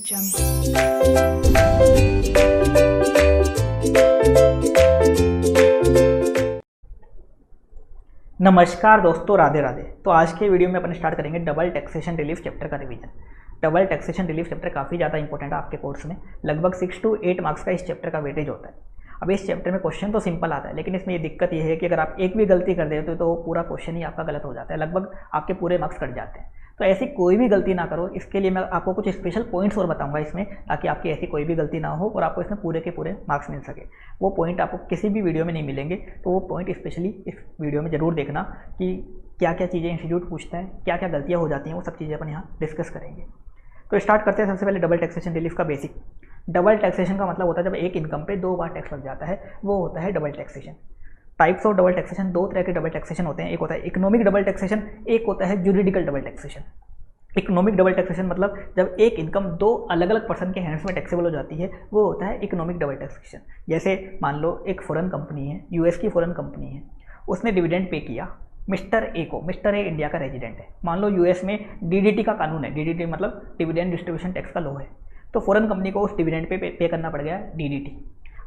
नमस्कार दोस्तों, राधे राधे। तो आज के वीडियो में अपन स्टार्ट करेंगे डबल टैक्सेशन रिलीफ चैप्टर का revision. Double taxation relief chapter काफ़ी ज़्यादा इंपॉर्टेंट है आपके कोर्स में। लगभग 6 to 8 मार्क्स का इस चैप्टर का वेटेज होता है। अब इस चैप्टर में क्वेश्चन तो सिंपल आता है, लेकिन इसमें ये दिक्कत ये है कि अगर आप एक भी गलती कर देते हो तो पूरा क्वेश्चन ही आपका गलत हो जाता है, लगभग आपके पूरे मार्क्स कट जाते हैं। तो ऐसी कोई भी गलती ना करो, इसके लिए मैं आपको कुछ स्पेशल पॉइंट्स और बताऊंगा इसमें, ताकि आपकी ऐसी कोई भी गलती ना हो और आपको इसमें पूरे के पूरे मार्क्स मिल सके। वो पॉइंट आपको किसी भी वीडियो में नहीं मिलेंगे, तो वो पॉइंट स्पेशली इस वीडियो में ज़रूर देखना कि क्या क्या चीज़ें इंस्टीट्यूट पूछता है, क्या क्या गलतियाँ हो जाती हैं, वो सब चीज़ें अपन यहाँ डिस्कस करेंगे। तो स्टार्ट करते हैं सबसे पहले डबल टैक्सेशन रिलीफ का बेसिक। डबल टैक्सेशन का मतलब होता है जब एक इनकम पे 2 बार टैक्स लग जाता है, वो होता है double taxation. Types of double taxation, 2 तरह के डबल टैक्सेशन होते हैं। एक होता है इकोनॉमिक डबल टैक्सेशन, एक होता है juridical double taxation. Economic double taxation मतलब जब एक इनकम 2 अलग अलग पर्सन के हैंड्स में टैक्सेबल हो जाती है, वो होता है इकोनॉमिक डबल टैक्सेशन। जैसे मान लो एक फॉरेन कंपनी है, यूएस की फॉरेन कंपनी है, उसने डिविडेंड पे किया मिस्टर ए को। मिस्टर ए इंडिया का रेजिडेंट है। मान लो यूएस में डीडीटी का कानून है, डीडीटी मतलब डिविडेंड डिस्ट्रीब्यूशन टैक्स का लॉ है, तो फॉरेन कंपनी को उस डिविडेंड पे करना पड़ गया डीडीटी।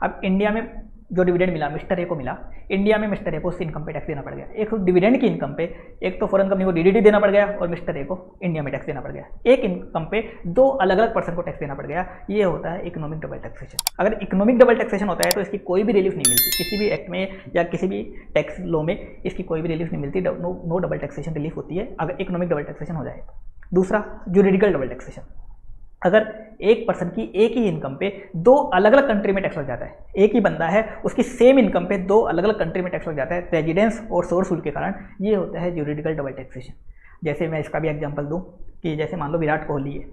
अब इंडिया में जो डिविडेंड मिला मिस्टर ए को मिला, इंडिया में मिस्टर ए को उस इनकम पे टैक्स देना पड़ गया। एक डिविडेंड की इनकम पे एक तो फॉरेन कंपनी को डीडीटी देना पड़ गया और मिस्टर ए को इंडिया में टैक्स देना पड़ गया। एक इनकम पे 2 अलग अलग पर्सन को टैक्स देना पड़ गया। ये होता है इकोनॉमिक डबल टैक्सेशन। अगर इकोनॉमिक डबल टैक्सेशन होता है तो इसकी कोई भी रिलीफ नहीं मिलती, किसी भी एक्ट में या किसी भी टैक्स लॉ में इसकी कोई भी रिलीफ नहीं मिलती। नो डबल टैक्सेशन रिलीफ होती है अगर इकोनॉमिक डबल टैक्सेशन हो जाए तो। दूसरा ज्यूरिडिकल डबल टैक्सेशन। अगर एक पर्सन की एक ही इनकम पे 2 अलग अलग कंट्री में टैक्स लग जाता है, एक ही बंदा है उसकी सेम इनकम पे 2 अलग अलग कंट्री में टैक्स लग जाता है रेजिडेंस और सोर्स रूल के कारण, ये होता है ज्यूरिडिकल डबल टैक्सेशन। जैसे मैं इसका भी एग्जांपल दूं कि जैसे मान लो विराट कोहली है,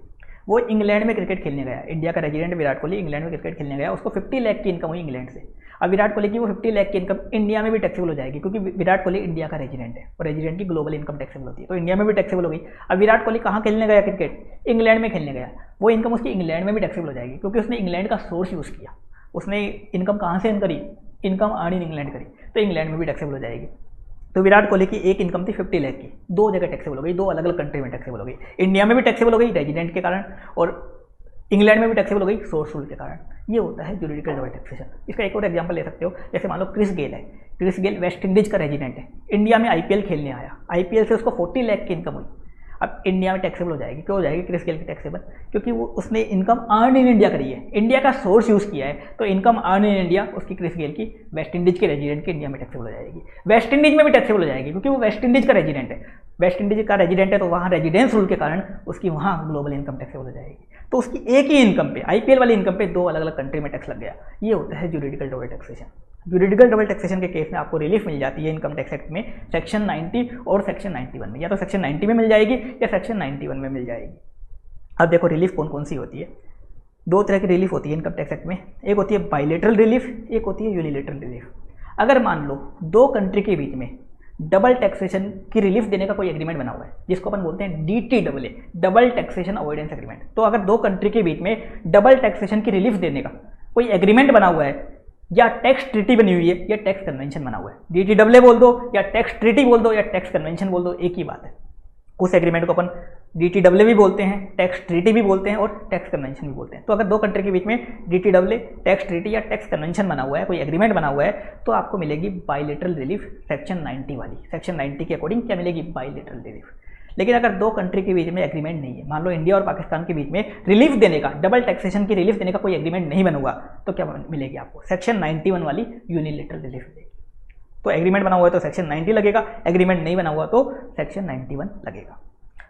वो इंग्लैंड में क्रिकेट खेलने गया। इंडिया का रेजिडेंट विराट कोहली इंग्लैंड में क्रिकेट खेलने गया, उसको 50 लाख की इनकम हुई इंग्लैंड से। अब विराट कोहली की वो 50 लाख की इनकम इंडिया में भी टैक्सेबल हो जाएगी, क्योंकि विराट कोहली इंडिया का रेजिडेंट है और रेजिडेंट की ग्लोबल इनकम टैक्सेबल होती है, तो इंडिया में भी टैक्सेबल हो गई। अब विराट कोहली कहाँ खेलने गया क्रिकेट? इंग्लैंड में खेलने गया, वो इनकम उसकी इंग्लैंड में भी टैक्सेबल हो जाएगी, क्योंकि उसने इंग्लैंड का सोर्स यूज़ किया। उसने इनकम कहाँ से अर्न करी? इनकम अर्न इन इंग्लैंड करी, तो इंग्लैंड में भी टैक्सेबल हो जाएगी। तो विराट कोहली की एक इनकम थी 50 लाख की, 2 जगह टैक्सेबल हो गई, 2 अलग अलग कंट्री में टैक्सेबल हो गई। इंडिया में भी टैक्सेबल हो गई रेजिडेंट के कारण, और इंग्लैंड में भी टैक्सेबल हो गई सोर्स रूल के कारण। ये होता है ज्यूरिडिकल डबल टैक्सेशन। इसका एक और एग्जांपल ले सकते हो, जैसे मान लो क्रिस गेल है। क्रिस गेल वेस्ट इंडीज का रेजिडेंट है, इंडिया में आईपीएल खेलने आया, आईपीएल से उसको 40 लाख की इनकम हुई। अब इंडिया में टैक्सेबल हो जाएगी। क्यों हो जाएगी क्रिस गेल की टैक्सेबल? क्योंकि वो उसने इनकम अर्न इन इंडिया करी है, इंडिया का सोर्स यूज़ किया है, तो इनकम अर्न इन इंडिया उसकी क्रिस गेल की वेस्ट इंडीज के रेजिडेंट की इंडिया में टैक्सेबल हो जाएगी। वेस्ट इंडीज में भी टैक्सेबल हो जाएगी, क्योंकि वो वेस्ट इंडीज का रेजिडेंट है। वेस्ट इंडीज का रेजिडेंट है तो वहाँ रेजिडेंस रूल के कारण उसकी वहाँ ग्लोबल इनकम टैक्सेबल हो जाएगी। तो उसकी एक ही इनकम पे, आईपीएल वाली इनकम पे 2 अलग अलग कंट्री में टैक्स लग गया। ये होता है juridical double taxation. Juridical double taxation के केस में आपको रिलीफ मिल जाती है इनकम टैक्स एक्ट में सेक्शन 90 और सेक्शन 91 में, या तो सेक्शन 90 में मिल जाएगी या सेक्शन 91 में मिल जाएगी। अब देखो रिलीफ कौन कौन सी होती है। 2 तरह की रिलीफ होती है इनकम टैक्स एक्ट में, एक होती है बायलैटरल रिलीफ, एक होती है यूनिलैटरल रिलीफ। अगर मान लो 2 कंट्री के बीच में डबल टैक्सेशन की रिलीफ देने का कोई एग्रीमेंट बना हुआ है, जिसको अपन बोलते हैं DTAA, double taxation avoidance agreement. तो अगर 2 कंट्री के बीच में डबल टैक्सेशन की रिलीफ देने का कोई एग्रीमेंट बना हुआ है, या टैक्स ट्रीटी बनी हुई है, या टैक्स कन्वेंशन बना हुआ है, DTAA बोल दो या टैक्स ट्रीटी बोल दो या टैक्स कन्वेंशन बोल दो, एक ही बात है। उस एग्रीमेंट को अपन DTAA भी बोलते हैं, टैक्स ट्रीटी भी बोलते हैं और टैक्स कन्वेंशन भी बोलते हैं। तो अगर 2 कंट्री के बीच में DTAA, टैक्स ट्रीटी या टैक्स कन्वेंशन बना हुआ है, कोई एग्रीमेंट बना हुआ है, तो आपको मिलेगी बायलैटरल रिलीफ सेक्शन 90 वाली। सेक्शन 90 के अकॉर्डिंग क्या मिलेगी? Bilateral relief. लेकिन अगर 2 कंट्री के बीच में एग्रीमेंट नहीं है, मान लो इंडिया और पाकिस्तान के बीच में रिलीफ देने का, डबल टैक्सेशन की रिलीफ देने का कोई एग्रीमेंट नहीं बना हुआ, तो क्या मिलेगी आपको? सेक्शन 91 वाली यूनिलैटरल रिलीफ मिलेगी। तो एग्रीमेंट बना हुआ है तो सेक्शन 90 लगेगा, एग्रीमेंट नहीं बना हुआ तो सेक्शन 91 लगेगा।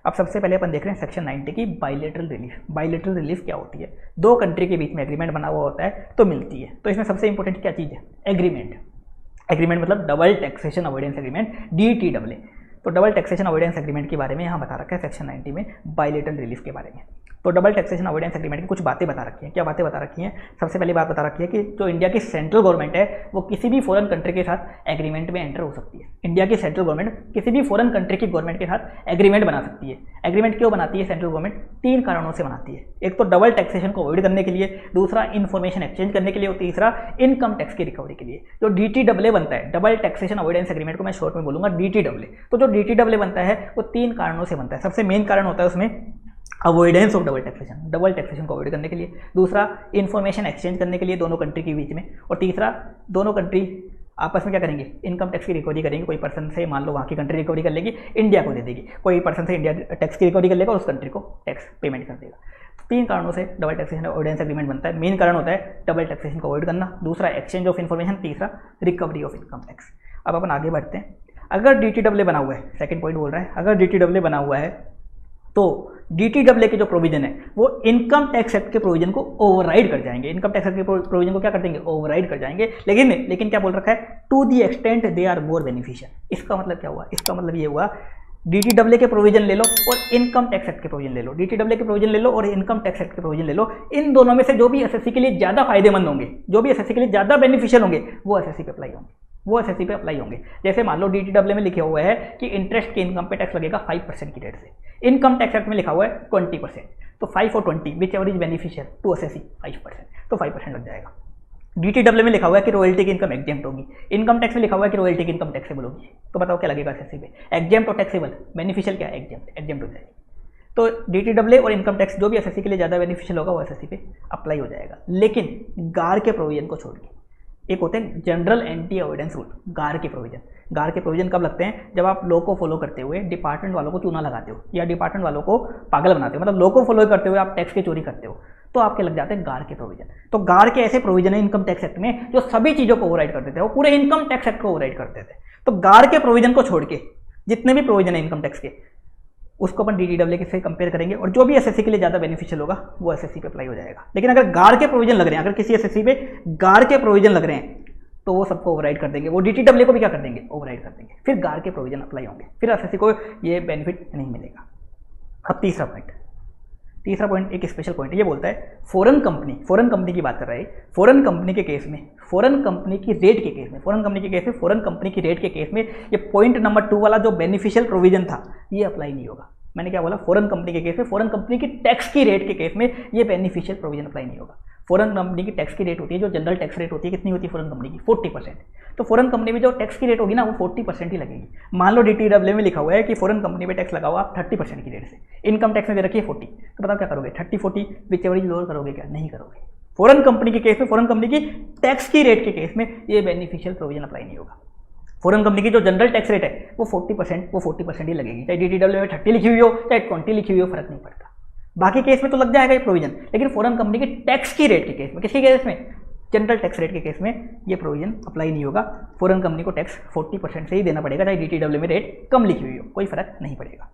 अब सबसे पहले अपन देख रहे हैं सेक्शन 90 की बायलैटरल रिलीफ। बायलैटरल रिलीफ क्या होती है? 2 कंट्री के बीच में एग्रीमेंट बना हुआ होता है तो मिलती है। तो इसमें सबसे इंपॉर्टेंट क्या चीज़ है? एग्रीमेंट। एग्रीमेंट मतलब double taxation avoidance agreement, DTAA। तो डबल टैक्सेशन अवॉइडेंस एग्रीमेंट के बारे में यहाँ बता रखा है सेक्शन 90 में, बायलैटरल रिलीफ के बारे में। तो डबल टैक्सेशन अवॉइडेंस एग्रीमेंट की कुछ बातें बता रखी हैं। क्या बातें बता रखी हैं? सबसे पहली बात बता रखी है कि जो इंडिया की सेंट्रल गवर्नमेंट है वो किसी भी फॉरेन कंट्री के साथ एग्रीमेंट में एंटर हो सकती है। इंडिया की सेंट्रल गवर्नमेंट किसी भी फॉरेन कंट्री की गवर्नमेंट के साथ एग्रीमेंट बना सकती है। एग्रीमेंट क्यों बनाती है सेंट्रल गवर्नमेंट? 3 कारणों से बनाती है। एक तो डबल टैक्सेशन को अवॉइड करने के लिए, दूसरा इन्फॉर्मेशन एक्सचेंज करने के लिए और तीसरा इनकम टैक्स की रिकवरी के लिए। जो DTAA बनता है, डबल टैक्सेशन अवॉइडेंस एग्रीमेंट को मैं शॉर्ट में बोलूंगा DTAA। तो जो DTAA बनता है वो 3 कारणों से बनता है। सबसे मेन कारण होता है उसमें अवॉइडेंस ऑफ डबल टैक्सेशन को अवॉइड करने के लिए, दूसरा इन्फॉर्मेशन एक्सचेंज करने के लिए दोनों कंट्री के बीच में, और तीसरा दोनों कंट्री आपस में क्या करेंगे, इनकम टैक्स की रिकवरी करेंगे। कोई पर्सन से मान लो वहाँ की कंट्री रिकवरी कर लेगी, इंडिया को दे देगी, कोई पर्सन से इंडिया टैक्स की रिकवरी कर लेगा और उस कंट्री को टैक्स पेमेंट कर देगा। तो 3 कारणों से डबल टैक्सेशन अवॉइडेंस एग्रीमेंट बनता है। मेन कारण होता है डबल टैक्सेशन को अवॉइड करना, दूसरा एक्सचेंज ऑफ इन्फॉर्मेशन, तीसरा रिकवरी ऑफ इनकम टैक्स। अब अपन आगे बढ़ते हैं। अगर DTAA बना हुआ है, सेकंड पॉइंट बोल रहा है, अगर DTAA बना हुआ है तो DTAA के जो प्रोविजन है वो इनकम टैक्स एक्ट के प्रोविजन को ओवरराइड कर जाएंगे। इनकम टैक्स एक्ट के प्रोविजन को क्या कर देंगे, ओवरराइड कर जाएंगे। लेकिन क्या बोल रखा है, to the extent they are more beneficial. इसका मतलब क्या हुआ, इसका मतलब ये हुआ DTAA के प्रोविजन ले लो और इनकम टैक्स एक्ट के प्रोविजन ले लो, DTAA के प्रोविजन ले लो और इनकम टैक्स एक्ट के प्रोविजन ले लो। इन दोनों में से जो भी एसएससी के लिए ज़्यादा फायदेमंद होंगे, जो भी एसएससी के लिए ज़्यादा बेनिफिशियल होंगे, वो एसएससी पे अप्लाई होंगे, जैसे मान लो DTAA में लिखे हुआ है कि इंटरेस्ट के इनकम पे टैक्स लगेगा 5% की रेट से, इनकम टैक्स एक्ट में लिखा हुआ है 20%, तो 5 और 20 whichever is beneficial to SSC 5%, तो 5% लग जाएगा। DTAA में लिखा हुआ है कि रॉयल्टी की इनकम एग्जेम्प्ट होगी, इनकम टैक्स में लिखा हुआ है कि रॉयल्टी की इनकम टैक्सेबल होगी। तो बताओ क्या लगेगा एसएससी पे, एग्जेम्प्ट और टैक्सेबल, बेनिफिशियल क्या है, एग्जेम्प्ट हो जाएगी। तो DTAA और इनकम टैक्स जो भी एसएससी के लिए ज़्यादा बेनिफिशियल होगा वो एसएससी पे अप्लाई हो जाएगा। लेकिन गार के प्रोविजन को छोड़ के, एक होते हैं जनरल एंटी अवॉइडेंस रूल, गार के प्रोविजन कब लगते हैं, जब आप लॉ को फॉलो करते हुए डिपार्टमेंट वालों को चूना लगाते हो या डिपार्टमेंट वालों को पागल बनाते हो, मतलब लॉ को फॉलो करते हुए आप टैक्स की चोरी करते हो, तो आपके लग जाते हैं गार के प्रोविजन। तो गार के ऐसे प्रोविजन है इनकम टैक्स एक्ट में जो सभी चीज़ों को ओवरराइड कर देते हैं, वो पूरे इनकम टैक्स एक्ट को ओवरराइड कर देते हैं। तो गार के प्रोविजन को छोड़ के जितने भी प्रोविजन है इनकम टैक्स के, उसको अपन DTAA से कंपेयर करेंगे और जो भी एसएससी के लिए ज़्यादा बेनिफिशियल होगा वो एसएससी पे अप्लाई हो जाएगा। लेकिन अगर गार के प्रोविजन लग रहे हैं, अगर किसी एसएससी पे गार के प्रोविजन लग रहे हैं तो वो सबको ओवरराइड कर देंगे, वो DTAA को भी क्या कर देंगे, ओवरराइड कर देंगे, फिर गार के प्रोविजन अप्लाई होंगे, फिर एसएससी को ये बेनिफिट नहीं मिलेगा। अब तीसरा पॉइंट एक स्पेशल पॉइंट है, ये बोलता है फॉरेन कंपनी की बात कर रहा है। फॉरेन कंपनी के केस में, फॉरेन कंपनी की रेट के केस में ये पॉइंट नंबर 2 वाला जो बेनिफिशियल प्रोविजन था ये अप्लाई नहीं होगा। मैंने क्या बोला, फॉरेन कंपनी के केस में, फॉरेन कंपनी की टैक्स की रेट के केस में ये बेनिफिशियल प्रोविजन अप्लाई नहीं होगा। फॉरेन कंपनी की टैक्स की रेट होती है, जो जनरल टैक्स रेट होती है, कितनी होती है फॉरेन कंपनी की, 40%। तो फॉरेन कंपनी में जो टैक्स की रेट होगी ना वो 40% ही लगेगी। मान लो DTAA में लिखा हुआ है कि फॉरेन कंपनी पे टैक्स लगाओ आप 30% की रेट से, इनकम टैक्स में दे रखी है 40, तो बताओ क्या करोगे, 30-40 विच एवरेज लोअर करोगे क्या, नहीं करोगे। फॉरेन कंपनी के केस में, फॉरेन कंपनी की टैक्स की रेट के केस में ये बेनिफिशियल प्रोविजन अप्लाई नहीं होगा। फॉरेन कंपनी की जो जनरल टैक्स रेट है वो 40% ही लगेगी, चाहे DTAA में 30 लिखी हुई हो चाहे 20 लिखी हुई हो, फर्क नहीं पड़ता। बाकी केस में तो लग जाएगा ये प्रोविजन, लेकिन फॉरेन कंपनी की टैक्स की रेट के केस में, किसके केस में, जनरल टैक्स रेट के केस में ये प्रोविजन अप्लाई नहीं होगा। फॉरेन कंपनी को टैक्स 40% से ही देना पड़ेगा, चाहे DTAA में रेट कम लिखी हुई हो, कोई फर्क नहीं पड़ेगा।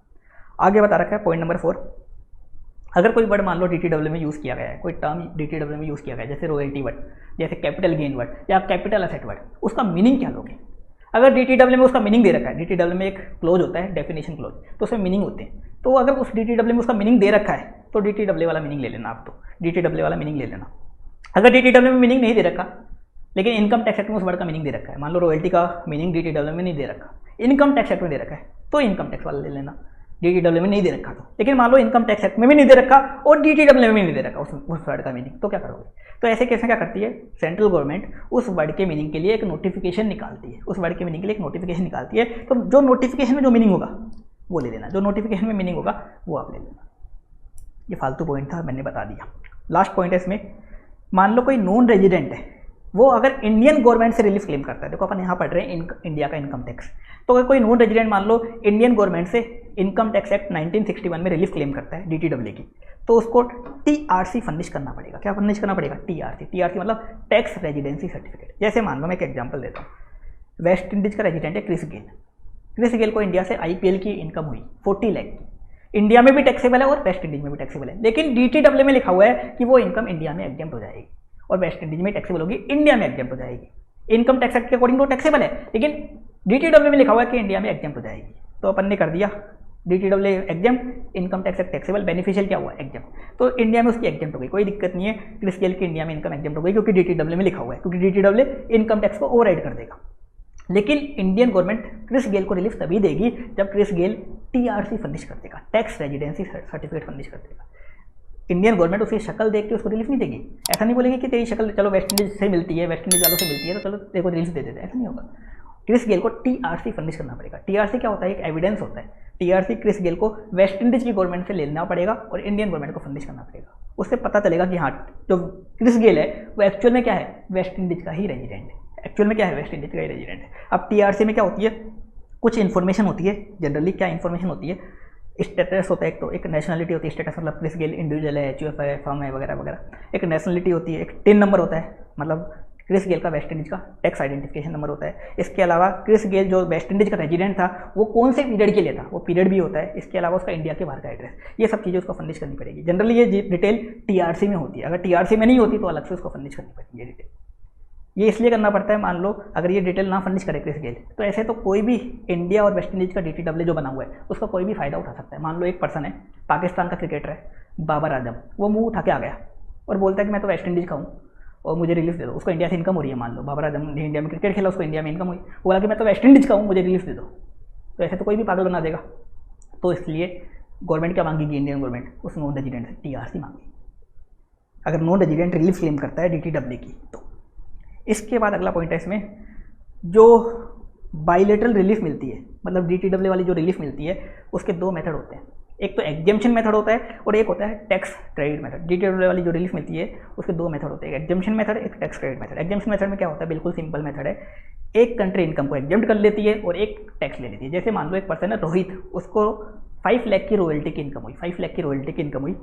आगे बता रखा है पॉइंट नंबर 4, अगर कोई वर्ड मान लो DTAA में यूज़ किया गया है, कोई टर्म DTAA में यूज़ किया गया है, जैसे रॉयल्टी वर्ड, जैसे कैपिटल गेन वर्ड या कैपिटल असेट वर्ड, उसका मीनिंग क्या लोगे। अगर DTAA में उसका मीनिंग दे रखा है, DTAA में एक क्लोज होता है डेफिनेशन क्लोज, तो उसमें मीनिंग होते हैं, तो अगर उस DTAA में उसका मीनिंग दे रखा है तो DTAA वाला मीनिंग ले लेना, आप तो DTAA वाला मीनिंग ले लेना। अगर DTAA में मीनिंग नहीं दे रखा, लेकिन इनकम टैक्स एक्ट में उस वर्ड का मीनिंग दे रखा है, मान लो रॉयल्टी का मीनिंग DTAA में नहीं दे रखा, इनकम टैक्स एक्ट में दे रखा है, तो इनकम टैक्स वाला ले लेना। DTAA में नहीं दे रखा तो, लेकिन मान लो इनकम टैक्स एक्ट में भी नहीं दे रखा और DTAA में भी नहीं दे रखा उस वर्ड का मीनिंग, तो क्या करोगे। तो ऐसे केस में क्या करती है सेंट्रल गवर्नमेंट, उस वर्ड के मीनिंग के लिए एक नोटिफिकेशन निकालती है, उस वर्ड के मीनिंग के लिए एक नोटिफिकेशन निकालती है। तो जो नोटिफिकेशन में जो मीनिंग होगा वो ले लेना, जो नोटिफिकेशन में मीनिंग होगा वो आप ले लेना। ये फालतू पॉइंट था, मैंने बता दिया। लास्ट पॉइंट है इसमें, मान लो कोई नॉन रेजिडेंट है, वो अगर इंडियन गवर्नमेंट से रिलीफ क्लेम करता है, देखो अपन यहाँ पढ़ रहे हैं इंडिया का इनकम टैक्स, तो अगर कोई नॉन रेजिडेंट मान लो इंडियन गवर्नमेंट से इनकम टैक्स एक्ट 1961 में रिलीफ क्लेम करता है DTAA की, तो उसको TRC फर्निश करना पड़ेगा। क्या फर्निश करना पड़ेगा, TRC मतलब टैक्स रेजिडेंसी सर्टिफिकेट। जैसे मान लो मैं एक एग्जाम्पल देता हूँ, वेस्ट इंडीज का रेजिडेंट है क्रिस गेल को इंडिया से IPL की इनकम हुई 40 लाख की, इंडिया में भी टैक्सेबल है और वेस्ट इंडीज में भी टैक्सेबल है, लेकिन DTAA में लिखा हुआ है कि वो इनकम इंडिया में एग्जेम्प्ट हो जाएगी और वेस्ट इंडीज में टैक्सेबल होगी, इंडिया में एग्जेम्प्ट हो जाएगी। इनकम टैक्स एक्ट के अकॉर्डिंग तो टैक्सेबल है, लेकिन DTAA में लिखा हुआ है कि इंडिया में एग्जेम्प्ट हो जाएगी, तो अपन ने कर दिया DTAA exempt, income tax act taxable, beneficial क्या हुआ एग्जेम्प्ट, तो इंडिया में उसकी एग्जेम्प्ट हो गई, कोई दिक्कत नहीं है। क्रिस गेल की इंडिया में इनकम एग्जेम्प्ट हो गई क्योंकि DTAA में लिखा हुआ है, क्योंकि DTAA इनकम टैक्स को ओवरराइड कर देगा। लेकिन इंडियन गवर्नमेंट क्रिस गेल को रिलीफ तभी देगी जब क्रिस गेल TRC फर्निश कर देगा, टैक्स रेजिडेंसी सर्टिफिकेट फर्निश कर देगा। इंडियन गवर्नमेंट उसकी शक्ल देख के उसको रिलीफ नहीं देगी, ऐसा नहीं बोलेगी कि तेरी शक्ल चलो वेस्ट इंडीज से मिलती है, वेस्ट इंडीज वालों से मिलती है तो चलो देखो रिलीफ दे देते हैं, ऐसा नहीं होगा। क्रिस गेल को TRC फर्निश करना पड़ेगा। TRC क्या होता है, एक एविडेंस होता है टीआरसी क्रिस गेल को वेस्ट इंडीज की गवर्नमेंट से लेना पड़ेगा और इंडियन गवर्नमेंट को फर्निश करना पड़ेगा। उससे पता चलेगा कि हाँ जो क्रिस गेल है वो एक्चुअल में क्या है, वेस्ट इंडीज का ही रेजिडेंट है। एक्चुअल में क्या है, वेस्ट इंडीज का ही रेजिडेंट है। अब टीआरसी में क्या होती है, कुछ इन्फॉर्मेशन होती है। जनरली क्या इन्फॉर्मेशन होती है, स्टेटस होता है, एक तो एक नेशनलिटी होती है। स्टेटस मतलब क्रिस गेल इंडिविजुअल है, एचयूएफ है, फर्म है वगैरह वगैरह। एक नेशनलिटी होती है, एक टिन नंबर होता है, मतलब क्रिस गेल का वेस्ट इंडीज का टैक्स आइडेंटिफिकेशन नंबर होता है। इसके अलावा क्रिस गेल जो वेस्ट इंडीज का रेजिडेंट था वो कौन से पीरियड के लिए था, वो पीरियड भी होता है। इसके अलावा उसका इंडिया के बाहर का एड्रेस, ये सब चीज़ें उसको फर्निश करनी पड़ेगी। जनरली ये डिटेल टीआरसी में होती है, अगर टीआरसी में नहीं होती तो अलग से उसको फर्निश करनी पड़ेगी ये डिटेल। ये इसलिए करना पड़ता है, मान लो अगर ये डिटेल ना फर्निश करे क्रिस गेल तो ऐसे तो कोई भी इंडिया और वेस्ट इंडीज का डीटीडब्ल्यू जो बना हुआ है उसका कोई भी फायदा उठा सकता है। मान लो एक पर्सन है, पाकिस्तान का क्रिकेटर है बाबर आजम, वो मुंह उठा के आ गया और बोलता है कि मैं तो वेस्ट इंडीज का हूँ और मुझे रिलीफ दे दो। उसको इंडिया से इनकम हो रही है, मान लो बाबर आजम ने इंडिया में क्रिकेट खेला, उसको इंडिया में इनकम हुई, वो बोला कि मैं तो वेस्ट इंडीज का हूँ, मुझे रिलीफ दे दो। तो ऐसे तो कोई भी पागल बना देगा। तो इसलिए गवर्नमेंट क्या मांगेगी, इंडियन गवर्नमेंट उस नॉन रेजिडेंट से टीआरसी मांगेगी अगर नॉन रेजिडेंट रिलीफ क्लेम करता है डीटीडब्ल्यू की। तो इसके बाद अगला पॉइंट है इसमें, जो बाइलेटरल रिलीफ मिलती है, मतलब डीटीडब्ल्यू वाली जो रिलीफ मिलती है उसके दो मेथड होते हैं। एक तो एग्जेम्पशन मेथड होता है और एक होता है टैक्स क्रेडिट मेथड। डीटीडब्ल्यू वाली जो रिलीफ मिलती है उसके दो मेथड होते हैं, एक एग्जेम्पशन मेथड, एक tax credit method. Exemption method में क्या होता है, बिल्कुल सिंपल मेथड है, एक कंट्री इनकम को एग्जेम्प्ट कर लेती है और एक टैक्स ले लेती है। जैसे मान लो एक पर्सन है रोहित, उसको 5 लाख की रॉयल्टी की इनकम हुई, 5 लाख की रॉयल्टी की इनकम हुई,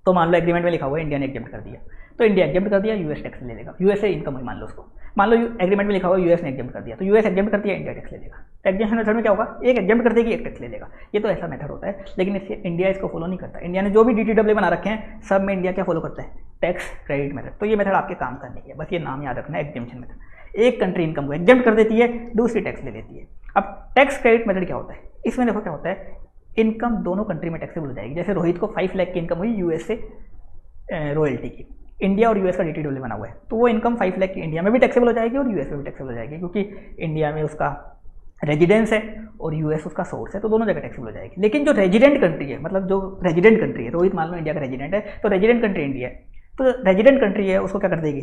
तो मान लो एग्रीमेंट में लिखा हुआ है इंडिया ने एग्जेम्प्ट कर दिया, तो इंडिया एग्जेम्प्ट कर दिया, यूएस टैक्स ले लेगा। यूएस से इनकम हुई मान लो उसको, मान लो एग्रीमेंट में लिखा हुआ यूएस ने एग्जेम्प्ट कर दिया, तो यूएस एग्जेम्प्ट कर दिया, इंडिया टैक्स ले लेगा। एग्जेम्पशन मेथड में क्या होगा, एक एग्जेम्प्ट कर देगी, एक टैक्स ले लेगा। ये तो ऐसा मेथड होता है, लेकिन इससे इंडिया इसको फॉलो नहीं करता। इंडिया ने जो भी डीटीडब्ल्यू बना रखे हैं सब में इंडिया क्या फॉलो करता है, टैक्स क्रेडिट मेथड। तो ये मेथड आपके काम का नहीं है, बस ये नाम याद रखना है, एग्जेम्पशन मेथड। एक कंट्री इनकम को एग्जेम्प्ट कर देती है, दूसरी टैक्स ले लेती है। अब टैक्स क्रेडिट मेथड क्या होता है, इसमें देखो क्या होता है, इनकम दोनों कंट्री में टैक्सेबल हो जाएगी। जैसे रोहित को 5 लाख की इनकम हुई यूएस से रॉयल्टी की, इंडिया और यूएस का डीटीडब्ल्यू बना हुआ है, तो वो इनकम 5 लाख की इंडिया में भी टैक्सेबल हो जाएगी और यूएस में भी टैक्सेबल हो जाएगी, क्योंकि इंडिया में उसका रेजिडेंस है और यूएस उसका सोर्स है, तो दोनों जगह टैक्सेबल हो जाएगी। लेकिन जो रेजिडेंट कंट्री है, मतलब जो रेजिडेंट कंट्री है, रोहित मान लो इंडिया का रेजिडेंट है, तो रेजिडेंट कंट्री इंडिया है, तो रेजिडेंट कंट्री है उसको क्या कर देगी,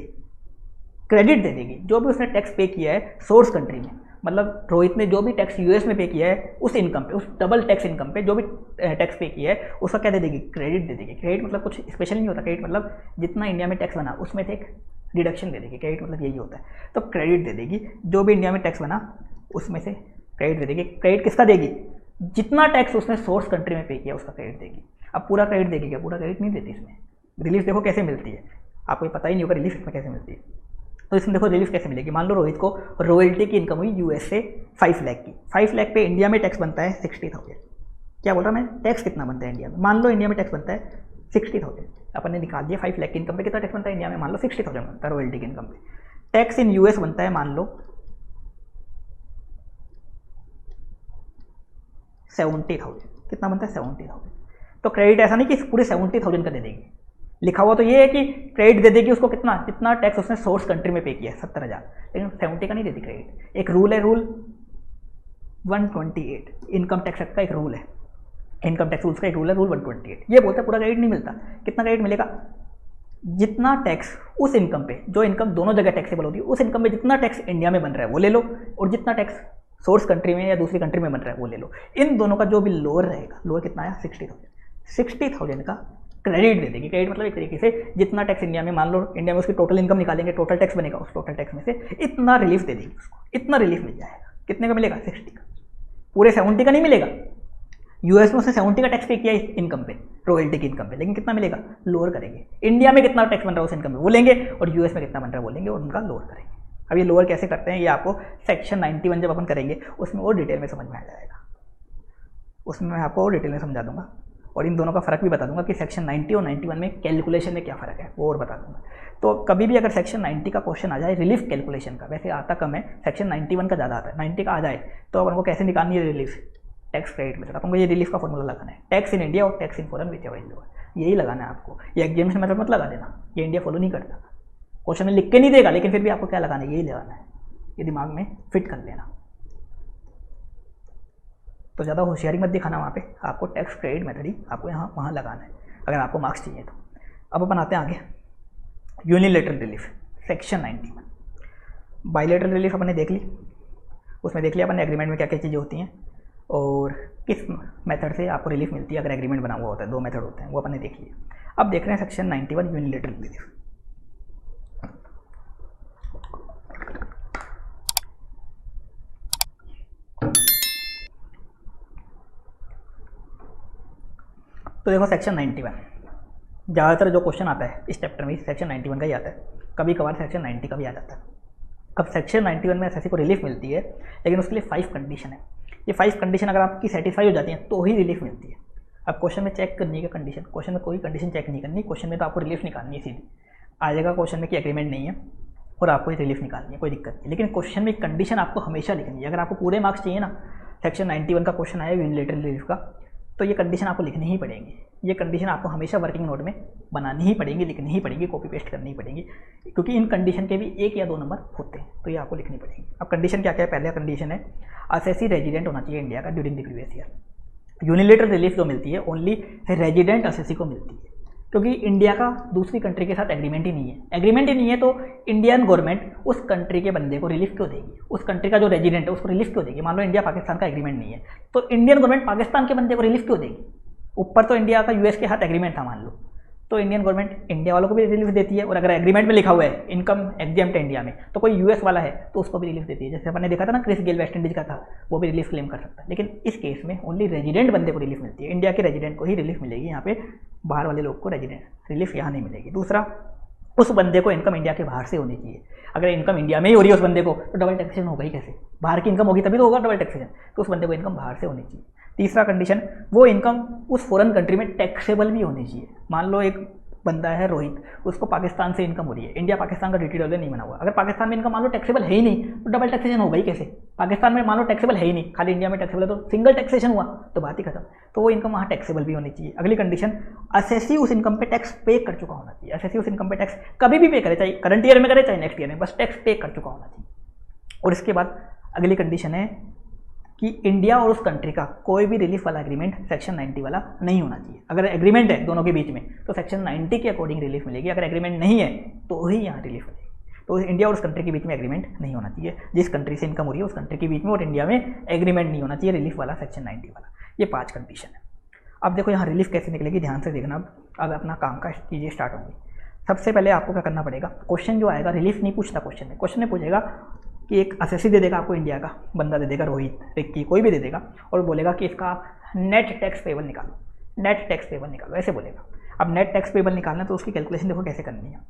क्रेडिट दे देगी जो भी उसने टैक्स पे किया है सोर्स कंट्री में। मतलब रोहित ने जो भी टैक्स यूएस में पे किया है उस इनकम पे, उस डबल टैक्स इनकम पे जो भी टैक्स पे किया है उसका क्या दे देगी, क्रेडिट दे देगी। क्रेडिट मतलब कुछ स्पेशल नहीं होता, क्रेडिट मतलब जितना इंडिया में टैक्स बना उसमें से एक डिडक्शन दे देगी, क्रेडिट मतलब यही होता है। तो क्रेडिट दे देगी, जो भी इंडिया में टैक्स बना उसमें से क्रेडिट दे देगी। क्रेडिट किसका देगी, जितना टैक्स उसने सोर्स कंट्री में पे किया उसका क्रेडिट देगी। अब पूरा क्रेडिट देगी क्या, पूरा क्रेडिट नहीं देती इसमें। रिलीफ देखो कैसे मिलती है, आपको पता ही नहीं होगा रिलीफ इसमें कैसे मिलती है। तो इसमें देखो रिलीफ कैसे मिलेगी, मान लो रोहित को रॉयल्टी की इनकम हुई यूएस से 5 लाख की, 5 लाख पे इंडिया में टैक्स बनता है 60,000। क्या बोल रहा मैं, टैक्स कितना बनता है इंडिया में, मान लो इंडिया में टैक्स बनता है 60,000, अपन ने निकाल दिया 5 लाख की इनकम पे कितना टैक्स बनता है इंडिया में, मान लो 60,000 बनता है रॉयल्टी की इनकम पे। टैक्स इन यूएस बनता है मान लो 70,000, कितना बनता है 70,000। तो क्रेडिट ऐसा नहीं कि पूरे 70,000 का दे देगी, लिखा हुआ तो ये है कि क्रेडिट दे देगी उसको कितना, जितना टैक्स उसने सोर्स कंट्री में पे किया है 70,000, लेकिन 70 का नहीं देती क्रेडिट। एक रूल है, रूल 128 इनकम टैक्स एक्ट का एक रूल है, इनकम टैक्स रूल्स का एक रूल है, रूल 128। ये बोलता है पूरा क्रेडिट नहीं मिलता। कितना क्रेडिट मिलेगा, जितना टैक्स उस इनकम पे, जो इनकम दोनों जगह टैक्सेबल होती है, उस इनकम में जितना टैक्स इंडिया में बन रहा है वो ले लो, और जितना टैक्स सोर्स कंट्री में या दूसरी कंट्री में बन रहा है वो ले लो। इन दोनों का जो भी लोअर रहेगा, लोअर कितना आया 60,000 का क्रेडिट दे देगी। क्रेडिट मतलब एक तरीके से जितना टैक्स इंडिया में, मान लो इंडिया में उसकी टोटल इनकम निकालेंगे, टोटल टैक्स बनेगा, उस टोटल टैक्स में से इतना रिलीफ दे देगी उसको, इतना रिलीफ मिल जाएगा। कितने का मिलेगा, 60 का, पूरे 70 का नहीं मिलेगा। यूएस में उसने 70 का टैक्स पे किया इस इनकम पे, रॉयल्टी की इनकम पे, लेकिन कितना मिलेगा, लोअर करेंगे। इंडिया में कितना टैक्स बन रहा है उस इनकम में वो लेंगे, और यूएस में कितना बन रहा है वो लेंगे और उनका लोअर करेंगे। अब ये लोअर कैसे करते हैं ये आपको सेक्शन 91 जब अपन करेंगे उसमें और डिटेल में समझ में आ जाएगा, उसमें मैं आपको और डिटेल में समझा दूंगा, और इन दोनों का फर्क भी बता दूंगा कि सेक्शन 90 और 91 में कैलकुलेशन में क्या फ़र्क है वो और बता दूंगा। तो कभी भी अगर सेक्शन 90 का क्वेश्चन आ जाए रिलीफ कैलकुलेशन का, वैसे आता कम है, सेक्शन 91 का ज़्यादा आता है, 90 का आ जाए तो अपन को कैसे निकालनी है रिलीफ, टैक्स क्रेडिट मेथड। अपन को ये रिलीफ का फॉर्मूला लगाना है, टैक्स इन इंडिया और tax in foreign which ever India, यही लगाना है आपको। ये एग्जामिनेशन मेथड मत लगा देना, ये इंडिया फॉलो नहीं करता, क्वेश्चन में लिख के नहीं देगा, लेकिन फिर भी आपको क्या लगाना है, यही लगाना है, ये दिमाग में फिट कर लेना। तो ज़्यादा होशियारी मत दिखाना वहाँ पे, आपको टैक्स क्रेडिट मेथड ही आपको यहाँ वहाँ लगाना है अगर आपको मार्क्स चाहिए तो। अब अपन आते हैं आगे, unilateral relief section 91। Bilateral relief अपन ने देख ली, उसमें देख लिया अपन ने एग्रीमेंट में क्या क्या चीज़ें होती हैं, और किस मेथड से आपको रिलीफ मिलती है अगर एग्रीमेंट बना हुआ होता है। 2 मेथड होते हैं, वो अपन ने देख लिया। अब देख रहे हैं सेक्शन 91 यूनिलेटरल रिलीफ। तो देखो सेक्शन 91, ज़्यादातर जो क्वेश्चन आता है इस चैप्टर में सेक्शन 91 का ही आता है, कभी कभार सेक्शन 90 का भी आ जाता है। अब सेक्शन 91 में एसएससी को रिलीफ मिलती है, लेकिन उसके लिए 5 कंडीशन है। ये 5 कंडीशन अगर आपकी सेटिस्फाई हो जाती हैं तो ही रिलीफ मिलती है। अब क्वेश्चन में चेक करनी है कंडीशन, क्वेश्चन में कोई कंडीशन चेक नहीं करनी, क्वेश्चन में तो आपको रिलीफ निकालनी है सीधी। आ जाएगा क्वेश्चन में कि एग्रीमेंट नहीं है और आपको ये रिलीफ निकालनी है, कोई दिक्कत नहीं। लेकिन क्वेश्चन में कंडीशन आपको हमेशा लिखनी है। अगर आपको पूरे मार्क्स चाहिए ना, सेक्शन 91 का क्वेश्चन आया यूनिलेटरल रिलीफ का, तो ये कंडीशन आपको लिखनी ही पड़ेंगी। ये कंडीशन आपको हमेशा वर्किंग नोट में बनानी ही पड़ेंगी, लिखनी ही पड़ेगी, कॉपी पेस्ट करनी ही पड़ेगी, क्योंकि इन कंडीशन के भी 1 या 2 नंबर होते हैं, तो ये आपको लिखनी पड़ेगी। अब कंडीशन क्या क्या है? पहला कंडीशन है एसएससी रेजिडेंट होना चाहिए इंडिया का during the previous year. Unilateral relief जो मिलती है ओनली रेजिडेंट एसएससी को मिलती है, क्योंकि इंडिया का दूसरी कंट्री के साथ एग्रीमेंट ही नहीं है। एग्रीमेंट ही नहीं है तो इंडियन गवर्नमेंट उस कंट्री के बंदे को रिलीफ क्यों देगी? उस कंट्री का जो रेजिडेंट है उसको रिलीफ क्यों देगी? मान लो इंडिया पाकिस्तान का एग्रीमेंट नहीं है, तो इंडियन गवर्नमेंट पाकिस्तान के बंदे को रिलीफ क्यों देगी? ऊपर तो इंडिया का यूएस के साथ एग्रीमेंट था मान लो, तो इंडियन गवर्नमेंट इंडिया वालों को भी रिलीफ देती है, और अगर एग्रीमेंट में लिखा हुआ है इनकम एग्जेम्प्ट है इंडिया में, तो कोई यूएस वाला है तो उसको भी रिलीफ देती है। जैसे अपन ने देखा था ना, क्रिस गेल वेस्ट इंडीज का था, वो भी रिलीफ क्लेम कर सकता है। लेकिन इस केस में ओनली रेजिडेंट बंदे को रिलीफ मिलती है, इंडिया के रेजिडेंट को ही रिलीफ मिलेगी। यहाँ पे बाहर वाले लोग को रेजिडेंट रिलीफ यहाँ नहीं मिलेगी। दूसरा, उस बंदे को इनकम इंडिया के बाहर से होनी चाहिए। अगर इनकम इंडिया में ही हो रही है उस बंदे को, तो डबल टैक्सेशन होगा ही कैसे? बाहर की इनकम होगी तभी तो होगा डबल टैक्सेशन, तो उस बंदे को इनकम बाहर से होनी चाहिए। तीसरा कंडीशन, वो इनकम उस फॉरेन कंट्री में टैक्सेबल भी होनी चाहिए। मान लो एक बंदा है रोहित, उसको पाकिस्तान से इनकम हो रही है, इंडिया पाकिस्तान का ड्यूटी डॉलर नहीं बना हुआ, अगर पाकिस्तान में इनकम मान लो टैक्सेबल है ही नहीं, तो डबल टैक्सेशन होगा ही कैसे? पाकिस्तान में मान लो टैक्सेबल है ही नहीं, खाली इंडिया में टैक्सेबल है, तो सिंगल टैक्सेशन हुआ तो बात ही खत्म। तो वो इनकम वहाँ टैक्सेबल भी होनी चाहिए। अगली कंडीशन, एसएससी उस इनकम पे टैक्स पे कर चुका होना चाहिए। एसएससी उस इनकम पे टैक्स कभी भी पे करे, चाहे करंट ईयर में करे चाहे नेक्स्ट ईयर में, बस टैक्स पे कर चुका होना चाहिए। और इसके बाद अगली कंडीशन है कि इंडिया और उस कंट्री का कोई भी रिलीफ वाला एग्रीमेंट सेक्शन 90 वाला नहीं होना चाहिए। अगर एग्रीमेंट है दोनों के बीच में तो सेक्शन 90 के अकॉर्डिंग रिलीफ मिलेगी, अगर एग्रीमेंट नहीं है तो ही यहाँ रिलीफ मिलेगी। तो इंडिया और उस कंट्री के बीच में एग्रीमेंट नहीं होना चाहिए, जिस कंट्री से इनकम हो रही है उस कंट्री के बीच में और इंडिया में एग्रीमेंट नहीं होना चाहिए रिलीफ वाला, सेक्शन 90 वाला। ये 5 कंडीशन है। अब देखो यहाँ रिलीफ कैसे निकलेगी, ध्यान से देखना। अब अपना काम का चीज़ें स्टार्ट होंगी। सबसे पहले आपको क्या करना पड़ेगा, क्वेश्चन जो आएगा रिलीफ नहीं पूछता, क्वेश्चन में पूछेगा कि एक एसएससी दे देगा आपको, इंडिया का बंदा दे देगा, रोहित, रिक्की, कोई भी दे देगा, और बोलेगा कि इसका नेट टैक्स पेबल निकालो, नेट टैक्स पेबल निकालो, ऐसे बोलेगा। अब नेट टैक्स पेबल निकालना है तो उसकी कैलकुलेशन देखो कैसे करनी है।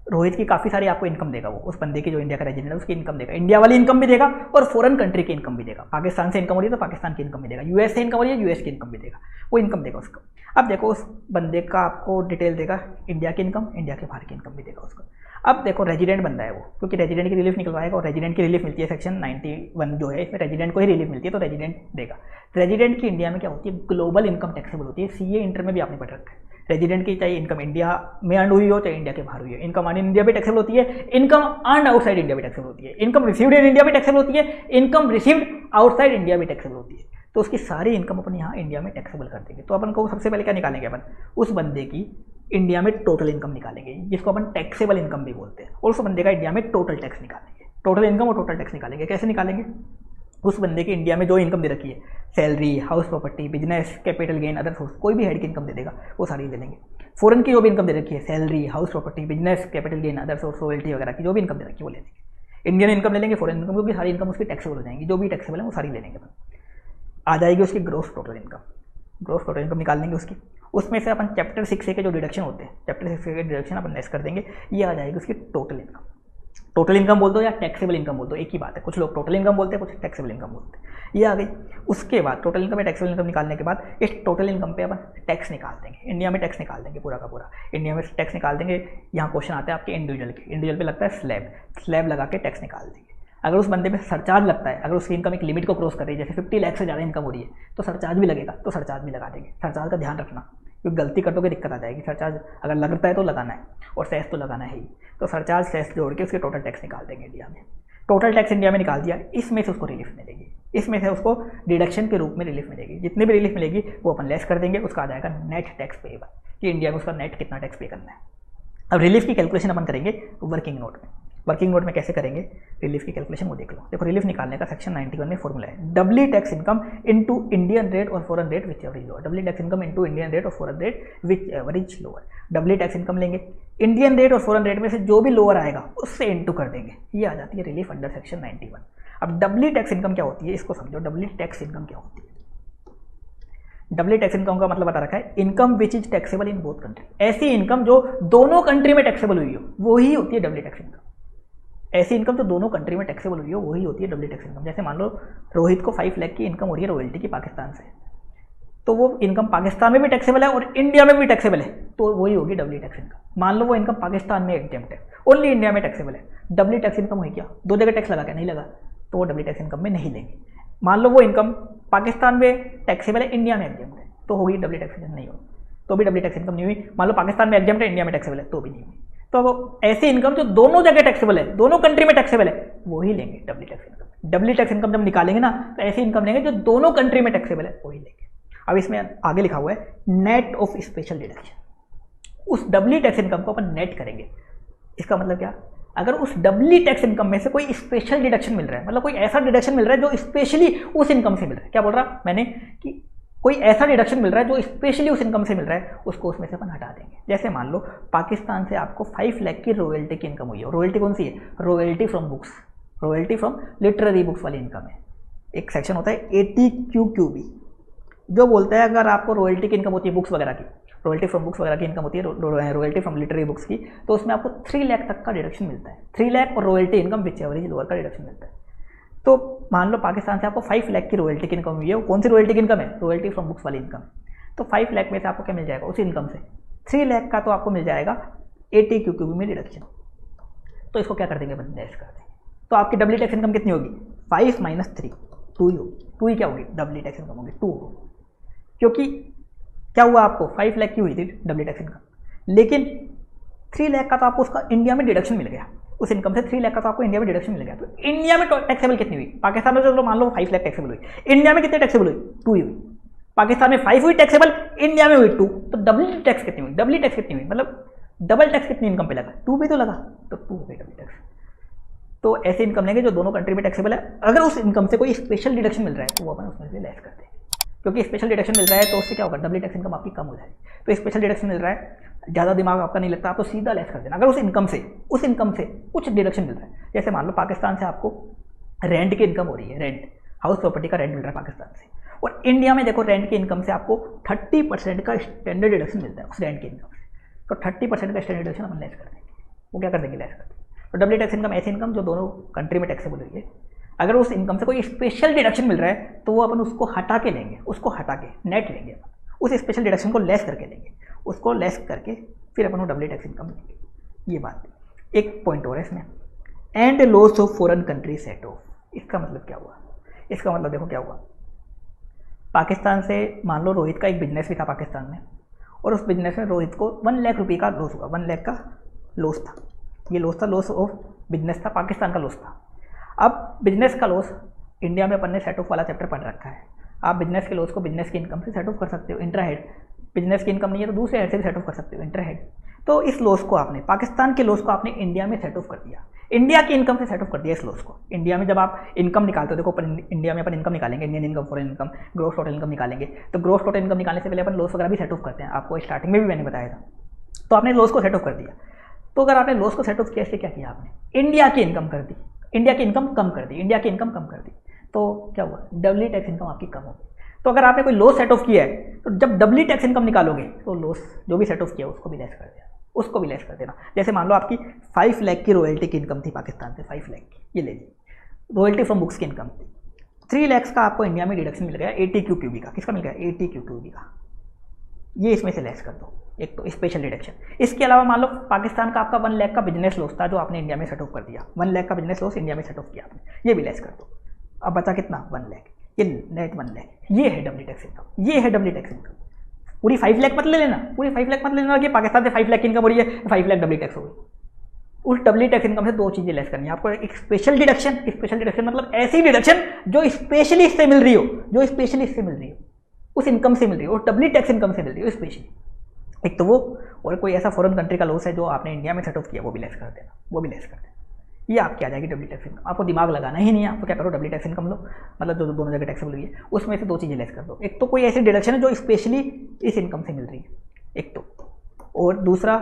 रोहित की काफ़ी सारी आपको इनकम देगा, वो उस बंदे की जो इंडिया का रेजिडेंट है उसकी इनकम देगा, इंडिया वाली इनकम भी देगा और फॉरेन कंट्री की इनकम भी देगा। पाकिस्तान से इनकम हो रही है तो पाकिस्तान की इनकम भी देगा, यूएस से इनकम हो रही है यूएस की इनकम भी देगा, वो इनकम देगा उसको। अब देखो उस बंदे का आपको डिटेल देगा, इंडिया की इनकम, इंडिया के बाहर की इनकम भी देगा उसको। अब देखो रेजिडेंट बंदा है वो, क्योंकि रेजिडेंट की रिलीफ निकलवाएगा और रेजिडेंट की रिलीफ मिलती है सेक्शन 91 जो है, इसमें रेजिडेंट को ही रिलीफ मिलती है, तो रेजिडेंट देगा। रेजिडेंट की इंडिया में क्या होती है, ग्लोबल इनकम टैक्सेबल होती है। सीए इंटर में भी आपने पढ़ रखा है, रेजिडेंट की चाहे इनकम इंडिया में अर्न हुई हो चाहे इंडिया के बाहर हुई हो, इनकम अर्न इन इंडिया भी टैक्सेबल होती है, इनकम अर्न आउटसाइड इंडिया भी टैक्सेबल होती है, इनकम रिसीव्ड इन इंडिया भी टैक्सेबल होती है, इनकम रिसीव्ड आउटसाइड इंडिया भी टैक्सेबल होती है। तो उसकी सारी इनकम अपन यहाँ इंडिया में टैक्सेबल कर देंगे। तो अपन को सबसे पहले क्या निकालेंगे, अपन उस बंदे की इंडिया में टोटल इनकम निकालेंगे, जिसको अपन टैक्सेबल इनकम भी बोलते हैं, और उस बंदे का इंडिया में टोटल टैक्स निकालेंगे। टोटल इनकम और टोटल टैक्स निकालेंगे। कैसे निकालेंगे, उस बंदे की इंडिया में जो इनकम दे रखी है, salary, house property, business, capital gain, other source, कोई भी हेड की इनकम दे देगा वो सारी ले लेंगे। फॉरेन की जो भी इनकम दे रखी है, salary, house property, business, capital gain, other source, royalty वगैरह की जो भी इनकम दे रखी है वो ले लेंगे। इंडियन इनकम ले लेंगे, फॉरेन इनकम, क्योंकि सारी इनकम उसकी टैक्सेबल हो जाएंगी, जो भी टैक्सेबल है वो सारी ले लेंगे। आ जाएगी उसकी gross total income, gross total income निकाल लेंगे उसकी। उसमें से अपन चैप्टर 6 के जो डिडक्शन होते हैं, चैप्टर 6 के डिडक्शन अपन लेस कर देंगे, ये आ जाएगी उसकी टोटल इनकम। टोटल इनकम बोल दो या टैक्सेबल इनकम बोल दो, एक ही बात है। कुछ लोग टोटल इनकम बोलते हैं, कुछ टैक्सेबल इनकम बोलते हैं। ये आ गई। उसके बाद टोटल इनकम या टैक्सेबल इनकम निकालने के बाद इस टोटल इनकम पे अपन टैक्स निकाल देंगे, इंडिया में टैक्स निकाल देंगे पूरा का पूरा, इंडिया में टैक्स निकाल देंगे। यहाँ क्वेश्चन आता है आपके इंडिविजुअल के, इंडिविजुअल पे लगता है स्लैब, स्लैब लगा के टैक्स निकाल देंगे। अगर उस बंदे पे सरचार्ज लगता है, अगर उसकी इनकम एक लिमिट को क्रॉस कर रही है, जैसे 50 लाख से ज़्यादा इनकम हो रही है तो सरचार्ज भी लगेगा, तो सरचार्ज भी लगा देंगे। सरचार्ज का ध्यान रखना, क्योंकि गलती कर दोगे दिक्कत आ जाएगी। सरचार्ज अगर लगता है तो लगाना है, और सेस तो लगाना है ही, तो सरचार्ज सेस जोड़ के उसके टोटल टैक्स निकाल देंगे इंडिया में। टोटल टैक्स इंडिया में निकाल दिया, इसमें से उसको रिलीफ मिलेगी, इसमें से उसको डिडक्शन के रूप में रिलीफ मिलेगी। जितनी भी रिलीफ मिलेगी वो अपन लेस कर देंगे, उसका आ जाएगा नेट टैक्स पेएबल, कि इंडिया में उसका नेट कितना टैक्स पे करना है। अब रिलीफ की कैलकुलेशन अपन करेंगे वर्किंग नोट में। वर्किंग नोट में कैसे करेंगे रिलीफ की कैलकुलेशन वो देख लो। देखो रिलीफ निकालने का सेक्शन 91 में फॉर्मूला है doubly tax income into Indian rate और foreign rate whichever is lower. Doubly tax income into Indian rate और foreign rate whichever is lower. Doubly tax income लेंगे, इंडियन रेट और foreign rate में से जो भी lower आएगा उससे इनटू कर देंगे, ये आ जाती है रिलीफ अंडर सेक्शन 91। अब डब्ली टैक्स इनकम क्या होती है इसको समझो। डब्ली टैक्स इनकम क्या होती है? डब्ली टैक्स इनकम का मतलब बता रखा है income which is taxable in both country. ऐसी इनकम जो दोनों कंट्री में टैक्सेबल हुई हो वही होती है डब्ली टैक्स इनकम। ऐसी इनकम जो दोनों कंट्री में टैक्सेबल हुई हो वही होती है डब्ली टैक्स इनकम। जैसे मान लो रोहित को 5 लाख की इनकम हो रही है रॉयल्टी की पाकिस्तान से, तो वो इनकम पाकिस्तान में भी टैक्सेबल है और इंडिया में भी टैक्सेबल है, तो वही होगी डब्ली टैक्स इनकम। मान लो वो इनकम पाकिस्तान में एग्जेम्प्ट है, ओनली इंडिया में टैक्सेबल है, डब्ली टैक्स इनकम हुई क्या? दो जगह टैक्स लगा क्या? नहीं लगा, तो वो डब्ली टैक्स इनकम में नहीं लेंगे। मान लो वो इनकम पाकिस्तान में टैक्सेबल है, इंडिया में एग्जेम्प्ट है, तो होगी डब्ली टैक्स इनकम नहीं होगी, तो भी डब्ली टैक्स इनकम नहीं हुई। मान लो पाकिस्तान में एग्जेम्प्ट है, इंडिया में टैक्सेबल है, तो भी नहीं हुई। तो वो ऐसी इनकम जो दोनों जगह टैक्सेबल है, दोनों कंट्री में टैक्सेबल है, वो ही लेंगे doubly tax income. Doubly tax income जब निकालेंगे ना तो ऐसी इनकम लेंगे जो दोनों कंट्री में टैक्सेबल है, वही लेंगे। अब इसमें आगे लिखा हुआ है नेट ऑफ स्पेशल डिडक्शन। उस डब्ली टैक्स इनकम को अपन नेट करेंगे। इसका मतलब क्या? अगर उस डब्ली टैक्स इनकम में से कोई स्पेशल डिडक्शन मिल रहा है, मतलब कोई ऐसा डिडक्शन मिल रहा है जो स्पेशली उस इनकम से मिल रहा है, क्या बोल रहा मैंने कि कोई ऐसा डिडक्शन मिल रहा है जो स्पेशली उस इनकम से मिल रहा है, उसको उसमें से अपन हटा देंगे। जैसे मान लो पाकिस्तान से आपको 5 लाख की रॉयल्टी की इनकम हुई है। रॉयल्टी कौन सी है? Royalty from books, royalty from literary books वाली इनकम है। एक सेक्शन होता है ATQQB जो बोलता है अगर आपको रॉयल्टी की इनकम होती है बुक्स वगैरह की, रॉयल्टी फ्रॉम बुक्स वगैरह की इनकम होती है, रॉयल्टी फ्रॉम लिटरेरी बुक्स की, तो उसमें आपको 3 लाख तक का डिडक्शन मिलता है। 3 लाख और royalty income which average lower का डिडक्शन मिलता है। तो मान लो पाकिस्तान से आपको 5 लाख की रॉयल्टी की इनकम हुई है। कौन सी रॉयल्टी की इनकम है? रॉयल्टी फ्रॉम बुक्स वाली इनकम। तो 5 लाख में से आपको क्या मिल जाएगा? उसी इनकम से 3 लाख का तो आपको मिल जाएगा ATQQB में डिडक्शन। तो इसको क्या कर देंगे? अपन लेस कर देंगे। तो आपकी डब्ली टैक्स इनकम कितनी होगी? 5 - 3 2 ही होगी। 2 ही क्या होगी? डब्ली टैक्स इनकम होगी 2 होगी। क्योंकि क्या हुआ आपको 5 लाख की हुई थी डब्ली टैक्स इनकम, लेकिन 3 लाख का तो आपको उसका इंडिया में डिडक्शन मिल गया। उस इनकम से 3 लाख का तो आपको इंडिया में डिडक्शन मिल गया। तो इंडिया में टैक्सेबल कितनी हुई? पाकिस्तान में चलो मान लो 5 लाख टैक्सेबल हुई, इंडिया में कितनी टैक्सेबल हुई? 2 ही हुई। पाकिस्तान में 5 हुई टैक्सेबल, इंडिया में हुई 2, तो डब्ली टैक्स कितनी हुई? डब्ली टैक्स कितनी हुई? मतलब डबल टैक्स कितनी इनकम पे लगा? 2 भी तो लगा, तो 2 हो गई डब्ली टैक्स। तो ऐसी इनकम लेंगे जो दोनों कंट्री में टैक्सेबल है। अगर उस इनकम से कोई स्पेशल डिडक्शन मिल रहा है तो वो अपन उसमें से लेस कर देंगे, क्योंकि स्पेशल डिडक्शन मिल रहा है तो उससे क्या होगा? डब्ली टैक्स इनकम आपकी कम हो जाएगी। तो स्पेशल डिडक्शन मिल रहा है, ज़्यादा दिमाग आपका नहीं लगता, आप तो सीधा लेस कर देना। अगर उस इनकम से कुछ डिडक्शन मिल रहा है, जैसे मान लो पाकिस्तान से आपको रेंट की इनकम हो रही है, रेंट हाउस प्रॉपर्टी का रेंट मिल रहा है पाकिस्तान से, और इंडिया में देखो रेंट की इनकम से आपको 30% का स्टैंडर्ड डिडक्शन मिलता है उस रेंट की इनकम से, तो 30% का स्टैंडर्ड डिडक्शन अपन लेस कर देंगे। वो क्या कर देंगे? लेस कर देंगे। तो डब्ली टैक्स इनकम ऐसी इनकम जो दोनों कंट्री में टैक्सेबल हुई है, अगर उस इनकम से कोई स्पेशल डिडक्शन मिल रहा है तो वो अपन उसको हटा के लेंगे, उसको हटा के नेट लेंगे, उस स्पेशल डिडक्शन को लेस करके लेंगे, उसको लेस करके फिर अपन वो डब्ली टैक्स इनकम लेंगे। ये बात। एक पॉइंट और है इसमें, and loss of foreign country set of. इसका मतलब क्या हुआ? इसका मतलब देखो क्या हुआ, पाकिस्तान से मान लो रोहित का एक बिजनेस भी था पाकिस्तान में, और उस बिजनेस में रोहित को 1 लाख रुपये का लॉस हुआ। 1 लाख का लॉस था, ये लॉस था, लॉस ऑफ बिजनेस था, पाकिस्तान का लॉस था। अब बिजनेस का लॉस इंडिया में अपन ने सेट ऑफ वाला चैप्टर पढ़ रखा है। आप बिजनेस के लॉस को बिजनेस की इनकम से सेट ऑफ कर सकते हो, इंट्रा हेड। बिजनेस की इनकम नहीं है तो दूसरे हेड से भी सेट ऑफ कर सकते हो, इंट्रा हेड। तो इस लॉस को आपने, पाकिस्तान के लॉस को आपने इंडिया में सेट ऑफ कर दिया, इंडिया की इनकम से सेट ऑफ कर दिया इस लॉस को। इंडिया में जब आप इनकम निकालते हो, देखो अपन इंडिया में अपन इनकम निकालेंगे, Indian income, foreign income, gross total income निकालेंगे, तो ग्रोस टोटल इनकम निकालने से पहले अपन लॉस वगैरह भी सेट ऑफ करते हैं, आपको स्टार्टिंग में भी मैंने बताया था। तो आपने लॉस को सेट ऑफ कर दिया। तो अगर आपने लॉस को सेट ऑफ किया, इससे क्या किया आपने? इंडिया की इनकम कर दी, इंडिया की इनकम कम कर दी, इंडिया की इनकम कम कर दी, तो क्या हुआ? डब्ली टैक्स इनकम आपकी कम होगी। तो अगर आपने कोई लॉस सेट ऑफ किया है तो जब डब्ली टैक्स इनकम निकालोगे तो लॉस जो भी सेट ऑफ किया उसको भी लेस कर देना, उसको भी लेस कर देना। जैसे मान लो आपकी 5 लाख की रॉयल्टी की इनकम थी पाकिस्तान से, 5 लाख की, ये ले लीजिए, रॉयल्टी फ्रॉम बुक्स की इनकम थी। 3 लाख का आपको इंडिया में डिडक्शन मिल गया ATQQB का। किसका मिल गया? ATQQB का। ये इसमें से लेस कर दो, एक तो स्पेशल डिडक्शन। इसके अलावा मान लो पाकिस्तान का आपका 1 लाख का बिजनेस लॉस था जो आपने इंडिया में सेट ऑफ कर दिया, 1 लाख का बिजनेस लॉस इंडिया में सेट ऑफ किया आपने, ये भी लेस कर दो। अब बचा कितना? 1 लाख, ये नेट 1 लाख। ये है डब्ली टैक्स इनकम, ये है डब्ली टैक्स इनकम। पूरी 5 लाख मत ले लेना, पूरी 5 लाख मत ले लेना कि पाकिस्तान से 5 लाख की इनकम हो रही है, 5 लाख डब्ली टैक्स हो गई। उस डब्ली टैक्स इनकम से 2 चीज़ें लेस करनी है आपको। एक स्पेशल डिडक्शन, स्पेशल डिडक्शन मतलब ऐसी डिडक्शन जो स्पेशली इससे मिल रही हो, जो स्पेशली इससे मिल रही हो, उस इनकम से मिल रही हो, और डब्ली टैक्स इनकम से मिल रही हो स्पेशली। एक तो वो, और कोई ऐसा फॉरेन कंट्री का लॉस है जो आपने इंडिया में सेट ऑफ किया, वो भी लेस कर देना, वो भी लेस कर देना। ये आपकी आ जाएगी डब्ल्यू टैक्स इनकम। आपको दिमाग लगाना ही नहीं है, आपको क्या करो डब्ल्यू टैक्स इनकम लो, मतलब जो दोनों जगह टैक्सेबल हुई है उसमें से दो चीज़ें लेस कर दो। एक तो कोई ऐसी डिडक्शन है जो स्पेशली इस इनकम से मिल रही है, एक तो, और दूसरा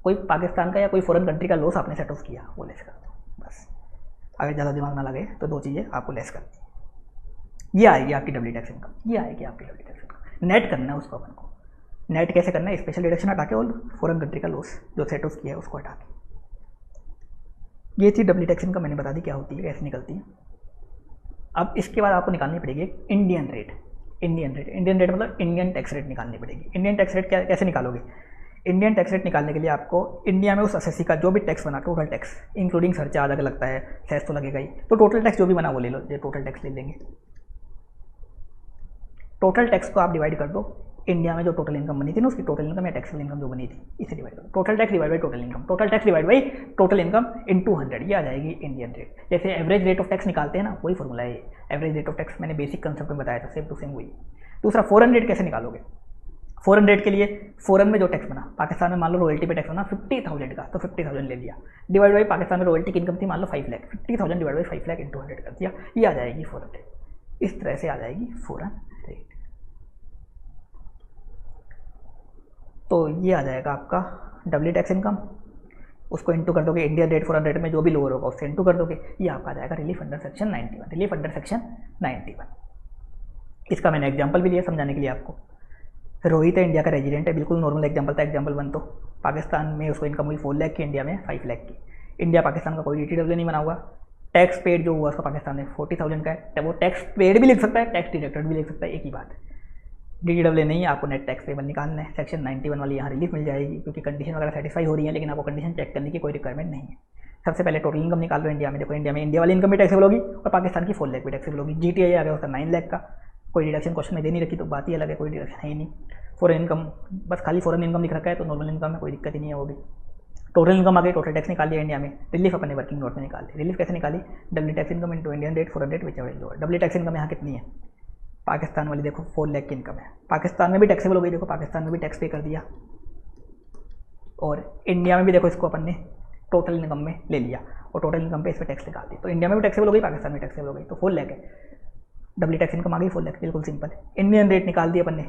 कोई पाकिस्तान का या कोई फॉरेन कंट्री का लॉस आपने सेट ऑफ किया, वो लेस कर दो बस। अगर ज़्यादा दिमाग ना लगे तो दो चीज़ें आपको लेस करनी। ये आएगी आपकी डब्ल्यू टैक्स इनकम, ये आएगी आपकी डब्ल्यू टैक्स इनकम। नेट करना है उसको अपन को। नेट कैसे करना है? स्पेशल डिडक्शन हटा के और फॉरेन कंट्री का लॉस जो सेट ऑफ किया है उसको हटा के। ये थी डब्ल्यू टैक्स इनकम, मैंने बता दी क्या होती है, कैसे निकलती है। अब इसके बाद आपको निकालनी पड़ेगी एक इंडियन रेट। इंडियन रेट मतलब इंडियन टैक्स रेट निकालनी पड़ेगी। इंडियन टैक्स रेट कैसे निकालोगे? इंडियन टैक्स रेट निकालने के लिए आपको इंडिया में उस असेसी का जो भी टैक्स बना, टोटल टैक्स इंक्लूडिंग सरचार्ज अगर लगता है, सेस तो लगेगा ही, तो टोटल टैक्स जो भी बना वो ले लो, ये टोटल टैक्स ले लेंगे। टोटल टैक्स को आप डिवाइड कर दो इंडिया में जो टोटल इनकम बनी थी ना, उसकी टोटल इनकम या टैक्सेबल इनकम जो बनी थी, इसे डिवाइड करो। Total tax divide by total income, total tax divide by total income into 100, ये आ जाएगी इंडियन रेट। जैसे एवरेज रेट ऑफ टैक्स निकालते हैं ना, वही फॉर्मूला है ये। एवरेज रेट ऑफ टैक्स मैंने बेसिक कंसेप्ट में बताया था, सेम टू सेम वही। दूसरा फॉरेन रेट कैसे निकालोगे? फॉरेन रेट के लिए फॉरेन में जो टैक्स बना, पाकिस्तान में मान लो रॉयल्टी पे टैक्स बना 50,000 का, तो 50,000 ले लिया, डिवाइड बाई पाकिस्तान में रॉयल्टी की इनकम थी मान लो 5 lakh, 50,000 divide by 5 lakh into 100 कर दिया, ये आ जाएगी फॉरेन रेट। इस तरह से आ जाएगी फॉरेन रेट। तो ये आ जाएगा आपका डब्ल्यू टैक्स इनकम, उसको इंटू कर दोगे इंडियन रेट फॉरेन रेट में जो भी लोअर होगा उससे इंटू कर दोगे, ये आपका आ जाएगा relief under section 91। Relief under section 91, इसका मैंने एग्जांपल भी लिया समझाने के लिए आपको। रोहित है, इंडिया का रेजिडेंट है, बिल्कुल नॉर्मल एग्जांपल था। एग्जांपल 1 तो पाकिस्तान में उसको इनकम हुई 4 लाख की, इंडिया में 5 लाख की। इंडिया पाकिस्तान का कोई DTW नहीं बना हुआ। टैक्स पेड जो हुआ उसका पाकिस्तान में 40,000 का है, वो टैक्स पेड भी लिख सकता है, टैक्स डिडक्टेड भी लिख सकता है, एक ही बात है। DTW नहीं है, आपको नेट टैक्स पेबल निकालना है। सेक्शन 91 वाली यहाँ रिलीफ मिल जाएगी क्योंकि कंडीशन वगैरह सेटिस्फाई हो रही है, लेकिन आपको कंडीशन चेक करने की कोई रिक्वायरमेंट नहीं है। सबसे पहले टोटल इनकम निकाल लो इंडिया में। देखो इंडिया में इंडिया वाली इनकम भी टैक्सेबल होगी और पाकिस्तान की 4 लाख भी टैक्सेबल होगी। GTI आ गया उसका 9 लाख का, कोई डिडक्शन क्वेश्चन में दे नहीं रखी तो बात ही अलग है, कोई डिडक्शन है ही नहीं। फॉरेन इनकम बस खाली फॉरेन इनकम लिख रखा है, तो नॉर्मल इनकम में कोई दिक्कत ही नहीं है वो भी। टोटल इनकम आ गई, टोटल टैक्स निकाल लिया इंडिया में। रिलीफ अपने वर्किंग नोट में निकाल ली। रिलीफ कैसे निकाली? W tax income into Indian rate foreign rate which ever lower. W tax income यहाँ कितनी है? पाकिस्तान वाली देखो 4 लाख की इनकम है, पाकिस्तान में भी टैक्सेबल हो गई, देखो पाकिस्तान में भी टैक्स पे कर दिया। और इंडिया में भी देखो इसको अपन ने टोटल इनकम में ले लिया और टोटल इनकम पे इस पर टैक्स निकाल दी, तो इंडिया में भी टैक्सेबल हो गई, पाकिस्तान में टैक्सेबल हो गई, तो 4 लाख है। डब्ल्यू टैक्स इनकम आ गई 4 लाख, बिल्कुल सिंपल है। इंडियन रेट निकाल दी अपन ने,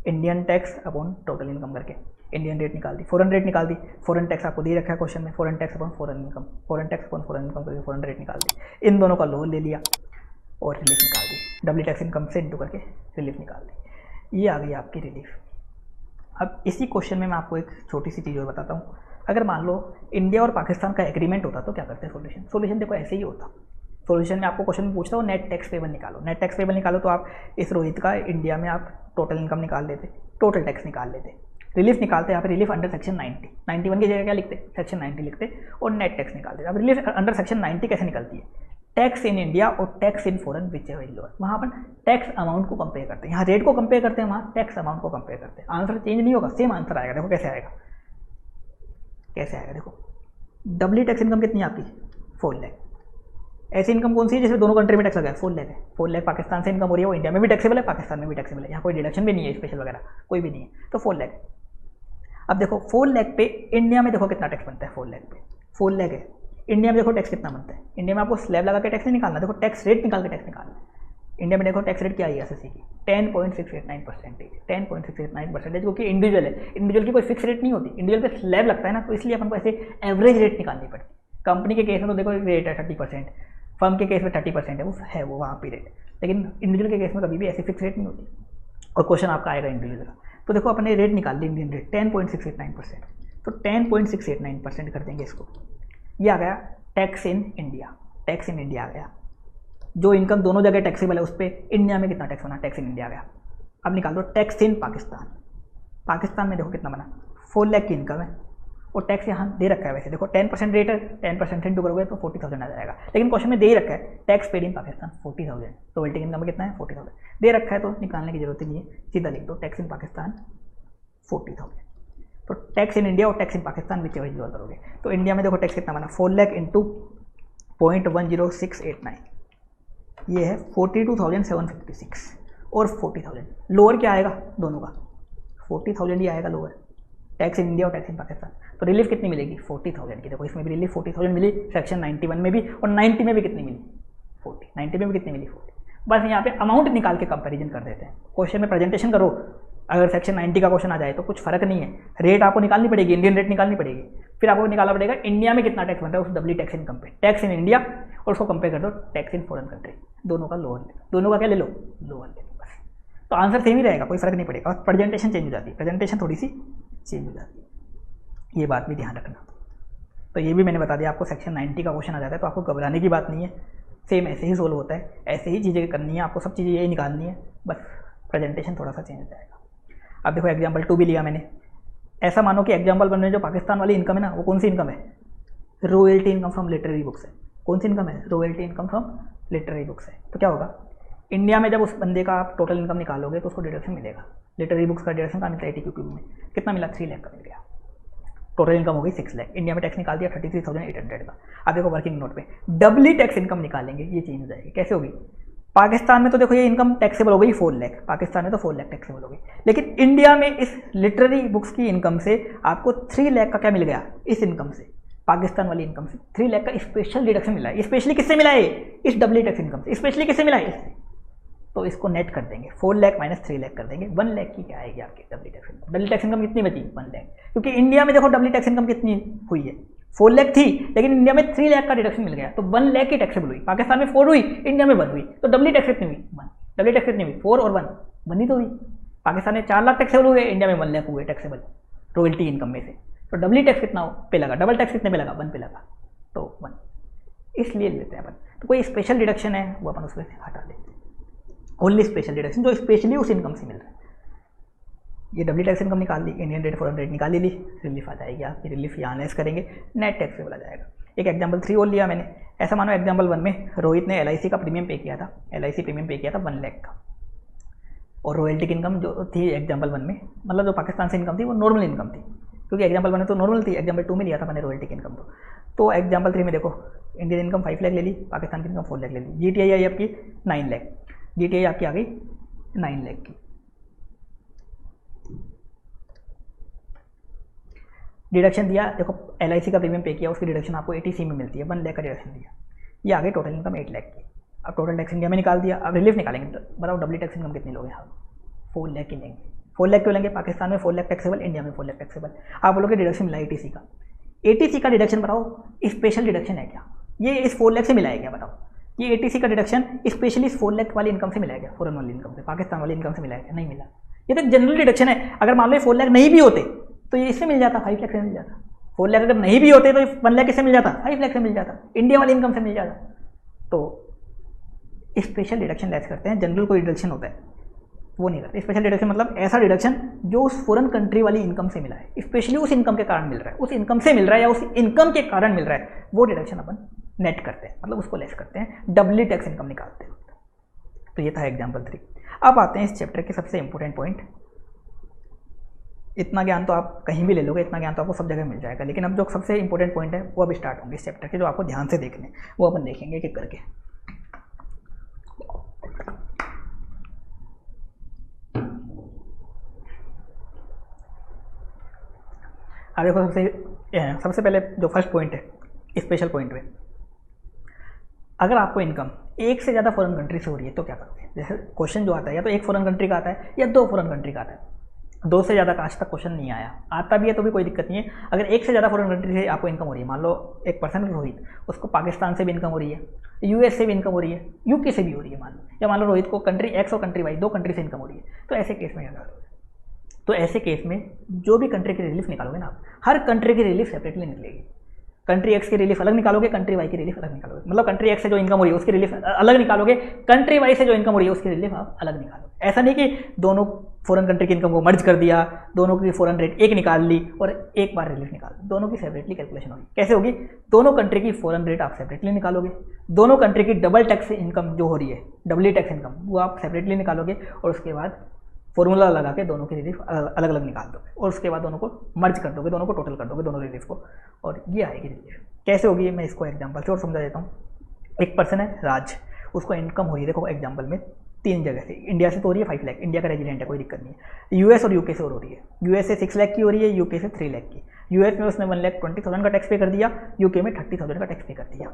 Indian tax upon total income करके इंडियन रेट निकाल दी। फॉरेन रेट निकाल दी, फॉरेन टैक्स आपको दे रखा है क्वेश्चन में, foreign tax upon foreign income, foreign tax upon foreign income करके फॉरेन रेट निकाल दी। इन दोनों का लोन ले लिया और रिलीफ निकाल दी। डब्ल्यू टैक्स इनकम से इंटू करके रिलीफ निकाल दी, ये आ गई आपकी रिलीफ। अब इसी क्वेश्चन में मैं आपको एक छोटी सी चीज़ और बताता हूँ। अगर मान लो इंडिया और पाकिस्तान का एग्रीमेंट होता तो क्या करते हैं सोल्यूशन? सोल्यूशन देखो ऐसे ही होता। सोल्यूशन में आपको क्वेश्चन में पूछता हूँ नेट टैक्स पेबल निकालो। नेट टैक्स पेबल निकालो तो आप इस रोहित का इंडिया में आप टोटल इनकम निकाल लेते, टोटल टैक्स निकाल लेते। रिलीफ निकालते यहाँ पे रिलीफ अंडर सेक्शन 90, 91 की जगह क्या लिखते? सेक्शन 90 लिखते और नेट टैक्स निकालते। अब रिलीफ अंडर सेक्शन 90 कैसे निकलती है? टैक्स इन इंडिया और tax in foreign which ever lower. वहाँ पर टैक्स अमाउंट को कंपेयर करते हैं, यहाँ रेट को कंपेयर करते हैं, वहाँ टैक्स अमाउंट को कंपेयर करते हैं। आंसर चेंज नहीं होगा, सेम आंसर आएगा। देखो कैसे आएगा, कैसे आएगा देखो। डब्ल्यू टैक्स इनकम कितनी है आपकी? 4 लाख। ऐसी इनकम कौन सी है जिसमें दोनों कंट्री में टैक्स लगा है? 4 लाख है। 4 लाख पाकिस्तान से इनकम हो रही है, वो इंडिया में भी टैक्सेबल है, पाकिस्तान में भी टैक्सेबल है, यहाँ कोई डिडक्शन भी नहीं है स्पेशल वगैरह कोई भी नहीं है, तो 4 लाख। अब देखो 4 लाख पे इंडिया में देखो कितना टैक्स बनता है? 4 लाख पे 4 लाख है, इंडिया में देखो टैक्स कितना बनता है? इंडिया में आपको स्लैब लगा के टैक्स नहीं निकालना, देखो टैक्स रेट निकाल के टैक्स निकालना है। इंडिया में देखो टैक्स रेट क्या है एसएससी की? 10.689%। 10.689%, क्योंकि इंडिविजुअल है, इंडिविजुअल की कोई फिक्स रेट नहीं होती, इंडिविजुअल पे स्लैब लगता है ना, तो इसलिए अपन को ऐसे एवरेज रेट निकालनी पड़ती है। कंपनी के केस में तो देखो रेट है 30%, फर्म के केस में 30% है वो वहाँ पे रेट, लेकिन इंडिविजुअल के केस में कभी भी ऐसी फिक्स रेट नहीं होती। और क्वेश्चन आपका आएगा इंडिविजुअल का, तो देखो अपने रेट निकाल ली इंडियन रेट 10.689%, तो 10.689% कर देंगे इसको। ये आ गया tax in India, tax in India आ गया। जो इनकम दोनों जगह टैक्सेबल है उस पर इंडिया में कितना टैक्स बना? टैक्स इन इंडिया आ गया। अब निकाल दो टैक्स इन पाकिस्तान। पाकिस्तान में देखो कितना बना? 4 लाख की इनकम है और टैक्स यहाँ दे रखा है, वैसे देखो 10% रेट है, 10% इंटू करोगे तो 40,000 आ जाएगा, लेकिन क्वेश्चन में दे ही रखा है tax paid in Pakistan 40,000। Royalty income कितना है? 40,000 दे रखा है, तो निकालने की जरूरत ही नहीं है, सीधा लिख दो टैक्स इन पाकिस्तान 40,000। तो टैक्स इन इंडिया और tax in Pakistan which ever use करोगे, तो इंडिया में देखो टैक्स कितना बना? 4 लाख इंटू 0.10689, ये है 42,756 और 40,000। लोअर क्या आएगा दोनों का? 40,000 ही आएगा लोअर, टैक्स इन इंडिया और टैक्स इन पाकिस्तान। तो रिलीफ कितनी मिलेगी 40,000 की। देखो इसमें भी रिलीफ 40,000 मिली, सेक्शन 91 में भी, और 90 में भी कितनी मिली 40, 90 में भी कितनी मिली 40। बस यहाँ पे अमाउंट निकाल के कंपैरिजन कर देते हैं। क्वेश्चन में प्रेजेंटेशन करो, अगर सेक्शन 90 का क्वेश्चन आ जाए तो कुछ फर्क नहीं है, रेट आपको निकालनी पड़ेगी, इंडियन रेट निकालनी पड़ेगी, फिर आपको निकालना पड़ेगा इंडिया में कितना टैक्स बनता है उस डब्ल्यू टैक्स इनकम पे, टैक्स इन इंडिया, और उसको कंपेयर कर दो टैक्स इन फॉरेन कंट्री, दोनों का लोअर ले लो, दोनों का क्या ले लो लोअर ले लो बस। तो आंसर सेम ही रहेगा, कोई फर्क नहीं पड़ेगा, और प्रेजेंटेशन चेंज हो जाती है, प्रेजेंटेशन थोड़ी सी चेंज हो जाती है, ये बात भी ध्यान रखना। तो ये भी मैंने बता दिया आपको, सेक्शन 90 का क्वेश्चन आ जाता है तो आपको घबराने की बात नहीं है, सेम ऐसे ही सोल्व होता है, ऐसे ही चीज़ें करनी है आपको, सब चीज़ें यही निकालनी है, बस प्रेजेंटेशन थोड़ा सा चेंज हो जाएगा। अब देखो एग्जाम्पल 2 भी लिया मैंने, ऐसा मानो कि एग्जाम्पल 1 में जो पाकिस्तान वाली इनकम है ना, वो कौन सी इनकम है, royalty income from literary books है। कौन सी इनकम है, royalty income from literary books है। तो क्या होगा, इंडिया में जब उस बंदे का आप टोटल इनकम निकालोगे तो उसको डिडक्शन मिलेगा, लिटरेरी बुक्स का डिडक्शन कहाँ मिलता है 80 में, कितना मिला 3 लाख का मिल गया, टोटल इनकम हो गई 6 लाख, इंडिया में टैक्स निकाल दिया 33,800 का। अब देखो वर्किंग नोट पे डबली टैक्स इनकम निकालेंगे, ये चेंज हो जाएगी, कैसे होगी, पाकिस्तान में तो देखो ये इनकम टैक्सेबल हो गई 4 लाख, पाकिस्तान में तो 4 लाख टैक्सेबल हो गई, लेकिन इंडिया में इस लिटरेरी बुक्स की इनकम से आपको 3 लाख का क्या मिल गया, इस इनकम से, पाकिस्तान वाली इनकम से 3 लाख का स्पेशल डिडक्शन मिला है। स्पेशली किससे मिला है, इस डबली टैक्स इनकम से, स्पेशली किससे मिला है, इससे। तो इसको नेट कर देंगे, 4 लाख माइनस 3 लाख कर देंगे, 1 लाख की क्या आएगी आपकी डबली टैक्स इनकम। डबली टैक्स इनकम कितनी बची 1 लाख, क्योंकि इंडिया में देखो डबली टैक्स इनकम कितनी हुई है 4 लाख थी, लेकिन इंडिया में 3 लाख का डिडक्शन मिल गया, तो 1 लाख की टैक्सेबल हुई, पाकिस्तान में 4 हुई, इंडिया में 1 हुई, तो डबली टैक्स कितनी हुई 1, डबली टैक्स कितनी हुई 4 और 1 ही तो हुई। पाकिस्तान में 4 लाख टैक्सेबल हुए, इंडिया में 1 लाख हुए टैक्सेबल रॉयल्टी इनकम में से, तो डबली टैक्स कितना पे लगा, डबल टैक्स कितने पे लगा 1 पे लगा, तो 1 इसलिए लेते हैं अपन। तो कोई स्पेशल डिडक्शन है वो अपन उसमें हटा देते हैं, ओनली स्पेशल डिडक्शन जो स्पेशली उस इनकम से मिल रहा है। ये डबली टैक्स इनकम निकाल ली, इंडियन रेट फॉरेन रेट निकाल ली, रिलीफ आ जाएगी आपकी, रिलीफ यहाँ लेस करेंगे, नेट टैक्सेबल आ जाएगा। एक एग्जांपल 3 और लिया मैंने, ऐसा मानो एग्जांपल 1 में रोहित ने LIC का प्रीमियम पे किया था, LIC प्रीमियम पे किया था 1 लाख का, और रॉयल्टी की इनकम जो थी एग्जाम्पल 1 में, मतलब जो पाकिस्तान से इनकम थी वो नॉर्मल इनकम थी, क्योंकि एग्जाम्पल 1 में तो नॉर्मल थी, एग्जाम्पल 2 में लिया था मैंने रॉयल्टी की इनकम। तो एग्जाम्पल 3 में देखो इंडियन इनकम 5 लाख ले ली, पाकिस्तान की इनकम 4 लाख ले ली, GTI आई आपकी 9 लाख, GTI आपकी आ गई 9 लाख की। डिडक्शन दिया, देखो LIC का प्रीमियम पे किया, उसकी डिडक्शन आपको 80C में मिलती है, 1 लाख का डिडक्शन दिया, ये आ गई टोटल इनकम 8 लाख की। अब टोटल टैक्स इंडिया में निकाल दिया, अब रिलीफ निकालेंगे, बताओ डबली टैक्स इनकम कितनी लोगे हम, 4 लाख की लेंगे। 4 लाख क्यों लेंगे, पाकिस्तान में 4 लाख टैक्सेबल, इंडिया में 4 लाख टैक्सेबल। आप बोलोगे डिडक्शन मिला 80C का, 80C का डिडक्शन बताओ स्पेशल डिडक्शन है क्या, ये इस 4 लाख से मिला है क्या, बताओ, ये 80C का डिडक्शन स्पेशली इस 4 लाख वाली इनकम से मिला है क्या, फॉरेन वाली इनकम से, पाकिस्तान वाली इनकम से मिला है क्या, नहीं मिला। ये तो जनरल डिडक्शन है, अगर मान लो 4 लाख नहीं भी होते तो ये इससे मिल जाता, 5 लाख से मिल जाता। 4 लाख अगर नहीं भी होते तो 1 लाख किससे मिल जाता, 5 लाख से मिल जाता, इंडिया वाली इनकम से मिल जाता। तो स्पेशल डिडक्शन लेस करते हैं, जनरल कोई डिडक्शन होता है वो नहीं करते। स्पेशल डिडक्शन मतलब ऐसा डिडक्शन जो उस फॉरेन कंट्री वाली इनकम से मिला है, स्पेशली उस इनकम के कारण मिल रहा है, उस इनकम से मिल रहा है या उस इनकम के कारण मिल रहा है, वो डिडक्शन अपन नेट करते हैं, मतलब उसको लेस करते हैं, डबली टैक्स इनकम निकालते हैं। तो ये था एग्जाम्पल 3। अब आते हैं इस चैप्टर के सबसे इंपॉर्टेंट पॉइंट। इतना ज्ञान तो आप कहीं भी ले लोगे, इतना ज्ञान तो आपको सब जगह मिल जाएगा, लेकिन अब जो सबसे इंपॉर्टेंट पॉइंट है वो अब स्टार्ट होंगे इस चैप्टर के, जो आपको ध्यान से देखने, वो अपन देखेंगे एक एक करके। अब देखो सबसे पहले जो फर्स्ट पॉइंट है स्पेशल पॉइंट में, अगर आपको इनकम एक से ज़्यादा फॉरेन कंट्री से हो रही है तो क्या करोगे। जैसे क्वेश्चन जो आता है या तो एक फॉरेन कंट्री का आता है या 2 फॉरेन कंट्री का आता है, 2 से ज़्यादा का आज तक क्वेश्चन नहीं आया, आता भी है तो भी कोई दिक्कत नहीं है। अगर एक से ज़्यादा फॉरेन कंट्री से आपको इनकम हो रही है, मान लो एक पर्सन रोहित, उसको पाकिस्तान से भी इनकम हो रही है, US से भी इनकम हो रही है, UK से भी हो रही है मान लो, या मान लो रोहित को कंट्री X और कंट्री Y 2 कंट्री से इनकम हो रही है, तो ऐसे केस में क्या करोगे। तो ऐसे केस में जो भी कंट्री की रिलीफ निकालोगे ना आप, हर कंट्री की रिलीफ सेपरेटली निकलेगी। कंट्री X की रिलीफ अलग निकालोगे, कंट्री Y की रिलीफ अलग निकालोगे, मतलब कंट्री X से जो इनकम हो रही है उसकी रिलीफ अलग निकालोगे, कंट्री Y से जो इनकम हो रही है उसकी रिलीफ आप अलग निकालोगे। ऐसा नहीं कि दोनों फॉरेन कंट्री की इनकम को मर्ज कर दिया, दोनों की फॉरेन रेट एक निकाल ली और एक बार रिलीफ निकाल दी, दोनों की सेपरेटली कैलकुलेशन होगी। कैसे होगी, दोनों कंट्री की फॉरेन रेट आप सेपरेटली निकालोगे, दोनों कंट्री की डबल टैक्स इनकम जो हो रही है, डबली टैक्स इनकम, वो आप सेपरेटली निकालोगे, और उसके बाद फॉर्मूला लगा के दोनों की रिलीफ अलग अलग निकाल दोगे, और उसके बाद दोनों को मर्ज कर दोगे, दोनों को टोटल कर दोगे, दोनों रिलीफ को, और ये आएगी रिलीफ। कैसे होगी मैं इसको एग्जांपल से और समझा देता हूँ। एक पर्सन है राज, उसको इनकम हो रही है, देखो एग्जांपल में 3 जगह से, इंडिया से तो हो रही है 5 लाख, इंडिया का रेजिडेंट है कोई दिक्कत नहीं है, US और UK से हो रही है, US से 6 लाख की हो रही है, UK से 3 लाख की, यूएस में उसने 1,20,000 का टैक्स पे कर दिया, यूके में 30,000 का टैक्स पे कर दिया।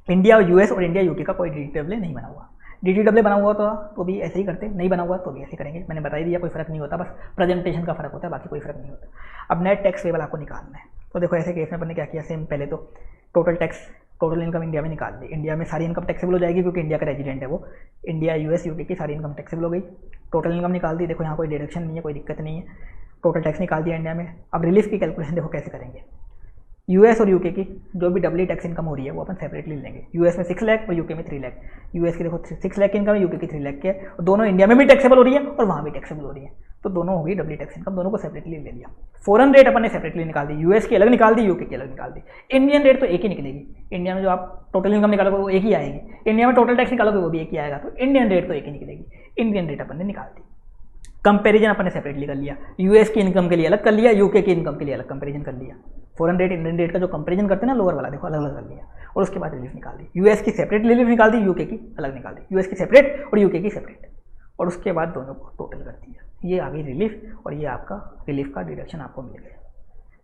इंडिया यूएस और इंडिया यूके का कोई DTAA नहीं बना हुआ। DTAA बना हुआ तो भी ऐसे ही करते, नहीं बना हुआ तो भी ऐसे करेंगे। मैंने बता ही दिया, कोई फर्क नहीं होता, बस प्रेजेंटेशन का फर्क होता है, बाकी कोई फर्क नहीं होता। अब नेट टैक्स पेबल आपको निकालना है, तो देखो ऐसे केस में अपन ने क्या किया, सेम पहले तो टोटल इनकम इंडिया में निकाल दी। इंडिया में सारी इनकम टैक्सेबल हो जाएगी क्योंकि इंडिया का रेजिडेंट है वो। इंडिया यूएस यूके की सारी इनकम टैक्सेबल हो गई, टोटल इनकम निकाल दी। देखो यहाँ कोई डिडक्शन नहीं है, कोई दिक्कत नहीं है, टोटल टैक्स निकाल दिया इंडिया में। अब रिलीफ की कैलकुलेशन देखो कैसे करेंगे। यूएस और यूके की जो भी डबली टैक्स इनकम हो रही है वो अपन सेपरेटली लेंगे। यूएस में 6 लाख और यूके में 3 लाख। यूएस की देखो 6 लाख की इनकम है, यूके की 3 लाख की है, और दोनों इंडिया में भी टैक्सेबल हो रही है और वहाँ भी टैक्सेबल हो रही है, तो दोनों होगी डबली टैक्स इनकम, दोनों को सेपरेटली ले लिया। फॉरेन रेट अपन ने सेपरेटली निकाल दी, यूएस की अलग निकाल दी, यूके की अलग निकाल दी। इंडियन रेट तो एक ही निकलेगी, इंडिया में जो आप टोटल इनकम निकालोगे वो एक ही आएगी, इंडिया में टोटल टैक्स निकालोगे वो भी एक ही आएगा, तो इंडियन रेट तो एक ही निकलेगी। इंडियन रेट अपन ने निकाल दी। कंपैरिजन अपन ने सेपरेटली कर लिया, यूएस की इनकम के लिए अलग कर लिया, यूके की इनकम के लिए अलग कंपैरिजन कर लिया। फॉरेन रेट इंडियन रेट का जो कंपैरिजन करते हैं ना लोअर वाला, देखो अलग अलग कर लिया, और उसके बाद रिलीफ निकाल दी। यूएस की सेपरेट रिलीफ निकाल दी, यूके की अलग निकाल दी, यूएस की सेपरेट और यूके की सेपरेट, और उसके बाद दोनों को टोटल कर दिया। ये आ गई रिलीफ, और ये आपका रिलीफ का डिडक्शन आपको मिल गया।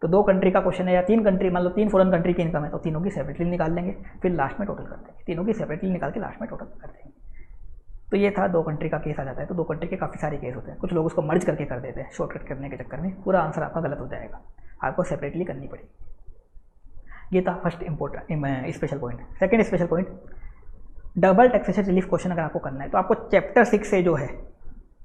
तो 2 कंट्री का क्वेश्चन है, या 3 कंट्री, मान लो 3 फॉरेन कंट्री की इनकम है, तो तीनों की सेपरेटली निकाल लेंगे, फिर लास्ट में टोटल कर देंगे। तीनों की सेपरेटली निकाल के लास्ट में टोटल कर देंगे। तो ये था 2 कंट्री का केस आ जाता है। तो 2 कंट्री के काफ़ी सारे केस होते हैं, कुछ लोग उसको मर्ज करके कर देते हैं, शॉर्टकट करने के चक्कर में पूरा आंसर आपका गलत हो जाएगा, आपको सेपरेटली करनी पड़ेगी। ये था first important special point. Second special point, double taxation relief question अगर आपको करना है तो आपको चैप्टर 6 से जो है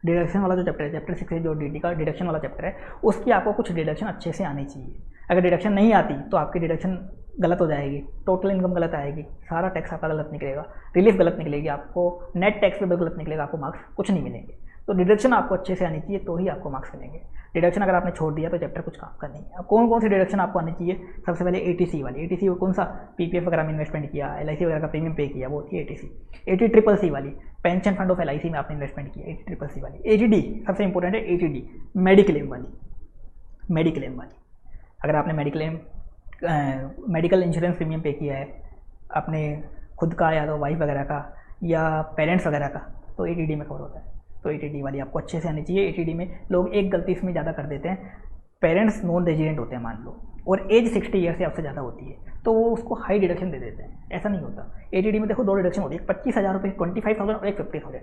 डिडक्शन वाला जो चैप्टर है, चैप्टर 6 से जो डीडी का डिडक्शन वाला चैप्टर है, उसकी आपको कुछ डिडक्शन अच्छे से आनी चाहिए। अगर डिडक्शन नहीं आती तो आपकी डिडक्शन गलत हो जाएगी, टोटल इनकम गलत आएगी, सारा टैक्स आपका गलत निकलेगा, रिलीफ गलत निकलेगी, आपको नेट टैक्स पे गलत निकलेगा, आपको मार्क्स कुछ नहीं मिलेंगे। तो डिडक्शन आपको अच्छे से आनी चाहिए तो ही आपको मार्क्स मिलेंगे। डिडक्शन अगर आपने छोड़ दिया तो चैप्टर कुछ काम का नहीं है। अब कौन कौन सी डिडक्शन आपको आनी चाहिए? सबसे पहले ATC वाली। ATC कौन सा? PPF वगैरह में इन्वेस्टमेंट किया, LIC वगैरह का प्रीमियम पे किया, वो थी ATC। ATCCC वाली, पेंशन फंड ऑफ LIC में आपने इन्वेस्टमेंट किया, ATCCC वाली। ATD सबसे इंपॉर्टेंट है, ATD मेडिक्लेम वाली। मेडिक्लेम वाली अगर आपने मेडिकल इंश्योरेंस प्रीमियम पे किया है अपने खुद का या तो वाइफ वगैरह का या पेरेंट्स वगैरह का, तो ATD में कवर होता है। तो ATD वाली आपको अच्छे से आनी चाहिए। ATD में लोग एक गलती इसमें ज़्यादा कर देते हैं, पेरेंट्स नॉन रेजिडेंट होते हैं मान लो, और एज 60 ईयर से आपसे ज़्यादा होती है, तो वो उसको हाई डिडक्शन दे देते हैं। ऐसा नहीं होता। ATD में देखो 2 डिडक्शन होती है, 25,000 रुपये, 25,000 और एक 50,000।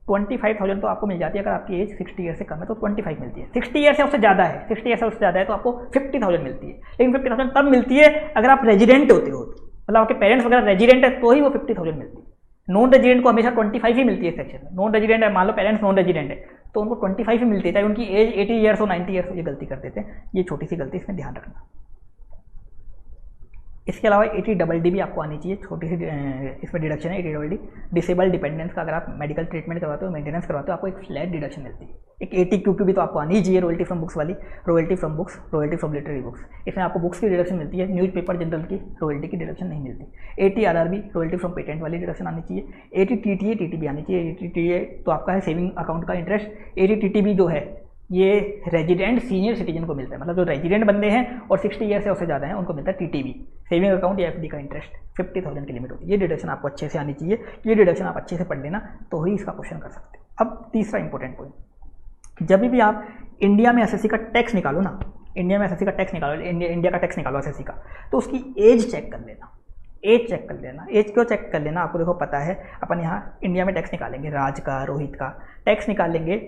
25,000 तो आपको मिल जाती है अगर आपकी एज 60 ईयर से कम है तो 25 मिलती है। 60 ईयर से उससे ज़्यादा है, 60 ईयर से उससे ज़्यादा है तो आपको 50,000 मिलती है। लेकिन 50,000 तब मिलती है अगर आप रेजिडेंट होते हो, मतलब आपके पेरेंट्स वगैरह रेजिडेंट है तो ही वो 50,000 मिलती है। नॉन रेजिडेंट को हमेशा 25 ही मिलती है सेक्शन में। नॉन रेजिडेंट है, मान लो पेरेंट्स नॉन रेजिडेंट है तो उनको 25 ही मिलती है, चाहे उनकी एज 80 ईयर्स हो 90 ईयर्स हो, ये गलती कर देते हैं। ये छोटी सी गलती, इसमें ध्यान रखना। इसके अलावा ATDD भी आपको आनी चाहिए, छोटी सी इसमें डिडक्शन है ATDD। डिसेबल डिपेंडेंस का अगर आप मेडिकल ट्रीटमेंट करवाते हो, मेंटेनेंस करवाते हो, आपको एक फ्लैट डिडक्शन मिलती है। एक ATQQ भी तो आपको आनी ही चाहिए, रॉयल्टी फ्रॉम बुक्स वाली, royalty from books, royalty from literary books. इसमें आपको बुक्स की डिडक्शन मिलती है, न्यूज़पेपर जनरल की रॉयल्टी की डिडक्शन नहीं मिलती। ATRRB रॉयल्टी फ्रॉम पेटेंट वाली डिडक्शन आनी चाहिए। ATTTA TTB आनी चाहिए। ATTTA तो आपका है सेविंग अकाउंट का इंटरेस्ट। ATTTB जो है ये रेजिडेंट सीनियर सिटीजन को मिलता है, मतलब जो रेजिडेंट बंदे हैं और 60 ईयर से उससे ज़्यादा हैं उनको मिलता है TTB, सेविंग अकाउंट या FD का इंटरेस्ट। 50,000 की लिमिट होती है। ये डिडक्शन आपको अच्छे से आनी चाहिए, ये डिडक्शन आप अच्छे से पढ़ लेना तो ही इसका क्वेश्चन कर सकते हैं। अब तीसरा इंपॉर्टेंट पॉइंट, जब भी आप इंडिया में SSC का टैक्स निकालो ना, इंडिया में SSC का टैक्स निकालो, इंडिया का टैक्स निकालो SSC का, तो उसकी एज चेक कर लेना। एज चेक कर लेना। एज क्यों चेक कर लेना? आपको देखो पता है, अपन यहाँ इंडिया में टैक्स निकालेंगे, राज का, रोहित का टैक्स निकालेंगे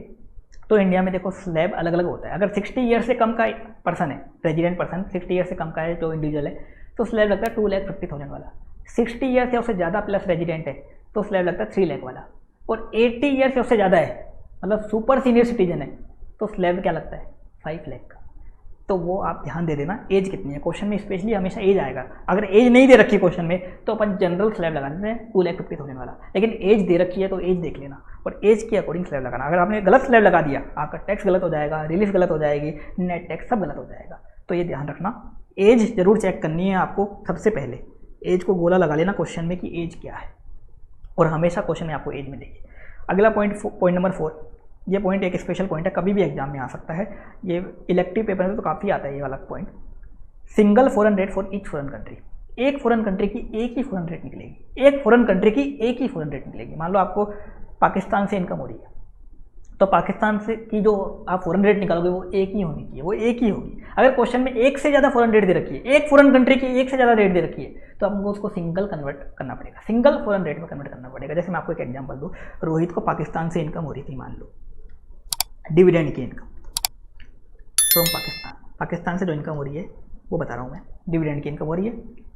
तो इंडिया में देखो स्लैब अलग अलग होता है। अगर 60 ईयर से कम का पर्सन है, रेजिडेंट पर्सन 60 ईयर से कम का है जो इंडिविजुअल है, तो स्लैब लगता है 2,50,000 वाला। 60 ईयर से उससे ज़्यादा प्लस रेजिडेंट है तो स्लैब लगता है 3 लाख वाला। और 80 ईयर से उससे ज़्यादा है, मतलब सुपर सीनियर सिटीजन है, तो स्लैब क्या लगता है? 5 लाख का। तो वो आप ध्यान दे देना एज कितनी है। क्वेश्चन में स्पेशली हमेशा एज आएगा। अगर एज नहीं दे रखी क्वेश्चन में तो अपन जनरल स्लैब लगा देते हैं 2,50,000 वाला, लेकिन एज दे रखी है तो एज देख लेना और एज के अकॉर्डिंग स्लैब लगाना। अगर आपने गलत स्लैब लगा दिया, आपका टैक्स गलत हो जाएगा, रिलीफ गलत हो जाएगी, नेट टैक्स सब गलत हो जाएगा। तो ये ध्यान रखना, एज जरूर चेक करनी है आपको। सबसे पहले एज को गोला लगा लेना क्वेश्चन में कि एज क्या है, और हमेशा क्वेश्चन में आपको एज मिलेगी। अगला पॉइंट नंबर 4, ये पॉइंट एक स्पेशल पॉइंट है, कभी भी एग्जाम में आ सकता है। ये इलेक्टिव पेपर में तो काफ़ी आता है ये वाला point. Single foreign rate for each foreign country. एक फॉरेन कंट्री की एक ही फॉरेन रेट निकलेगी, एक फॉरेन कंट्री की एक ही फॉरेन रेट निकलेगी। मान लो आपको पाकिस्तान से इनकम हो रही है तो पाकिस्तान से की जो आप फॉरेन रेट निकालोगे वो एक ही होनी चाहिए, वो एक ही होगी। अगर क्वेश्चन में एक से ज़्यादा फॉरेन रेट दे रखी है, एक फॉरेन कंट्री की एक से ज़्यादा रेट दे रखी है, तो आपको उसको सिंगल कन्वर्ट करना पड़ेगा, सिंगल फॉरेन रेट में कन्वर्ट करना पड़ेगा। जैसे मैं आपको एक एग्जांपल दूँ, रोहित को पाकिस्तान से इनकम हो रही थी, मान लो डिविडेंड की इनकम फ्रॉम पाकिस्तान, पाकिस्तान से जो इनकम हो रही है वो बता रहा हूँ मैं, डिविडेंड की इनकम हो रही है,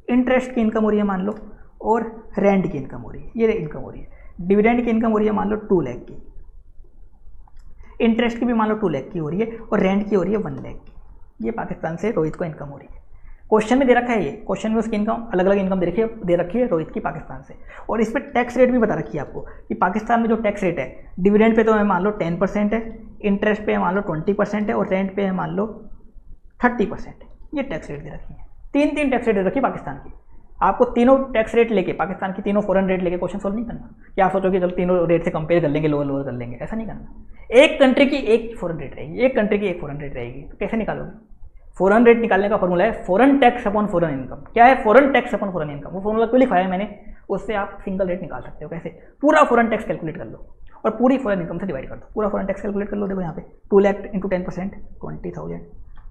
इंटरेस्ट की इनकम हो रही है मान लो, और रेंट की इनकम हो रही है, ये इनकम हो रही है। डिविडेंड की इनकम हो रही है मान लो 2 लाख की, इंटरेस्ट की भी मान लो 2 लाख की हो रही है, और रेंट की हो रही है 1 लाख की। ये पाकिस्तान से रोहित को इनकम हो रही है। क्वेश्चन में दे रखा है, ये क्वेश्चन में उसकी इनकम अलग अलग इनकम दे रखी है रोहित की पाकिस्तान से, और इस पर टैक्स रेट भी बता रखी है आपको कि पाकिस्तान में जो टैक्स रेट है, डिविडेंड पे तो है मान लो 10% है, इंटरेस्ट पे मान लो 20% है, और रेंट पे है मान लो 30%। ये टैक्स रेट दे रखी है, तीन टैक्स रेट दे रखी है पाकिस्तान की। आपको तीनों टैक्स रेट लेके, पाकिस्तान की तीनों फॉरेन रेट लेके क्वेश्चन सोल्व नहीं करना कि आप सोचो कि चलो तीनों रेट से कंपेयर कर लेंगे, लोअर कर लेंगे, ऐसा नहीं करना। एक कंट्री की एक फॉरेन रेट रहेगी, एक कंट्री की एक फॉरेन रेट रहेगी, तो कैसे निकालोगे? फॉरेन रेट निकालने का फॉर्मूला है foreign tax upon foreign income. क्या है foreign tax upon foreign income? वो फॉर्मूला क्यों लिखा है मैंने, उससे आप सिंगल रेट निकाल सकते हो। कैसे? पूरा फॉरेन टैक्स कैलकुलेट कर लो और पूरी फॉरेन इनकम से डिवाइड कर दो। पूरा फॉरेन टैक्स कैलकुलेट कर लो, देखो यहाँ पे 2 लाख इंटू 10% 20,000,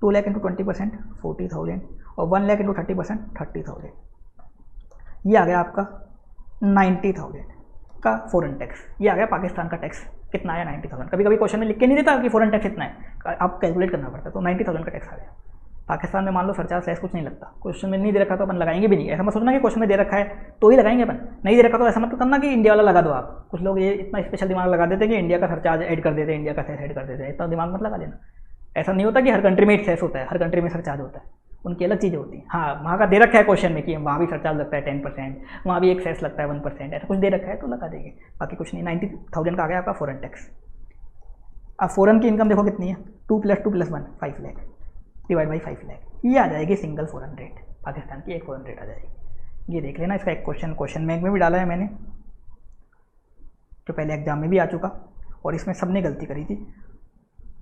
2 लाख इंटू 20% 40,000, और 1 लाख इंटू 30% 30,000। ये आ गया आपका 90,000 का फॉरेन टैक्स। ये आ गया पाकिस्तान का टैक्स। कितना आया? 90,000। कभी कभी क्वेश्चन में लिख के नहीं देता कि फॉरेन टैक्स कितना है, आप कैलकुलेट करना पड़ता है। तो 90,000 का टैक्स आ गया। पाकिस्तान में मान लो सरचार्ज सेस कुछ नहीं लगता, क्वेश्चन में नहीं दे रखा तो अपन लगाएंगे भी नहीं। ऐसा मत सोचना कि क्वेश्चन में दे रखा है तो ही लगाएंगे अपन, नहीं दे रखा तो ऐसा मत करना कि इंडिया वाला लगा दो आप। कुछ लोग ये इतना स्पेशल दिमाग लगा देते हैं कि इंडिया का सरचार्ज ऐड कर देते हैं, इंडिया का सेस ऐड कर देते हैं। इतना दिमाग मत लगा देना। ऐसा नहीं होता कि हर कंट्री में एक सेस होता है, हर कंट्री में सरचार्ज होता है, उनकी अलग चीज़ें होती हैं। हाँ, वहाँ का दे रखा है क्वेश्चन में कि वहाँ भी सरचार्ज लगता है 10%, वहाँ भी एक सेस लगता है 1%, ऐसा कुछ दे रखा है तो लगा देंगे, बाकी कुछ नहीं। 90,000 का आ गया आपका फॉरेन टैक्स। अब फॉरेन की इनकम देखो कितनी है, 2 + 2 + 1 5 लाख डिवाइड बाई 5 लाख, ये आ जाएगी सिंगल फॉरेन रेट। पाकिस्तान की एक फॉरेन रेट आ जाएगी। ये देख लेना, इसका एक क्वेश्चन बैंक में भी डाला है मैंने, जो पहले एग्जाम में भी आ चुका, और इसमें सबने गलती करी थी,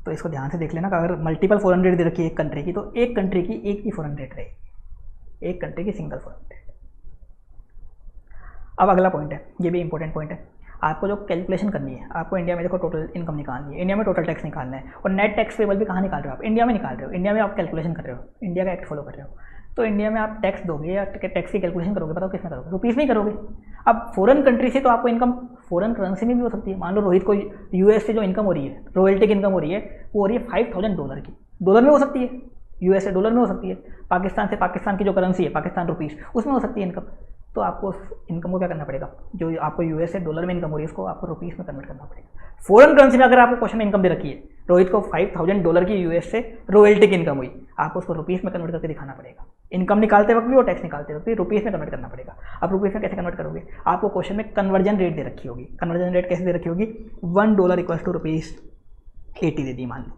तो इसको ध्यान से देख लेना। अगर मल्टीपल फॉरेन रेट दे रखी है एक कंट्री की, तो एक कंट्री की एक ही फॉरेन रेट रहेगी, एक कंट्री की सिंगल फॉरेन रेट। अब अगला पॉइंट है, ये भी इंपॉर्टेंट पॉइंट है। आपको जो कैलकुलेशन करनी है, आपको इंडिया में देखो टोटल इनकम निकालनी है, इंडिया में टोटल टैक्स निकालना है, और नेट टैक्स पेबल भी कहाँ निकाल रहे हो आप? इंडिया में निकाल रहे हो। इंडिया में आप कैलकुलेशन कर रहे हो, इंडिया का एक्ट फॉलो कर रहे हो, तो इंडिया में आप टैक्स दोगे या टैक्स की कैलकुलेशन करोगे, बताओ किस में करोगे? रुपीज़ में करोगे। अब फॉरेन कंट्री से तो आपको इनकम फॉरेन करेंसी में भी हो सकती है। मान लो रोहित को यूएस से जो इनकम हो रही है, रॉयल्टी की इनकम हो रही है, वो हो रही है $5,000 की, डॉलर में हो सकती है, यूएस से डॉलर में हो सकती है, पाकिस्तान से पाकिस्तान की जो करेंसी है पाकिस्तान रुपीज़, उसमें हो सकती है इनकम। तो आपको उस इनकम को क्या करना पड़ेगा, जो आपको यूएस से डॉलर में इनकम हो रही है उसको आपको रुपीज़ में कन्वर्ट करना पड़ेगा। फॉरेन करेंसी में अगर आपको क्वेश्चन में इनकम दे रखी है, रोहित को $5,000 की यूएस से रॉयल्टी की इनकम हुई, आपको उसको रुपीज़ में कन्वर्ट करके दिखाना पड़ेगा। इनकम निकालते वक्त भी और टैक्स निकालते वक्त भी रुपीज़ में कन्वर्ट करना पड़ेगा। आप रुपीज़ में कैसे कन्वर्ट करोगे? आपको क्वेश्चन में कन्वर्जन रेट दे रखी होगी। कन्वर्जन रेट कैसे दे रखी होगी? $1 = ₹80 दे दी मान लो,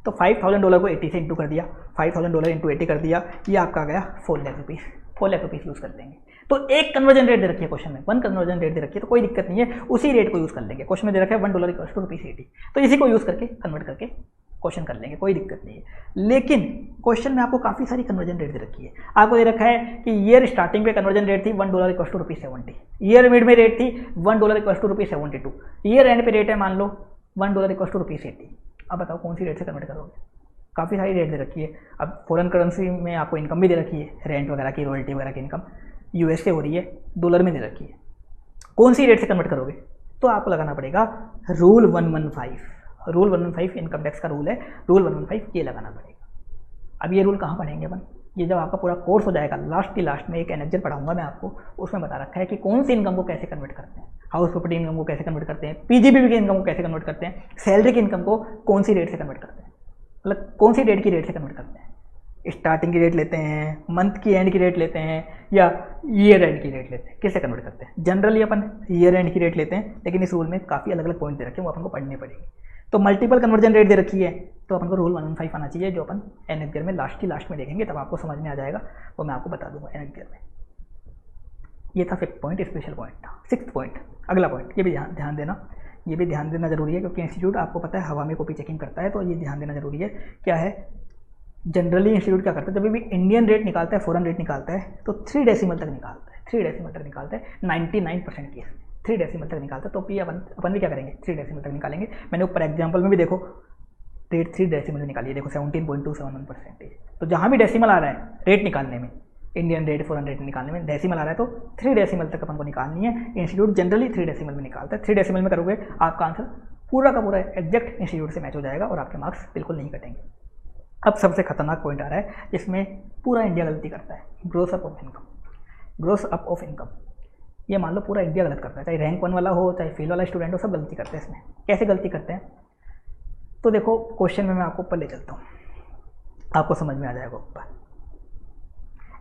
तो $5,000 को 80 से इंटू कर दिया, $5,000 इंटू 80 कर दिया, ये आपका आ गया 4 lakh rupees. 4 lakh rupees use कर देंगे। तो एक कन्वर्जन रेट दे रखी है क्वेश्चन में, 1 कन्वर्जन रेट दे रखी है, तो कोई दिक्कत नहीं है, उसी रेट को यूज़ कर लेंगे। क्वेश्चन में दे रखा है $1 = ₹80, तो इसी को यूज़ करके कन्वर्ट करके क्वेश्चन कर लेंगे, कोई दिक्कत नहीं है। लेकिन क्वेश्चन में आपको काफ़ी सारी कन्वर्जन रेट दे रखी है। आपको दे रखा है कि ईयर स्टार्टिंग पे कन्वर्जन रेट थी $1 = ₹70, ईयर मिड में रेट थी $1 = ₹72, ईयर एंड पे रेट है मान लो $1 = ₹80। अब बताओ कौन सी रेट से कन्वर्ट करोगे? काफ़ी सारी रेट दे रखी है। अब फॉरेन करेंसी में आपको इनकम भी दे रखी है, रेंट वगैरह की, रॉयल्टी वगैरह की इनकम यूएस से हो रही है, डॉलर में दे रखी है। कौन सी रेट से कन्वर्ट करोगे? तो आपको लगाना पड़ेगा रूल 115। रूल 115 इनकम टैक्स का रूल है, रूल 115 ये लगाना पड़ेगा। अब ये रूल कहाँ पढ़ेंगे अपन? ये जब आपका पूरा कोर्स हो जाएगा, लास्ट में एक एनेक्जर पढ़ाऊंगा मैं आपको, उसमें बता रखा है कि कौन सी इनकम को कैसे कन्वर्ट करते हैं, हाउस प्रॉपर्टी इनकम को कैसे कन्वर्ट करते हैं, पीजीबीवी की इनकम को कैसे कन्वर्ट करते हैं, सैलरी की इनकम को कौन सी रेट से कन्वर्ट करते हैं, मतलब कौन सी डेट की रेट से कन्वर्ट करते हैं। स्टार्टिंग की रेट लेते हैं, मंथ की एंड की रेट लेते हैं, या ईयर एंड की रेट लेते हैं, किससे कन्वर्ट करते हैं? जनरली अपन ईयर एंड की रेट लेते हैं, लेकिन इस रूल में काफ़ी अलग अलग पॉइंट दे रखे हैं, वो अपन को पढ़ने पड़ेंगे। तो मल्टीपल कन्वर्जन रेट दे रखी है, तो अपन को रूल 115 आना चाहिए, जो अपन एनेक्जर में लास्ट में देखेंगे, तब आपको समझ में आ जाएगा, वो मैं आपको बता दूंगा एनेक्जर में। ये था 5th पॉइंट, स्पेशल पॉइंट था। 6th पॉइंट, अगला पॉइंट, ये भी ध्यान देना, ये भी ध्यान देना जरूरी है, क्योंकि इंस्टीट्यूट आपको पता है हवा में कॉपी चेकिंग करता है, तो ये ध्यान देना जरूरी है। क्या है, जनरली इंस्टीट्यूट क्या करता है, जब भी इंडियन रेट निकालता है, फॉरेन रेट निकालता है, तो 3 डेसिमल तक निकालता है, 3 डेसिमल तक निकालता है 99% केस में। 3 डेसिमल तक निकालता है, तो भी अपन भी क्या करेंगे 3 डेसिमल तक निकालेंगे। मैंने ऊपर एग्जाम्पल में भी देखो रेट 3 डेसिमल में निकालिए, देखो 17.271%। तो जहाँ भी डेसिमल आ रहा है रेट निकालने में, इंडियन रेट फॉरेन रेट निकालने में डेसिमल आ रहा है, तो 3 डेसिमल तक अपन को निकालनी है। इंस्टीट्यूट जनरली 3 डेसिमल में निकालता है। 3 डेसिमल में करोगे आपका आंसर पूरा का पूरा एग्जैक्ट इंस्टीट्यूट से मैच हो जाएगा और आपके मार्क्स बिल्कुल नहीं कटेंगे। अब सबसे खतरनाक पॉइंट आ रहा है जिसमें पूरा इंडिया गलती करता है, gross up of income. Gross up of income ये मान लो पूरा इंडिया गलत करता है, चाहे रैंक 1 वाला हो चाहे फेल वाला स्टूडेंट हो, सब गलती करते हैं इसमें। कैसे गलती करते हैं तो देखो क्वेश्चन में मैं आपको ऊपर ले चलता हूँ, आपको समझ में आ जाएगा। ऊपर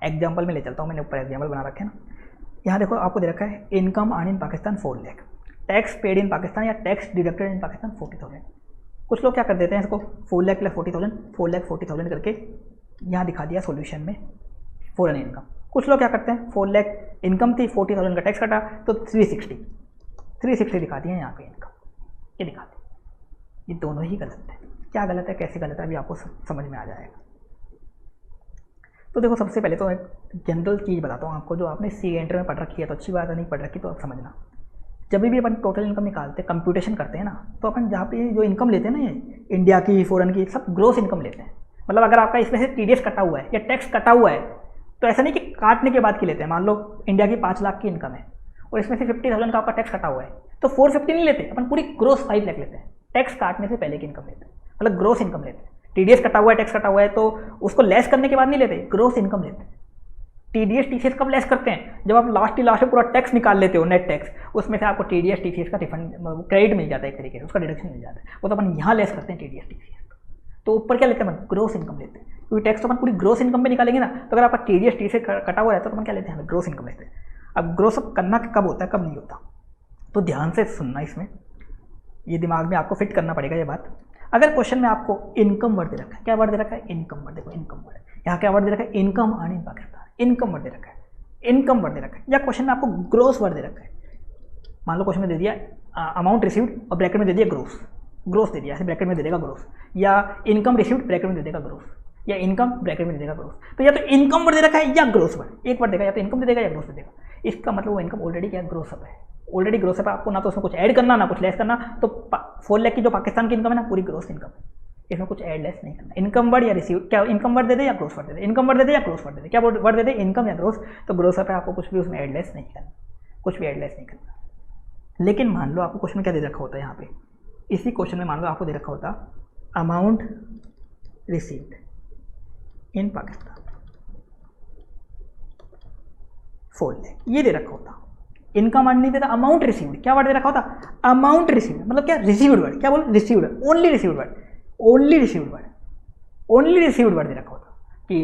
एग्जाम्पल में ले चलता हूँ, मैंने ऊपर एग्जाम्पल बना रखे हैं ना। यहाँ देखो आपको दे रखा है income earn in Pakistan 4 lakh, tax paid in Pakistan या टैक्स डिडक्टेड इन पाकिस्तान 40,000। कुछ लोग क्या कर देते हैं इसको 4 लाख प्लस 40,000, 4 लाख 40,000 करके यहाँ दिखा दिया सॉल्यूशन में फॉरेन इनकम। कुछ लोग क्या करते हैं 4 लाख इनकम थी, 40,000 का टैक्स कटा तो 360 दिखा दिया यहाँ पे इनकम, ये दिखा दिया। ये दोनों ही गलत है। क्या गलत है कैसे गलत है अभी आपको समझ में आ जाएगा। तो देखो सबसे पहले तो एक जनरल चीज़ बताता हूँ आपको, जो आपने सी एंटर में पढ़ रखी है तो अच्छी बात है, नहीं पढ़ रखी तो आप समझना। जब भी अपन टोटल इनकम निकालते हैं, कंप्यूटेशन करते हैं ना, तो अपन जहाँ पे जो इनकम लेते हैं ना, ये इंडिया की फॉरेन की, सब ग्रोस इनकम लेते हैं। मतलब अगर आपका इसमें से टीडीएस कटा हुआ है या टैक्स कटा हुआ है तो ऐसा नहीं कि काटने के बाद की लेते हैं। मान लो इंडिया की 5 लाख की इनकम है और इसमें से 50,000 का आपका टैक्स कटा हुआ है तो 450 नहीं लेते अपन, पूरी ग्रोस 5 लाख लेते हैं। टैक्स काटने से पहले की इनकम लेते हैं, मतलब ग्रोस इनकम लेते हैं। टीडीएस कटा हुआ है, टैक्स कटा हुआ है तो उसको लेस करने के बाद नहीं लेते, ग्रोस इनकम लेते हैं। टीडीएस टीसीएस कब लेस करते हैं? जब आप लास्ट में पूरा टैक्स निकाल लेते हो, नेट टैक्स, उसमें से आपको टीडीएस टीसीएस का रिफंड क्रेडिट मिल जाता है, एक तरीके से उसका डिडक्शन मिल जाता है। वो तो अपन यहाँ लेस करते हैं टीडीएस टीसीएस। तो ऊपर क्या लेते हैं अपन? ग्रोस इनकम लेते हैं, क्योंकि टैक्स तो अपन पूरी ग्रोस इनकम पे निकालेंगे ना। तो अगर आपका टीडीएस टीसीएस कटा हुआ है तो अपन क्या लेते हैं? ग्रोस इनकम लेते हैं। अब ग्रोस अप करना कब होता है कब नहीं होता, तो ध्यान से सुनना, इसमें ये दिमाग में आपको फिट करना पड़ेगा ये बात। अगर क्वेश्चन में आपको इनकम वर्ड दे रखा है, क्या वर्ड दे रखा है? Income word. देखो इनकम वर्ड, यहाँ क्या वर्ड दे रखा है? Income earn in Pakistan, income word दे रखा है, इनकम वर्ड दे रखा है। या क्वेश्चन में आपको ग्रोस वर्ड दे रखा है, मान लो क्वेश्चन में दे दिया अमाउंट रिसीव्ड और ब्रैकेट में दे दिया ग्रोस, ग्रोस दे दिया, ऐसे ब्रैकेट में दे देगा ग्रोस, या इनकम रिसीव्ड ब्रैकेट में दे देगा ग्रोस, या इनकम ब्रैकेट में दे देगा ग्रोस। तो या तो इनकम वर्ड दे रखा है या ग्रोस वर्ड, एक वर्ड देगा, या तो इनकम दे देगा या ग्रोस दे देगा। इसका मतलब वो इनकम ऑलरेडी क्या ग्रोस अप है, ऑलरेडी ग्रोस अप है। आपको ना तो उसमें कुछ ऐड करना ना कुछ लेस करना। तो 4 लाख की जो पाकिस्तान की इनकम है ना, पूरी ग्रोस इनकम है, इसमें कुछ ऐड लेस नहीं करना। इनकम वर्ड या रिसीव, क्या इनकम वर्ड दे दे या ग्रोस वर्ड दे दे, इनकम वर्ड दे दे या ग्रोस वर्ड दे दे, क्या वर्ड दे दे? इनकम या ग्रोस। तो ग्रोस अप है, आपको कुछ भी उसमें ऐड लेस नहीं करना, कुछ भी ऐड लेस नहीं करना। लेकिन मान लो आपको क्वेश्चन में क्या दे रखा होता है, यहाँ पे इसी क्वेश्चन में मान लो आपको दे रखा होता amount received in Pakistan 4 lakh, ये दे रखा होता। इनकम अर्न नहीं देता, अमाउंट रिसीव्ड, क्या वर्ड दे रखा होता? अमाउंट रिसीव्ड, मतलब क्या? Received word. क्या बोल? Received, only received word, only received word, only received word दे रखा होता कि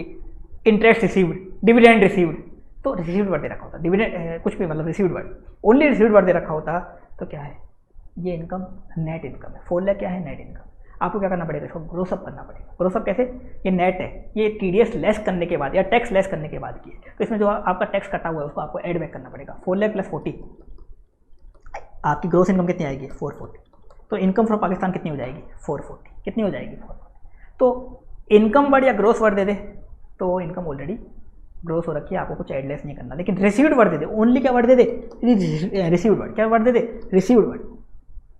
इंटरेस्ट रिसीव्ड, डिविडेंड रिसीव्ड, तो रिसीव्ड वर्ड दे रखा होता। डिविडेंड कुछ भी, मतलब received word, only received word दे रखा होता। तो क्या है ये? इनकम, नेट इनकम है। 4 लाख क्या है? Net income. आपको क्या करना पड़ेगा? इसको ग्रोसअप करना पड़ेगा। ग्रोसअप कैसे? ये नेट है, ये टीडीएस लेस करने के बाद या टैक्स लेस करने के बाद की है, तो इसमें जो आपका टैक्स कटा हुआ है उसको आपको ऐड बैक करना पड़ेगा। 4 लाख प्लस 40, आपकी ग्रोस इनकम कितनी आएगी? 440। तो इनकम फ्रॉम पाकिस्तान कितनी हो जाएगी? 440। कितनी हो जाएगी? 440। तो इनकम वर्ड या ग्रोस वर्ड दे दे तो इनकम ऑलरेडी ग्रोस हो रखी है, आपको कुछ ऐड लेस नहीं करना। लेकिन रिसीव्ड वर्ड दे दे, ओनली क्या वर्ड दे दे? Received word. क्या वर्ड दे दे? Received word.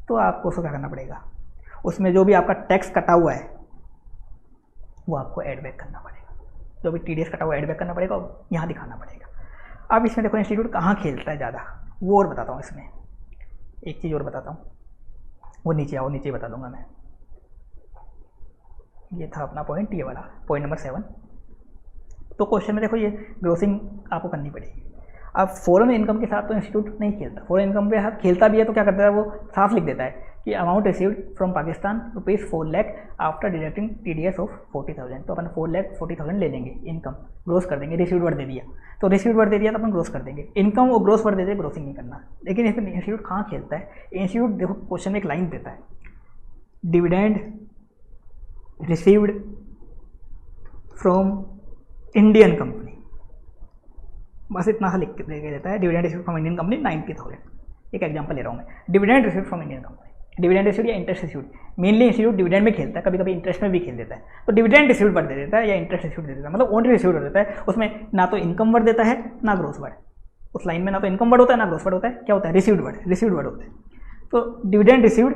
तो आपको उसको क्या करना पड़ेगा? उसमें जो भी आपका टैक्स कटा हुआ है वो आपको ऐड बैक करना पड़ेगा, जो भी टीडीएस कटा हुआ ऐड बैक करना पड़ेगा, यहाँ दिखाना पड़ेगा। अब इसमें देखो इंस्टीट्यूट कहाँ खेलता है ज़्यादा, वो और बताता हूँ। इसमें एक चीज़ और बताता हूँ, वो नीचे आओ, नीचे बता दूंगा मैं। ये था अपना पॉइंट, ये वाला पॉइंट नंबर 7। तो क्वेश्चन में देखो ये ग्रोसिंग आपको करनी पड़ेगी। अब फॉरेन इनकम के साथ तो इंस्टीट्यूट नहीं खेलता, फॉरेन इनकम पे खेलता भी है तो क्या करता है वो साफ लिख देता है कि amount received from Pakistan ₹4 lakh after deducting TDS of 40,000। तो अपन 4,40,000 ले लेंगे, इनकम ग्रोस कर देंगे। रिसीव्ड वर्ड दे दिया तो रिसीव्ड वर्ड दे दिया तो अपन ग्रोस कर देंगे। इनकम और ग्रोस वर्ड दे दे, ग्रोसिंग नहीं करना। लेकिन इसमें इंस्टीट्यूट कहाँ खेलता है? इंस्टीट्यूट देखो क्वेश्चन में एक लाइन देता है, dividend received from Indian company, बस इतना सा लिख के देता है। Dividend received from Indian company 90,000। एक एग्जांपल ले रहा हूँ मैं, dividend received from Indian company. Dividend received या interest received, mainly institute dividend में खेलता है, कभी कभी इंटरेस्ट में भी खेल देता है। तो डिविडेंड रिसीव्ड वर्ड दे देता है या इंटरेस्ट रिसीव्ड दे देता है, मतलब ओनली रिसीव्ड वर्ड देता है। उसमें ना तो इनकम वर्ड देता है ना ग्रोस वर्ड, उस लाइन में ना तो इनकम वर्ड होता है ना ग्रोस वर्ड होता है, क्या होता है? रिसीव्ड वर्ड होता है। तो dividend received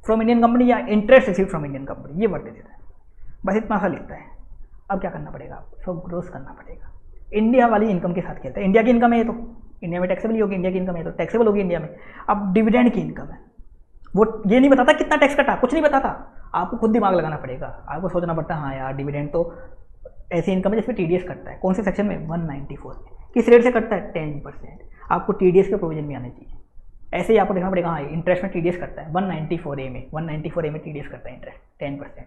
from Indian company या interest received from Indian company, ये वर्ड दे देता है। बस इतना सा लिखता है। अब क्या करना पड़ेगा आपको? इसको ग्रोस करना पड़ेगा। इंडिया वाली इनकम के साथ खेलता है। इंडिया की इनकम है ये, तो इंडिया में टैक्सेबल होगी, इंडिया की इनकम है तो टैक्सेबल होगी इंडिया में। अब डिविडेंड की इनकम है, वो ये नहीं बताता कितना टैक्स कटा, कुछ नहीं बताता, आपको खुद दिमाग लगाना पड़ेगा। आपको सोचना पड़ता है हाँ यार डिविडेंड तो ऐसी इनकम है जिसमें टीडीएस कटता है। कौन से सेक्शन में? 194 में। किस रेट से कटता है? 10%। आपको टीडीएस के प्रोविजन भी आने चाहिए। ऐसे ही आपको देखना पड़ेगा हाँ इंटरेस्ट में टीडीएस करता है 194A में, 194A में टीडीएस करता है इंटरेस्ट 10%,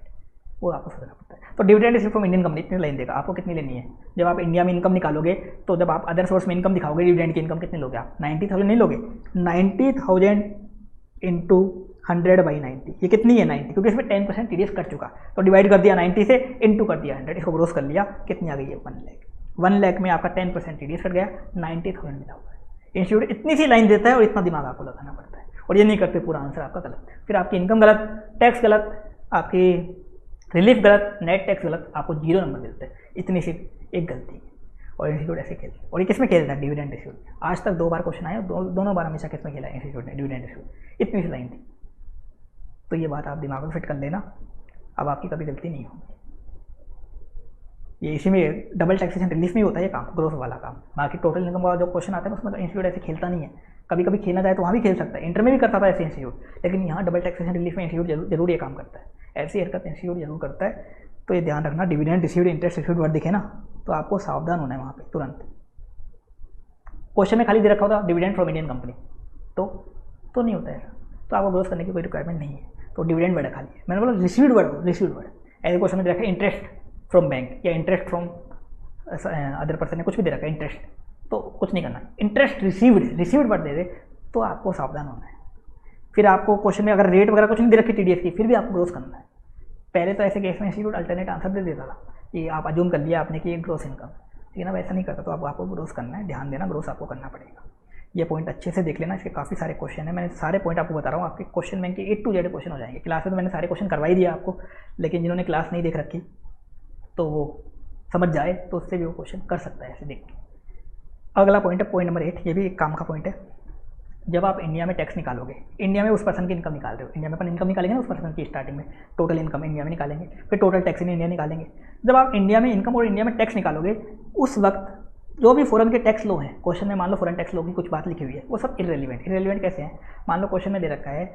वो आपको सोचना पड़ता है। तो dividend received from Indian company इतनी लाइन देगा। आपको कितनी लेनी है? जब आप इंडिया में इनकम निकालोगे तो जब आप अदर सोर्स में इनकम दिखाओगे डिविडेंड की इनकम कितनी लोगे आप? 90,000 नहीं लोगे? 90,000 इंटू 100/90, ये कितनी है? 90, क्योंकि इसमें 10% टीडीएस कट चुका। तो डिवाइड कर दिया 90 से, इंटू कर दिया 100, इसको ग्रोस कर लिया, कितनी आ गई है? 1 लाख। 1 लाख में आपका 10% टीडीएस कट गया, 90,000 मिला हुआ है। इंस्टीट्यूट इतनी सी लाइन देता है और इतना दिमाग आपको लगाना पड़ता है, और ये नहीं करते पूरा आंसर आपका गलत। फिर आपकी इनकम गलत, टैक्स गलत, आपकी रिलीफ गलत, नेट टैक्स गलत, आपको 0 नंबर मिलते हैं। इतनी सी एक गलती है और इंस्टीट्यूट ऐसे खेलते हैं। और ये किसमें खेलता है? Dividend received. आज तक 2 बार क्वेश्चन आए, दोनों बार हमेशा किसमें खेला है? इंस्टीट्यूट ने, डिविडेंड रिसीव्ड। इतनी सी लाइन थी, तो ये बात आप दिमाग में फिट कर लेना, अब आपकी कभी गलती नहीं होगी। ये इसी में डबल टैक्सेशन रिलीफ में होता है ये काम, ग्रोथ वाला काम। बाकी टोटल इनकम वाला जो क्वेश्चन आता है उसमें इंस्टीट्यूट ऐसे खेलता नहीं है। कभी कभी खेलना चाहे तो वहाँ भी खेल सकता है, इंटर में भी करता था ऐसे इंस्टीट्यूट, लेकिन यहाँ डबल टैक्सेशन रिलीफ में इंस्टीट्यूट जरूर ये काम करता है, ऐसी हरकत इंस्टीट्यूट जरूर करता है। तो ये ध्यान रखना, dividend received, interest received word दिखे ना तो आपको सावधान होना है वहाँ पे तुरंत। क्वेश्चन में खाली दे रखा होता डिविडेंड फ्रॉम इंडियन कंपनी, तो नहीं होता ऐसा, तो आपको ग्रोथ करने की कोई रिक्वायरमेंट नहीं है। तो डिविडेंड वर्ड है खाली, मैंने बोला रिसीव्ड वर्ड। ऐसे क्वेश्चन में दे रखा है इंटरेस्ट फ्रॉम बैंक या इंटरेस्ट फ्रॉम अदर पर्सन ने कुछ भी दे रखा है इंटरेस्ट, तो कुछ नहीं करना। इंटरेस्ट रिसीव्ड वर्ड दे दे तो आपको सावधान होना है। फिर आपको क्वेश्चन में अगर रेट वगैरह कुछ नहीं दे रखी टीडीएस की, फिर भी आपको ग्रोथ करना है। पहले तो ऐसे केस में इंस्टीट्यूट अल्टरनेट आंसर दे देता था कि आप अज्यूम कर लिया आपने कि ग्रोथ इनकम, लेकिन अब ऐसा नहीं करता। तो आपको ग्रोथ करना है, ध्यान देना, ग्रोथ आपको करना पड़ेगा। ये पॉइंट अच्छे से देख लेना, इसके काफ़ी सारे क्वेश्चन है, मैंने सारे पॉइंट आपको बता रहा हूँ। आपके क्वेश्चन बैंक के A to Z क्वेश्चन हो जाएंगे। क्लास में तो मैंने सारे क्वेश्चन करवा ही दिया आपको, लेकिन जिन्होंने क्लास नहीं देख रखी तो वो समझ जाए तो उससे भी वो क्वेश्चन कर सकता है ऐसे देख के। अगला पॉइंट है पॉइंट नंबर 8, ये भी एक काम का पॉइंट है। जब आप इंडिया में टैक्स निकालोगे, इंडिया में उस पर्सन की इनकम निकाल रहे हो, इंडिया में अपन इनकम निकालेंगे ना उस पर्सन की स्टार्टिंग में, टोटल इनकम इंडिया में निकालेंगे, फिर टोटल टैक्स इन इंडिया निकालेंगे। जब आप इंडिया में इनकम और इंडिया में टैक्स निकालोगे, उस वक्त जो भी फॉरेन के टैक्स लो हैं, क्वेश्चन में मान लो फॉरेन टैक्स लो की कुछ बात लिखी हुई है, वो सब इररेलेवेंट कैसे हैं? मान लो क्वेश्चन में दे रखा है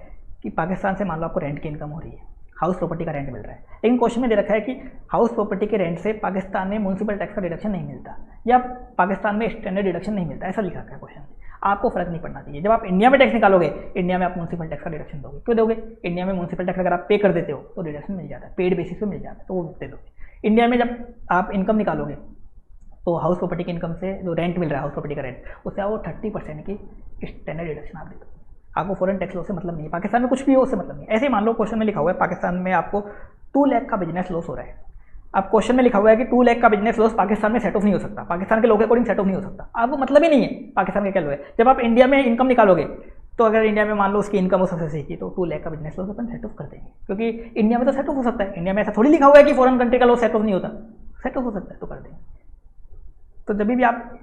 कि पाकिस्तान से मान लो आपको रेंट की इनकम हो रही है, हाउस प्रॉपर्टी का रेंट मिल रहा है, लेकिन क्वेश्चन में दे रखा है कि हाउस प्रॉपर्टी के रेंट से पाकिस्तान में म्यूनसिपल टैक्स का डिडक्शन नहीं मिलता या पाकिस्तान में स्टैंडर्ड डिडक्शन नहीं मिलता, ऐसा लिखा है क्वेश्चन में। आपको फर्क नहीं पड़ना चाहिए। जब आप इंडिया में टैक्स निकालोगे, इंडिया में आप म्यूनसिपल टैक्स का डिडक्शन दोगे। क्यों दोगे? इंडिया में म्यूनसिपल टैक्स अगर आप पे कर देते हो तो डिडक्शन मिल जाता है, पेड बेसिस पे मिल जाता है, तो वो दे दोगे। इंडिया में जब आप इनकम निकालोगे तो हाउस प्रॉपर्टी की इनकम से जो रेंट मिल रहा है, हाउस प्रॉपर्टी का रेंट, उससे आपको 30% की स्टैंडर्ड डिडक्शन आप दे दो। आपको फॉरेन टैक्स लॉ से मतलब नहीं है, पाकिस्तान में कुछ भी हो उससे मतलब नहीं है। ऐसे ही मान लो क्वेश्चन में लिखा हुआ है पाकिस्तान में आपको 2 लाख का बिजनेस लॉस हो रहा है। अब क्वेश्चन में लिखा हुआ है कि 2 लाख का बिजनेस लॉस पाकिस्तान में सेट ऑफ नहीं हो सकता, पाकिस्तान के लोग के अकॉर्डिंग सेट ऑफ नहीं हो सकता। आपको मतलब ही नहीं है पाकिस्तान का क्या लो है। जब आप इंडिया में इनकम निकालोगे तो अगर इंडिया में मान लो उसकी इनकम हो सबसे सीखी तो 2 लाख का business loss upon set of कर देंगे, क्योंकि इंडिया में तो सेट ऑफ हो सकता है। इंडिया में ऐसा थोड़ी लिखा हुआ है कि फॉरेन कंट्री का लॉस सेट ऑफ नहीं होता, सेट ऑफ हो सकता है तो कर देंगे। तो जब भी आप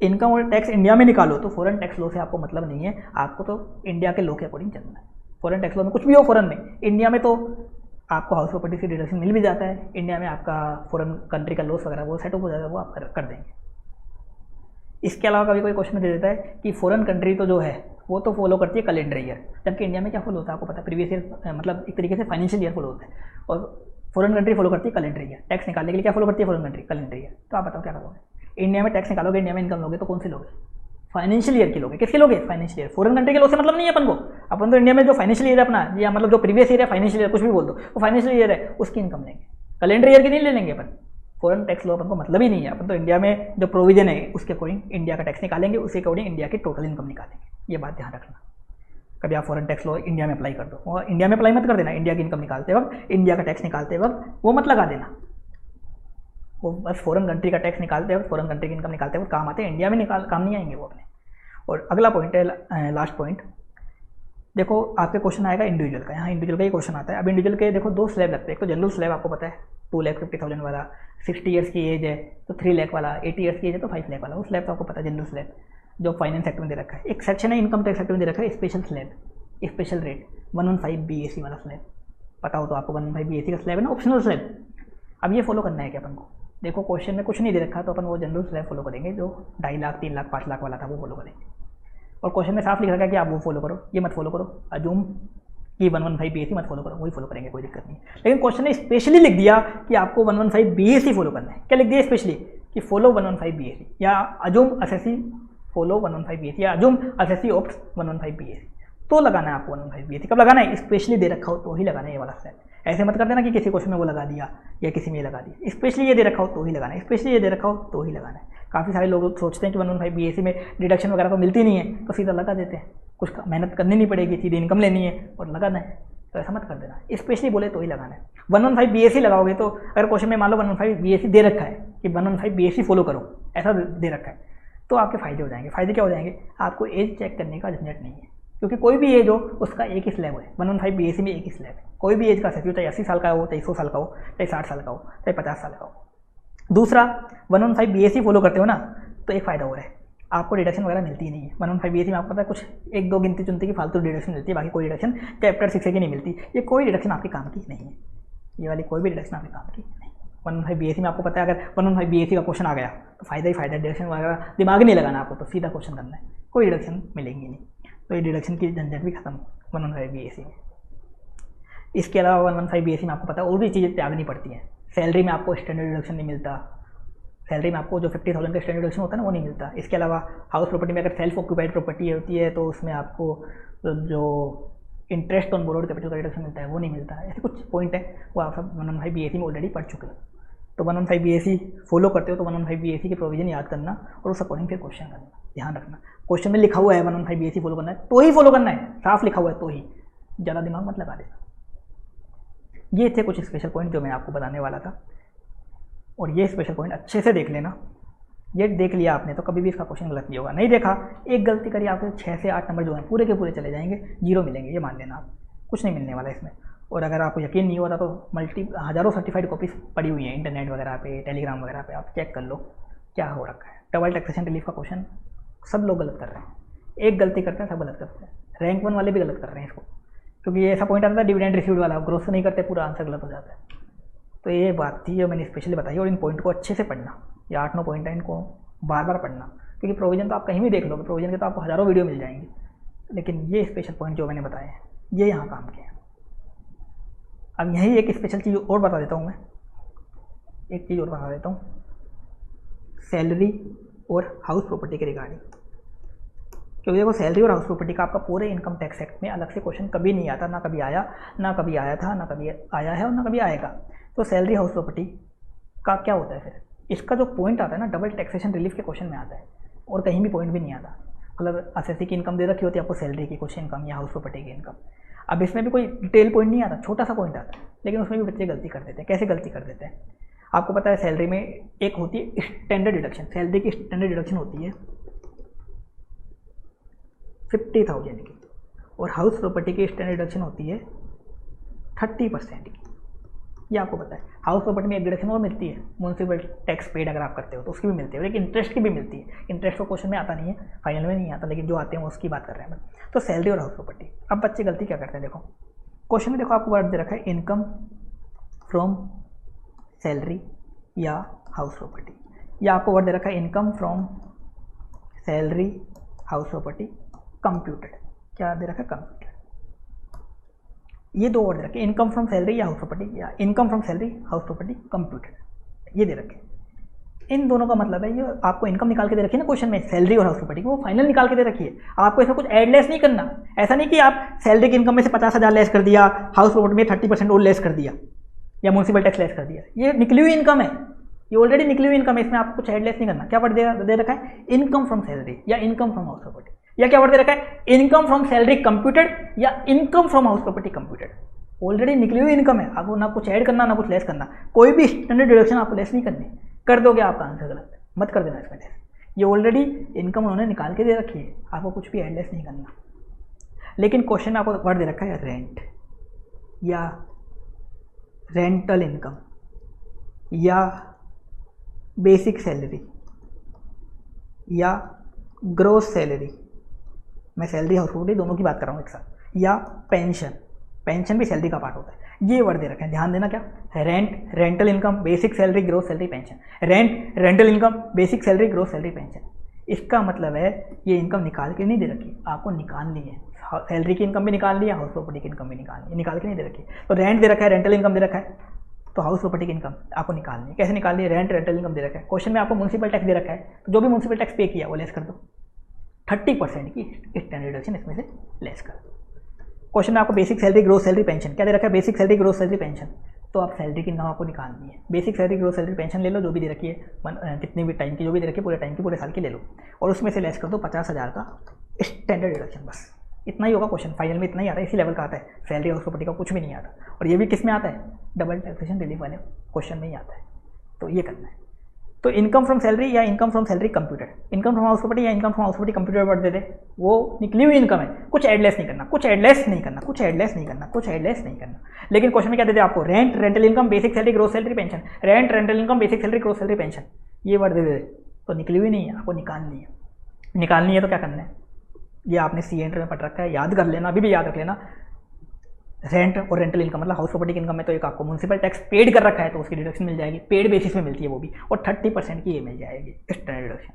इनकम और टैक्स इंडिया में निकालो तो फॉरेन टैक्स लॉ से आपको मतलब नहीं है, आपको तो इंडिया के लॉ के अकॉर्डिंग चलना है। फॉरेन टैक्स लॉ में कुछ भी हो फॉरेन में, इंडिया में तो आपको हाउस प्रॉपर्टी से डिडक्शन मिल भी जाता है, इंडिया में आपका फॉरेन कंट्री का लॉस वगैरह वो सेट ऑफ हो जाता है, वो आप कर देंगे। इसके अलावा कभी कोई क्वेश्चन दे देता है कि फॉरेन कंट्री तो जो है वो तो फॉलो करती है कैलेंडर ईयर, जबकि इंडिया में क्या फॉलो होता है आपको पता है, प्रीवियस ईयर, मतलब एक तरीके से फाइनेंशियल ईयर फॉलो होता है, और फॉरेन कंट्री फॉलो करती है कैलेंडर ईयर। टैक्स निकालने के लिए क्या फॉलो करती है फॉरेन कंट्री? Calendar year. तो आप बताओ क्या करोगे? इंडिया में टैक्स निकालोगे, इंडिया में इनकम लोगे तो कौन सी लोगे? फाइनेंशियल ईयर की लोगे। किसके लोगे? Financial year. फॉरेन कंट्री के लोग से मतलब नहीं है अपन को, अपन तो इंडिया में जो फाइनेंशियल ईयर है अपना, या मतलब जो प्रीवियस ईयर है, फाइनेंशियल ईयर कुछ भी बोल दो, वो फाइनेंशियल ईयर है उसकी इनकम लेंगे, कैलेंडर ईयर की नहीं ले लेंगे अपन। फॉरेन टैक्स लॉ अपन को मतलब ही नहीं है, अपन तो इंडिया में जो प्रोविजन है उसके अकॉर्डिंग इंडिया का टैक्स निकालेंगे, उसके अकॉर्डिंग इंडिया की टोटल इनकम निकालेंगे। ये बात ध्यान रखना। कभी आप फॉरेन टैक्स लॉ इंडिया में अप्लाई कर दो, और इंडिया में अप्लाई मत कर देना। इंडिया की इनकम निकालते वक्त, इंडिया का टैक्स निकालते वक्त वो मत लगा देना, वो बस फॉरेन कंट्री का टैक्स निकालते वक्त, फॉरेन कंट्री की इनकम निकालते वक्त काम आते हैं, इंडिया में काम नहीं आएंगे वो अपने। और अगला पॉइंट है लास्ट पॉइंट, देखो आपके क्वेश्चन आएगा इंडिविजुअल का, यहाँ इंडिविजुअल का ही क्वेश्चन आता है। अब इंडिविजुअल के देखो 2 स्लैब लगते हैं, एक तो जनरल स्लैब आपको पता है 2,50,000 वाला, 60 ईयर्स की एज है तो 3 लाख वाला, 80 ईयर्स की एज है तो 5 लाख वाला, वो स्लैब तो आपको पता है जनरल स्लैब। जो फाइनेंस सेक्टर में दे रखा है। एक सेक्शन है इनकम टैक्स सेक्टर में दे रखा है special slab, special rate 115 BAC वाला स्लैब, पता हो तो आपको 115 BAC का स्लैब है ना, ऑप्शनल स्लैब। अब ये फॉलो करना है कि अपन को, देखो क्वेश्चन में कुछ नहीं दे रखा तो अपन वो जनरल स्लैब फॉलो करेंगे, जो 2.5 लाख 3 लाख 5 लाख वाला था वो फॉलो करेंगे। और क्वेश्चन में साफ लिख रखा है कि आप वो फॉलो करो, ये मत फॉलो करो, अजूम कि 115 BAC मत फॉलो करो, वही फॉलो करेंगे, कोई दिक्कत नहीं। लेकिन क्वेश्चन ने स्पेशली लिख दिया कि आपको 115 BAC फॉलो करना है। क्या लिख दिया स्पेशली कि फॉलो 115 BAC या अजूम असेसी फॉलो 115 BAC या अजूम असेसी ऑप्ट 115 BAC, तो लगाना है आपको 115 BAC। कब लगाना है? स्पेशली दे रखा हो तो ही लगाना है ये वाला स्लैब। ऐसे मत कर देना कि किसी क्वेश्चन में वो लगा दिया या किसी में ये लगा दिया, स्पेशली ये दे रखा हो तो ही लगाना है, स्पेशली ये दे रखा हो तो ही लगाना है। काफ़ी सारे लोग सोचते हैं कि 115 BAC में डिडक्शन वगैरह तो मिलती नहीं है तो सीधा लगा देते हैं, कुछ मेहनत करनी नहीं पड़ेगी, सीधी इनकम लेनी है और लगाना है, तो ऐसा मत कर देना, स्पेशली बोले तो ही लगाना है। 115 BAC लगाओगे तो अगर क्वेश्चन में मान लो 115 BAC दे रखा है कि 115 BAC फॉलो करो, ऐसा दे रखा है, तो आपके फ़ायदे हो जाएंगे। फ़ायदे क्या हो जाएंगे? आपको एज चेक करने का झंझट नहीं है, क्योंकि कोई भी एज हो उसका एक ही स्लैब है। 115 BAC में एक ही स्लैब है, कोई भी एज का सेक्टर, चाहे 80 साल का हो, चाहे 100 साल का हो, चाहे 60 साल का हो, चाहे 50 साल का हो। दूसरा 115 BAC फॉलो करते हो ना तो एक फ़ायदा हो रहा है, आपको डिडक्शन वगैरह मिलती ही नहीं है। 115 BAC में आपको पता है कुछ 1-2 गिनती चुनती की फालतू डिडक्शन मिलती है, बाकी कोई डिडक्शन चैप्टर 6 की नहीं मिलती। ये कोई डिडक्शन आपके काम की नहीं है, ये वाली कोई भी डिडक्शन आपके काम की नहीं। 115 BAC में आपको पता है अगर 115 BAC का क्वेश्चन आ गया तो फायदा ही फायदा, डिडक्शन वगैरह दिमाग नहीं लगाना आपको, तो सीधा क्वेश्चन करना है, कोई डिडक्शन मिलेंगी नहीं। तो ये डिडक्शन की झंझट भी खत्म 115 BAC में। इसके अलावा 115 BAC में आपको पता है और भी चीज़ें त्यागनी पड़ती हैं। सैलरी में आपको स्टैंडर्ड डिडक्शन नहीं मिलता, सैलरी में आपको जो 50,000 का स्टैंडर्ड डिडक्शन होता है ना वो नहीं मिलता। इसके अलावा हाउस प्रॉपर्टी में अगर सेल्फ ऑक्यूपाइड प्रॉपर्टी होती है तो उसमें आपको जो इंटरेस्ट ऑन बोरोड कैपिटल का डिडक्शन मिलता है वो नहीं मिलता। ऐसे कुछ पॉइंट है वो आप सब 115 BAC में ऑलरेडी पढ़ चुके हो। तो 115 BAC फॉलो करते हो तो 115 BAC के प्रोविजन याद करना और उस अकॉर्डिंग फिर क्वेश्चन करना, ध्यान रखना। क्वेश्चन में लिखा हुआ है 115 BAC फॉलो करना है तो ही फॉलो करना है, साफ लिखा हुआ है तो ही, ज़्यादा दिमाग मत लगा देना। ये थे कुछ स्पेशल पॉइंट जो मैं आपको बताने वाला था, और ये स्पेशल पॉइंट अच्छे से देख लेना। ये देख लिया आपने तो कभी भी इसका क्वेश्चन गलत नहीं होगा। नहीं देखा, एक गलती करी आपके 6 से 8 नंबर जो हैं पूरे के पूरे चले जाएंगे, 0 मिलेंगे, ये मान लेना आप, कुछ नहीं मिलने वाला इसमें। और अगर आपको यकीन नहीं हो रहा तो हज़ारों सर्टिफाइड कॉपीज पड़ी हुई हैं इंटरनेट वगैरह पे, टेलीग्राम वगैरह पे, आप चेक कर लो क्या हो रखा है। डबल टैक्सेशन रिलीफ का क्वेश्चन सब लोग गलत कर रहे हैं, एक गलती करते हैं सब गलत करते हैं, रैंक 1 वाले भी गलत कर रहे हैं इसको, क्योंकि ये ऐसा पॉइंट आता है डिविडेंड रिसीव्ड वाला, ग्रोथ नहीं करते पूरा आंसर गलत हो जाता है। तो ये बात थी जो मैंने स्पेशली बताई, और इन पॉइंट को अच्छे से पढ़ना, ये 8-9 पॉइंट है, इनको बार बार पढ़ना, क्योंकि प्रोविजन तो आप कहीं भी देख लोगे, प्रोविजन के तो आपको हज़ारों वीडियो मिल जाएंगे, लेकिन ये स्पेशल पॉइंट जो मैंने बताए हैं ये यहाँ काम के हैं। अब यही एक स्पेशल चीज़ और बता देता हूँ मैं, एक चीज़ और बता देता हूँ सैलरी और हाउस प्रॉपर्टी के रिगार्डिंग, क्योंकि देखो सैलरी और हाउस प्रॉपर्टी का आपका पूरे इनकम टैक्स एक्ट में अलग से क्वेश्चन कभी नहीं आता, ना कभी आया, ना कभी आया था, ना कभी आया है और ना कभी आएगा। तो सैलरी हाउस प्रॉपर्टी का क्या होता है फिर? इसका जो पॉइंट आता है ना डबल टैक्सेशन रिलीफ के क्वेश्चन में आता है, और कहीं भी पॉइंट भी नहीं आता। मतलब एसएससी की इनकम दे रखी होती है आपको, सैलरी की कुछ इनकम या हाउस प्रॉपर्टी की इनकम, अब इसमें भी कोई डिटेल पॉइंट नहीं आता, छोटा सा पॉइंट आता है, लेकिन उसमें भी बच्चे गलती कर देते हैं। कैसे गलती कर देते हैं? आपको पता है सैलरी में एक होती है स्टैंडर्ड डिडक्शन, सैलरी की स्टैंडर्ड डिडक्शन होती है 50,000 की, और हाउस प्रॉपर्टी की स्टैंडर्ड डिडक्शन होती है 30% की। ये आपको पता है। हाउस प्रॉपर्टी में एक डिडक्शन और मिलती है, म्यूनसिपल टैक्स पेड अगर आप करते हो तो उसकी भी मिलती है, लेकिन इंटरेस्ट की भी मिलती है। इंटरेस्ट तो क्वेश्चन में आता नहीं है, फाइनल में नहीं आता, लेकिन जो आते हैं उसकी बात कर रहे हैं। तो सैलरी और हाउस प्रॉपर्टी, अब बच्चे गलती क्या करते हैं? देखो क्वेश्चन में देखो आपको वर्ड दे रखा है इनकम फ्रॉम सैलरी या हाउस प्रॉपर्टी, या आपको वर्ड दे रखा है income from salary house property computed. क्या दे रखा है? कंप्यूटेड। ये दो वर्ड दे रखे, इनकम फ्रॉम सैलरी या हाउस प्रॉपर्टी, या income from salary house property computed, ये दे रखे। इन दोनों का मतलब है, ये आपको इनकम निकाल के दे रखी है ना क्वेश्चन में, सैलरी और हाउस प्रॉपर्टी की, वो फाइनल निकाल के दे रखी है। आपको इसमें कुछ एड लेस नहीं करना, ऐसा नहीं कि आप सैलरी की इनकम में से 50,000 लेस कर दिया, हाउस प्रॉपर्टी में 30% और लेस कर दिया, या म्यूनसिपल टैक्स लेस कर दिया। ये निकली हुई इनकम है, ये ऑलरेडी निकली हुई इनकम है, इसमें आपको कुछ एड लेस नहीं करना। क्या वर्ड दे रखा है? इनकम फ्रॉम सैलरी या इनकम फ्रॉम हाउस प्रॉपर्टी, या क्या वर्ड दे रखा है? इनकम फ्रॉम सैलरी कंप्यूटेड या income from house property computed. Already निकली हुई इनकम है, आपको ना कुछ ऐड करना ना कुछ लेस करना, कोई भी स्टैंडर्ड डिडक्शन आपको लेस नहीं करनी। कर दोगे आपका आंसर गलत, मत कर देना इसमें लेस। ये ऑलरेडी इनकम उन्होंने निकाल के दे रखी है, आपको कुछ भी ऐड लेस नहीं करना। लेकिन क्वेश्चन में आपको वर्ड दे रखा है रेंट या रेंटल इनकम या बेसिक सैलरी या ग्रोस सैलरी, मैं सैलरी हाउस प्रॉपर्टी दोनों की बात कर रहा हूँ एक साथ, या पेंशन, पेंशन भी सैलरी का पार्ट होता है। ये वर्ड दे रखे हैं, ध्यान देना क्या, rent, rental income, basic salary, gross salary, pension. Rent, rental income, basic salary, gross salary, pension. इसका मतलब है ये इनकम निकाल के नहीं दे रखी, आपको निकालनी है। सैलरी की इनकम भी निकालनी है, हाउस प्रॉपर्टी की इनकम भी निकालनी है, निकाल के नहीं दे रखी। तो रेंट दे रखा है, रेंटल इनकम दे रखा है, तो हाउस प्रॉपर्टी की इनकम आपको निकालनी है। कैसे निकालनी है, रेंट, रेंटल इनकम दे रखा है। क्वेश्चन में आपको म्यूनसिपल टैक्स दे रखा है, तो जो भी म्यूनसिपल टैक्स पे किया वो लेस कर दो, 30% की स्टैंडर्ड डिडक्शन इसमें से लेस कर दो। क्वेश्चन में आपको basic salary, gross salary, pension क्या दे रखा है, basic salary, gross salary, pension. तो आप सैलरी की इनकम आपको निकालनी है। Basic salary, gross salary, pension ले लो, जो भी दे रखी है, कितनी भी टाइम की जो भी दे रखी है, पूरे टाइम की, पूरे साल की ले लो, और उसमें से लेस कर दो 50,000 का स्टैंडर्ड डिडक्शन। बस इतना ही होगा क्वेश्चन, फाइनल में इतना ही आता है, इसी लेवल का आता है। सैलरी हाउस प्रॉपर्टी का कुछ भी नहीं आता, और ये भी किस में आता है, डबल टैक्सेशन रिलीफ वाले क्वेश्चन में ही आता है। तो ये करना है। तो इनकम फ्रॉम सैलरी या income from salary computed, income from house property या income from house property computed word दे दे, वो निकली हुई इनकम है, कुछ एडलेस नहीं करना, कुछ एडलेस नहीं करना, कुछ एडलेस नहीं करना, कुछ एडलेस नहीं करना। लेकिन क्वेश्चन में क्या देते हैं आपको, rent, rental income, basic salary, gross salary, pension. Rent, rental income, basic salary, gross salary, pension, ये वर्ड दे दे, तो निकली हुई नहीं है, आपको निकालनी है। निकालनी है तो क्या करना है, ये आपने सी एंटर में पढ़ रखा है, याद कर लेना, अभी भी याद रख लेना। रेंट और रेंटल इनकम मतलब हाउस प्रॉपर्टी की इनकम में तो एक आपको म्यूनसिपल टैक्स पेड कर रखा है, तो उसकी डिडक्शन मिल जाएगी, पेड बेसिस में मिलती है वो भी, और 30% की ये मिल जाएगी स्टैंडर्ड डिडक्शन।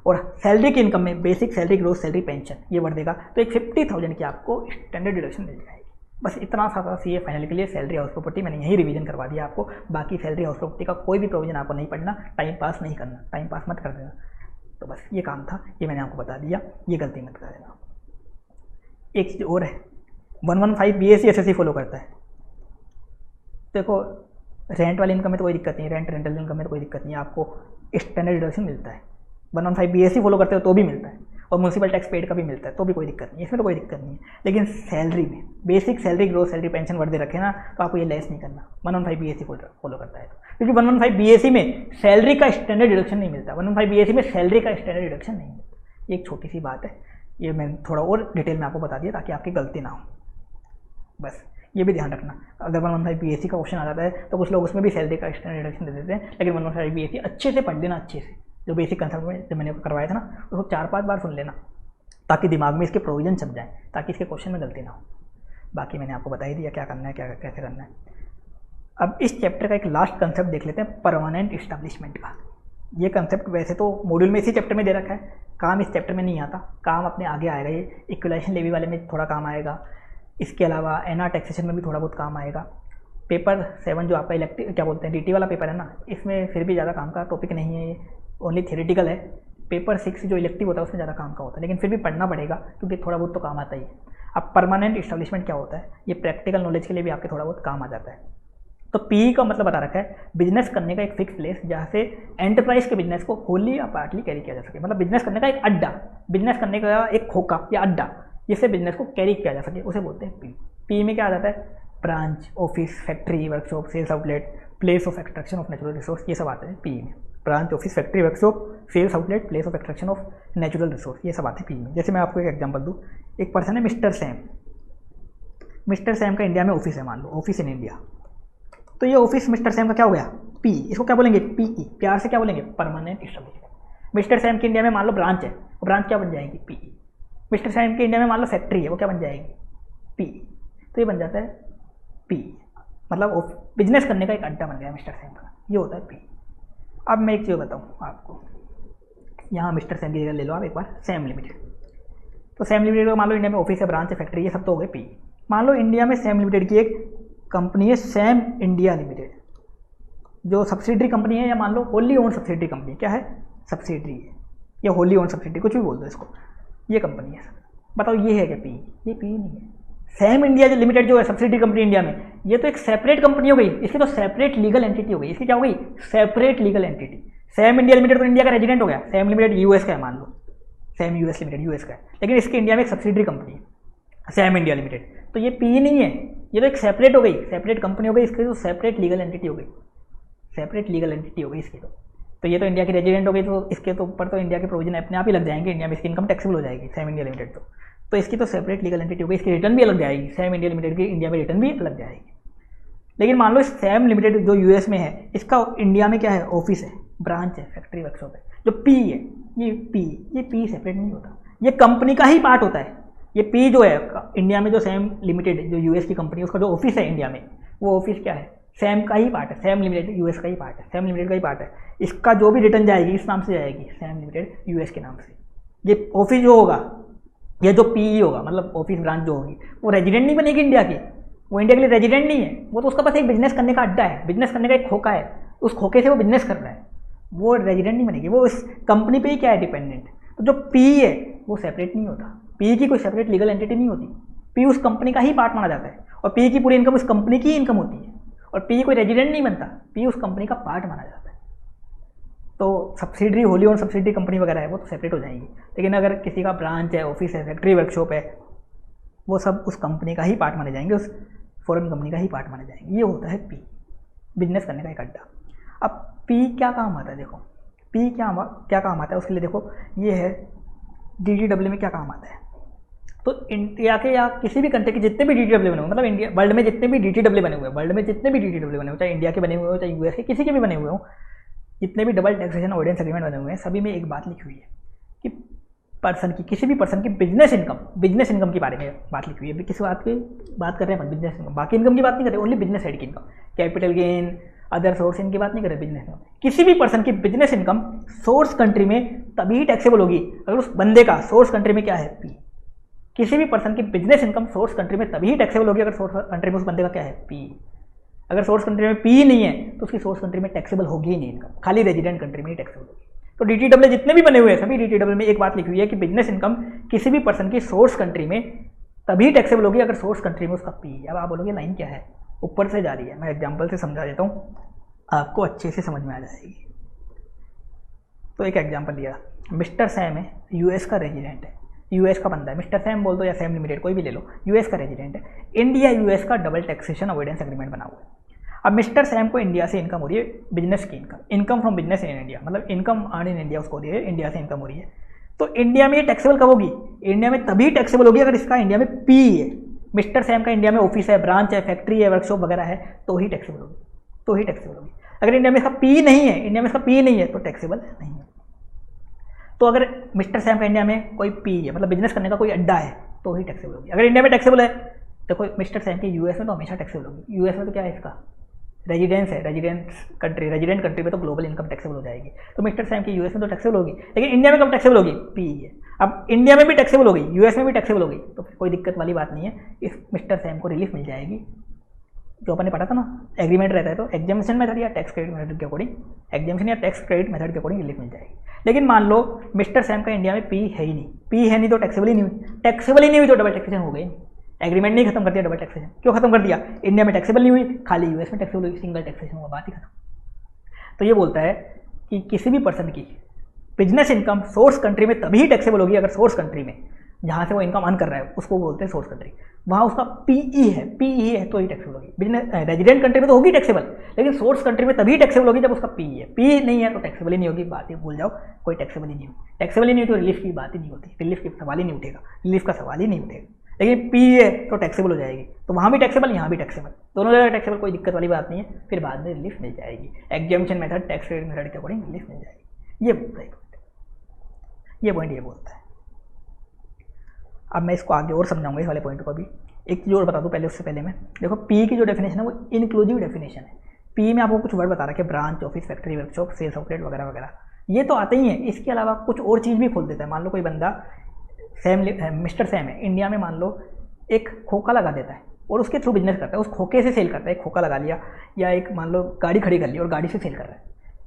और सैलरी की इनकम में basic salary, gross salary, pension ये वर्ड देगा, तो एक 50,000 की आपको स्टैंडर्ड डिडक्शन मिल जाएगी। बस इतना सा सी ए फाइनल के लिए सैलरी हाउस प्रॉपर्टी मैंने यही रिवीजन करवा दिया आपको। बाकी सैलरी हाउस प्रॉपर्टी का कोई भी प्रोविजन आपको नहीं पढ़ना, टाइम पास नहीं करना, टाइम पास मत कर देना। तो बस ये काम था, ये मैंने आपको बता दिया, ये गलती मत कर देना। एक चीज़ और है, 115 BAC SSC फॉलो करता है। देखो रेंट वाली इनकम में तो कोई दिक्कत नहीं है, रेंट, रेंटल इनकम में तो कोई दिक्कत नहीं है, आपको स्टैंडर्ड डिडक्शन मिलता है। 115 BAC फॉलो करते हो तो भी मिलता है, और म्यूनसिपल टैक्स पेड का भी मिलता है, तो भी कोई दिक्कत नहीं है, इसमें तो कोई दिक्कत नहीं है। लेकिन सैलरी में basic salary, gross salary, pension word दे रखे ना, तो आपको ये लेस नहीं करना। 115 BAC फॉलो करता है, क्योंकि 115 BAC में सैलरी का स्टैंडर्ड डिडक्शन नहीं मिलता, 115 BAC में सैलरी का स्टैंडर्ड डिडक्शन नहीं मिलता। ये एक छोटी सी बात है, ये मैं थोड़ा और डिटेल में आपको बता दिया ताकि आपकी गलती ना हो। बस ये भी ध्यान रखना, अगर 115 BAC का क्वेश्चन आ जाता है तो कुछ लोग उसमें भी सैलरी का स्टैंडर्ड डिडक्शन दे देते हैं, लेकिन 115 BAC अच्छे से पढ़ लेना, अच्छे से जो बेसिक कंसेप्ट में जो मैंने करवाया था ना, उसको 4-5 बार सुन लेना, ताकि दिमाग में इसके प्रोविजन छप जाए, ताकि इसके क्वेश्चन में गलती ना हो। बाकी मैंने आपको बता ही दिया क्या करना है, क्या कैसे करना है। अब इस चैप्टर का एक लास्ट कंसेप्ट देख लेते हैं, परमानेंट इस्टेब्लिशमेंट का। ये कंसेप्ट वैसे तो मॉड्यूल में इसी चैप्टर में दे रखा है, काम इस चैप्टर में नहीं आता, काम अपने आगे आएगा, ये इक्विलाइजेशन लेवी वाले में थोड़ा काम आएगा, इसके अलावा एनआर टैक्सेशन में भी थोड़ा बहुत काम आएगा। पेपर 7 जो आपका इलेक्टिव क्या बोलते हैं DT वाला पेपर है ना, इसमें फिर भी ज़्यादा काम का टॉपिक नहीं है, ये ओनली थ्योरेटिकल है। पेपर 6 जो इलेक्टिव होता है उसमें ज़्यादा काम का होता है, लेकिन फिर भी पढ़ना पड़ेगा क्योंकि थोड़ा बहुत तो काम आता ही है। अब परमानेंट इस्टेब्लिशमेंट क्या होता है, ये प्रैक्टिकल नॉलेज के लिए भी आपके थोड़ा बहुत काम आ जाता है। तो PE का मतलब बता रखा है बिजनेस करने का एक फिक्स प्लेस जहाँ से एंटरप्राइज के बिजनेस को होली या पार्टली कैरी किया जा सके, मतलब बिजनेस करने का एक अड्डा, बिजनेस करने का एक खोखा या अड्डा जिससे बिजनेस को कैरी किया जा सके, उसे बोलते हैं PE। PE में क्या आ जाता है, branch, office, factory, workshop, sales outlet, place of extraction of natural resource, ये सब आते हैं PE में। Branch, office, factory, workshop, sales outlet, place of extraction of natural resource, ये सब आते हैं PE में। जैसे मैं आपको एक एग्जांपल दूँ, एक पर्सन है मिस्टर सैम, मिस्टर सैम का इंडिया में ऑफिस है, मान लो ऑफिस इन इंडिया, तो ये ऑफिस मिस्टर सैम का क्या हो गया, PE। इसको क्या बोलेंगे, PE, प्यार से क्या बोलेंगे, परमानेंट इस्टेब्लिशमेंट। मिस्टर सैम की इंडिया में मान लो ब्रांच है, वो ब्रांच क्या बन जाएगी, PE। मिस्टर सैम की इंडिया में मान लो फैक्ट्री है, वो क्या बन जाएगी, PE। तो ये बन जाता है PE, मतलब बिजनेस करने का एक अड्डा बन गया मिस्टर सैम का, ये होता है PE। अब मैं एक चीज़ बताऊँ आपको, यहाँ मिस्टर सैम की जगह ले लो आप एक बार सैम लिमिटेड। तो सैम लिमिटेड का मान लो इंडिया में ऑफिस है, ब्रांच है, फैक्ट्री, ये सब तो हो गए PE। मान लो इंडिया में सैम लिमिटेड की एक कंपनी है, सैम इंडिया लिमिटेड, जो सब्सिडरी कंपनी है, या मान लो होली ओन सब्सिडरी कंपनी, क्या है, सब्सिडरी है, या होली ओन सब्सिडरी, कुछ भी बोल दो इसको, ये कंपनी है। बताओ ये है क्या PE, ये PE नहीं है। सैम इंडिया जो लिमिटेड जो है सब्सिडरी कंपनी इंडिया में, ये तो एक सेपरेट कंपनी हो गई, इसकी तो सेपरेट लीगल एंटिटी हो गई, इसकी क्या हो गई, separate legal entity. Sam India limited तो इंडिया का रेजिडेंट हो गया, सैम लिमिटेड US का है, मान लो सैम US लिमिटेड US का है, लेकिन इसकी इंडिया में एक सब्सिडरी कंपनी है सैम इंडिया लिमिटेड, तो ये PE नहीं है, ये तो एक सेपरेट हो गई, सेपरेट कंपनी हो गई, इसकी तो सेपरेट लीगल एंटिटी हो गई, सेपरेट लीगल एंटिटी हो गई इसकी तो ये तो इंडिया की रेजिडेंट हो गई, तो इसके तो ऊपर तो इंडिया के प्रोविजन अपने आप ही लग जाएंगे, इंडिया में इसकी इनकम टैक्सेबल हो जाएगी सैम इंडिया लिमिटेड तो इसकी तो सेपरेट लीगल एंटिटी हो गई, इसकी रिटर्न भी अलग जाएगी, सैम इंडिया लिमिटेड की इंडिया में रिटर्न भी अलग जाएगी। लेकिन मान लो सैम लिमिटेड जो US में है, इसका इंडिया में क्या है, ऑफिस है, ब्रांच है, फैक्ट्री, वर्कशॉप है, जो PE है, ये पी सेपरेट नहीं होता, ये कंपनी का ही पार्ट होता है। ये पी जो है इंडिया में जो सैम लिमिटेड जो यूएस की कंपनी है उसका जो ऑफिस है इंडिया में, वो ऑफिस क्या है, सैम का ही पार्ट है। सैम लिमिटेड यूएस का ही पार्ट है, सैम लिमिटेड का ही पार्ट है। इसका जो भी रिटर्न जाएगी इस नाम से जाएगी, सैम लिमिटेड यूएस के नाम से। ये ऑफिस जो होगा, ये जो पीई होगा मतलब ऑफिस ब्रांच जो होगी, वो रेजिडेंट नहीं बनेगी इंडिया की, वो इंडिया के लिए रेजिडेंट नहीं है, वो तो उसका बस एक बिजनेस करने का अड्डा है, बिजनेस करने का एक खोखा है, उस खोखे से वो बिजनेस कर रहा है, वो रेजिडेंट नहीं बनेगी, वो इस कंपनी पे ही क्या है डिपेंडेंट। तो जो पी है वो सेपरेट नहीं होता, पी की कोई सेपरेट लीगल एंटिटी नहीं होती, पी उस कंपनी का ही पार्ट माना जाता है, और पी की पूरी इनकम उस कंपनी की इनकम होती है, और पी कोई रेजिडेंट नहीं बनता, पी उस कंपनी का पार्ट माना जाता है। तो सब्सिडरी होली और सब्सिडरी कंपनी वगैरह है वो तो सेपरेट हो जाएंगी, लेकिन अगर किसी का ब्रांच है, ऑफिस है, फैक्ट्री, वर्कशॉप है, वो सब उस कंपनी का ही पार्ट माने जाएंगे, उस फॉरेन कंपनी का ही पार्ट माने जाएंगे। ये होता है पी, बिजनेस करने का एक अड्डा। अब पी क्या काम आता है, देखो पी क्या काम आता है उसके लिए देखो, ये है DDW में क्या काम आता है। तो इंडिया के या किसी भी कंट्री के जितने भी DDW बने हुए, मतलब इंडिया वर्ल्ड में जितने भी DDW बने हुए, वर्ल्ड में जितने भी DDW बने हुए, चाहे इंडिया के बने हुए हो, चाहे यूएस के किसी के भी बने हुए हो, जितने भी डबल टैक्सेशन अवॉइडेंस एग्रीमेंट बने हुए हैं, सभी में एक बात लिखी हुई है कि पर्सन की, किसी भी पर्सन की बिजनेस इनकम के बारे में बात लिखी हुई है। किसी बात की बात कर रहे हैं, बिजनेस इनकम, बाकी इनकम की बात नहीं कर रहे, ओनली बिजनेस साइड की income, capital gain, other source, इनकी बात नहीं कर रहे, बिजनेस इनकम। किसी भी पर्सन की बिजनेस इनकम सोर्स कंट्री में तभी टैक्सेबल होगी अगर उस बंदे का सोर्स कंट्री में क्या है, पी। किसी भी पर्सन की बिजनेस इनकम सोर्स कंट्री में तभी टैक्सेबल होगी अगर सोर्स कंट्री में उस बंदे का क्या है, पी। अगर सोर्स कंट्री में पी नहीं है तो उसकी सोर्स कंट्री में टैक्सेबल होगी ही नहीं इनकम, खाली रेजिडेंट कंट्री में ही टैक्सेबल होगी। तो DTW जितने भी बने हुए हैं, सभी DTW में एक बात लिखी हुई है कि बिजनेस इनकम किसी भी पर्सन की सोर्स कंट्री में तभी टैक्सेबल होगी अगर सोर्स कंट्री में उसका पी है। अब आप बोलोगे लाइन क्या है, ऊपर से जा रही है, मैं एग्जाम्पल से समझा देता हूँ, आपको अच्छे से समझ में आ जाएगी। तो एक एग्जाम्पल लिया, मिस्टर सैम है, यूएस का रेजिडेंट है, यूएस का बंदा है, मिस्टर सैम बोल दो या सैम लिमिटेड कोई भी ले लो, यूएस का रेजिडेंट है, इंडिया यूएस का डबल टैक्सेशन अवॉइडेंस एग्रीमेंट बना हुआ है। अब मिस्टर सैम को इंडिया से इनकम हो रही है, बिजनेस की income from business in India, मतलब इनकम अर्न इन इंडिया उसको हो रही है, इंडिया से इनकम हो रही है। तो इंडिया में ये टैक्सेबल कब होगी, इंडिया में तभी टैक्सेबल होगी अगर इसका इंडिया में पी है, मिस्टर सैम का इंडिया में ऑफिस है, ब्रांच है, फैक्ट्री है, वर्कशॉप वगैरह है, तो ही टैक्सेबल होगी, तो ही टैक्सेबल होगी। अगर इंडिया में इसका पी नहीं है, इंडिया में इसका पी नहीं है तो टैक्सेबल नहीं है। तो अगर मिस्टर सैम का इंडिया में कोई पी है, मतलब बिजनेस करने का कोई अड्डा है, तो ही टैक्सेबल होगी। अगर इंडिया में टैक्सेबल है, देखो मिस्टर सैम की यूएस में तो हमेशा टैक्सेबल होगी, यूएस में तो क्या है इसका रेजिडेंस है, रेजिडेंट कंट्री में तो ग्लोबल इनकम टैक्सेबल हो जाएगी, तो मिस्टर सैम की यूएस में तो टैक्सेबल होगी, लेकिन इंडिया में कब टैक्सेबल होगी, पी है। अब इंडिया में भी टैक्सेबल होगी, यूएस में भी टैक्सेबल होगी, तो फिर कोई दिक्कत वाली बात नहीं है, इस मिस्टर सैम को रिलीफ मिल जाएगी। जो अपन ने पढ़ा था ना, एग्रीमेंट रहता है तो एग्जामिशन मेथड या टैक्स क्रेडिट मेथड के अकॉर्डिंग, एग्जामिशन या टैक्स क्रेडिट मेथड के अकॉर्डिंग रिलीफ मिल जाएगी। लेकिन मान लो मिस्टर सैम का इंडिया में पी है ही नहीं, पी है नहीं तो टैक्सेबल ही नहीं हुई, टैक्सेबल ही नहीं हुई तो डबल टैक्सेशन हो गई। एग्रीमेंट नहीं खत्म कर दिया, डबल टैक्सेशन क्यों खत्म कर दिया, इंडिया में टैक्सेबल नहीं हुई, खाली यूएस में टैक्सेबल हुई, सिंगल टैक्सेशन हुआ, बात ही खत्म। तो ये बोलता है कि किसी भी पर्सन की बिजनेस इनकम सोर्स कंट्री में तभी टैक्सेबल होगी अगर सोर्स कंट्री में जहाँ से वो इनकम अर्न कर रहा है उसको बोलते हैं सोर्स कंट्री, वहाँ उसका पीई है तो ही टैक्सेबल होगी। बिजनेस रेजिडेंट कंट्री में तो होगी टैक्सेबल, लेकिन सोर्स कंट्री में तभी टैक्सेबल होगी जब उसका पीई है, पी नहीं है तो टैक्सेबल ही नहीं होगी, बात ही भूल जाओ, कोई टैक्सेबल ही नहीं होगी। टैक्सेबल ही नहीं तो रिलीफ की बात ही नहीं होती, रिलीफ की सवाल ही नहीं उठेगा, रिलीफ का सवाल ही नहीं उठेगा। लेकिन पी है तो टैक्सेबल हो जाएगी, तो वहाँ भी टैक्सेबल, यहाँ भी टैक्सेबल, दोनों जगह टैक्सेबल, कोई दिक्कत वाली बात नहीं है, फिर बाद में रिलीफ मिल जाएगी। Exemption method, tax credit method के अकॉर्डिंग रिलीफ मिल जाएगी। ये बोलता है, ये पॉइंट ये बोलता है। अब मैं इसको आगे और समझाऊंगा इस वाले पॉइंट को। अभी एक चीज़ और बता दूं पहले, उससे पहले मैं देखो पी की जो डेफिनेशन है वो इनक्लूसिव डेफिनेशन है। पी में आपको कुछ वर्ड बता रहा है, branch, office, factory, workshop, sales outlet वगैरह वगैरह, ये तो आते ही हैं। इसके अलावा कुछ और चीज़ भी खोल देता है। मान लो कोई बंदा मिस्टर सैम है, इंडिया में मान लो एक खोखा लगा देता है और उसके थ्रू बिजनेस करता है, उस खोखे से सेल करता है। एक खोखा लगा लिया, या एक मान लो गाड़ी खड़ी कर ली और गाड़ी से सेल कर रहा है,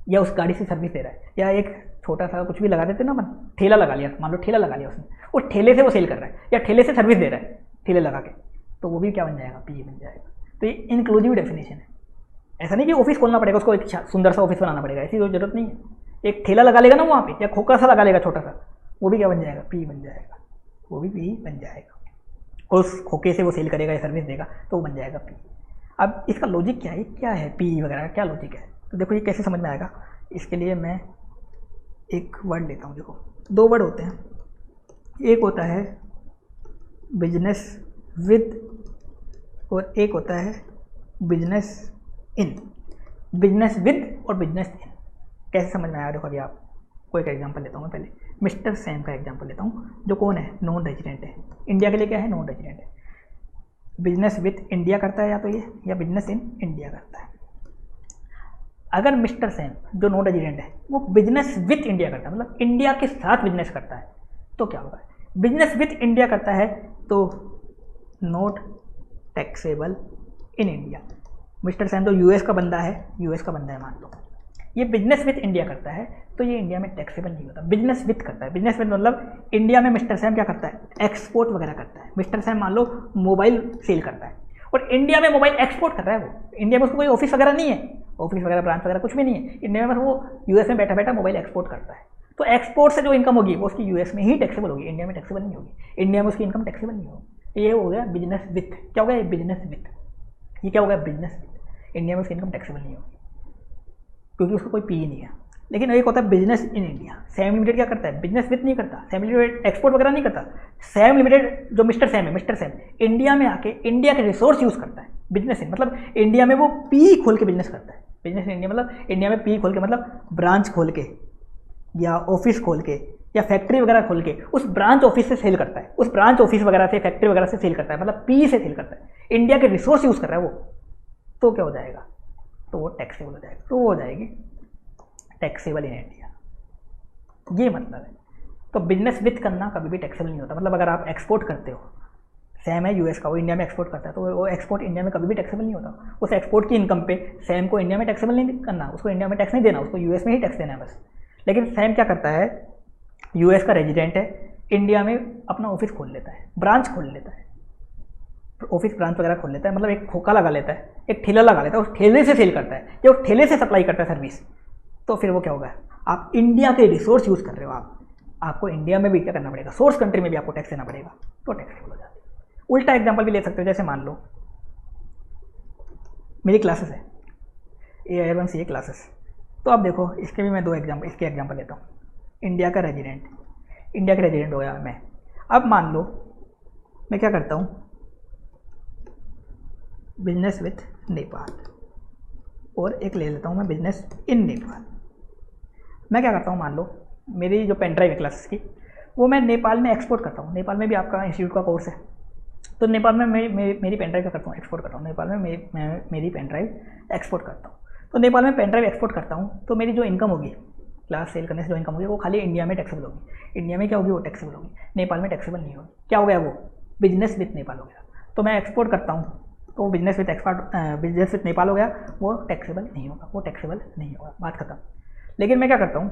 या उस गाड़ी से सर्विस दे रहा है, या एक छोटा सा कुछ भी लगा देते ना अपन, ठेला लगा लिया, मान लो ठेला लगा लिया उसने, वो ठेले से वो सेल कर रहा है या ठेले से सर्विस दे रहा है ठेले लगा के, तो वो भी क्या बन जाएगा, पी बन जाएगा। तो ये इंक्लूसिव डेफिनेशन है। ऐसा नहीं कि ऑफिस खोलना पड़ेगा, उसको एक सुंदर सा ऑफिस बनाना पड़ेगा, ऐसी कोई जरूरत नहीं है। एक ठेला लगा लेगा ना वहाँ पे, या खोखा सा लगा लेगा छोटा सा, वो भी क्या बन जाएगा, पी बन जाएगा, वो भी पी बन जाएगा। और उस खोखे से वो सेल करेगा या सर्विस देगा तो वो बन जाएगा पी। अब इसका लॉजिक क्या है, क्या है पी वगैरह, क्या लॉजिक है, तो देखो ये कैसे समझ में आएगा। इसके लिए मैं एक वर्ड लेता हूँ। देखो दो वर्ड होते हैं, एक होता है बिजनेस विद और एक होता है बिजनेस इन। बिजनेस विद और बिजनेस इन कैसे समझ में आया, देखो अभी आप कोई एक एग्जांपल लेता हूँ मैं पहले, मिस्टर सैम का एग्जांपल लेता हूँ, जो कौन है, नॉन रेजिडेंट है, इंडिया के लिए क्या है, नॉन रेजिडेंट है, बिजनेस विथ इंडिया करता है या तो ये, या बिजनेस इन इंडिया करता है। अगर मिस्टर सैम जो नॉन रेजिडेंट है वो बिजनेस विथ इंडिया करता है, मतलब इंडिया के साथ बिजनेस करता है, तो क्या होगा, बिजनेस विथ इंडिया करता है तो not taxable in India. Mister Sam जो यूएस का बंदा है, मान लो, ये बिजनेस विथ इंडिया करता है तो ये इंडिया में टैक्सेबल नहीं होता। बिजनेस विथ करता है, बिजनेस विथ मतलब इंडिया में मिस्टर सैम क्या करता है, एक्सपोर्ट वगैरह करता है। मिस्टर सैम मान लो मोबाइल सेल करता है और इंडिया में मोबाइल एक्सपोर्ट कर रहा है, वो इंडिया में उसको कोई ऑफिस वगैरह नहीं है, ऑफिस वगैरह ब्रांच वगैरह कुछ भी नहीं है, इंडिया में बस वो यूएस में बैठा बैठा मोबाइल एक्सपोर्ट करता है। तो एक्सपोर्ट से जो इनकम होगी वो उसकी यूएस में ही टैक्सेबल होगी, इंडिया में टैक्सेबल नहीं होगी, इंडिया में उसकी इनकम टैक्सेबल नहीं होगी। ये हो गया बिजनेस विथ, क्या हो गया, बिजनेस विथ, ये क्या हो गया, बिजनेस विथ, इंडिया में उसकी इनकम टैक्सेबल नहीं होगी क्योंकि उसको कोई पी नहीं है। लेकिन एक होता है business in India, Sam limited क्या करता है, बिजनेस विथ नहीं करता, सैम लिमिटेड एक्सपोर्ट वगैरह नहीं करता। सैम लिमिटेड जो मिस्टर सैम है, मिस्टर सैम इंडिया में आके इंडिया के रिसोर्स यूज़ करता है, बिजनेस इन मतलब इंडिया में वो पी खोल के बिजनेस करता है। बिजनेस इन इंडिया मतलब इंडिया में पी खोल के मतलब ब्रांच खोल के या ऑफिस खोल के या फैक्ट्री वगैरह खोल के उस ब्रांच ऑफिस से सेल करता है, उस ब्रांच ऑफिस वगैरह से, फैक्ट्री वगैरह से सेल करता है, मतलब पी से सेल करता है, इंडिया के रिसोर्स यूज़ कर रहा है वो, तो क्या हो जाएगा, तो वो टैक्सेबल हो जाएगा, तो वो हो जाएगी टैक्सेबल इन इंडिया, ये मतलब है। तो बिजनेस विथ करना कभी भी टैक्सेबल नहीं होता। मतलब अगर आप एक्सपोर्ट करते हो, सैम है यूएस का, वो इंडिया में एक्सपोर्ट करता है, तो वो एक्सपोर्ट इंडिया में कभी भी टैक्सेबल नहीं होता। उस एक्सपोर्ट की इनकम पे सैम को इंडिया में टैक्सेबल नहीं करना, उसको इंडिया में टैक्स नहीं देना, उसको यूएस में ही टैक्स देना है बस। लेकिन सैम क्या करता है, यूएस का रेजिडेंट है, इंडिया में अपना ऑफिस खोल लेता है, ब्रांच खोल लेता है, ऑफिस ब्रांच वगैरह खोल लेता है, मतलब एक खोखा लगा लेता है, एक ठेला लगा लेता है, उस ठेले से सेल करता है, या उस ठेले से सप्लाई करता है सर्विस। तो फिर वो क्या होगा, आप इंडिया के रिसोर्स यूज़ कर रहे हो, आपको इंडिया में भी क्या करना पड़ेगा, सोर्स कंट्री में भी आपको टैक्स देना पड़ेगा, तो टैक्सेबल हो जाती है। उल्टा एग्जांपल भी ले सकते हो, जैसे मान लो मेरी क्लासेस है A1 क्लासेस, तो अब देखो इसके भी मैं इसके एग्जांपल लेता हूँ। इंडिया का रेजिडेंट हो गया मैं। अब मान लो मैं क्या करता हूँ, बिजनेस विथ नेपाल, और एक ले लेता हूँ मैं बिजनेस इन नेपाल। मैं क्या करता हूँ, मान लो मेरी जो पेन ड्राइव है क्लासेस की, वो मैं नेपाल में एक्सपोर्ट करता हूँ। नेपाल में भी आपका इंस्टीट्यूट का कोर्स है, तो नेपाल में मेरी पेन ड्राइव क्या करता हूँ, एक्सपोर्ट करता हूँ। नेपाल में मेरी पेन ड्राइव एक्सपोर्ट करता हूँ। तो नेपाल में पेन ड्राइव एक्सपोर्ट करता हूँ, तो मेरी जो इनकम होगी क्लास सेल करने से जो इनकम होगी वो खाली इंडिया में टैक्सेबल होगी। इंडिया में क्या होगी, वो टैक्सेबल होगी, नेपाल में टैक्सेबल नहीं होगी। क्या हो गया, वो बिजनेस विथ नेपाल हो गया। तो मैं एक्सपोर्ट करता हूँ, तो बिजनेस विथ नेपाल हो गया, वो टैक्सेबल नहीं होगा, बात खत्म। लेकिन मैं क्या करता हूँ,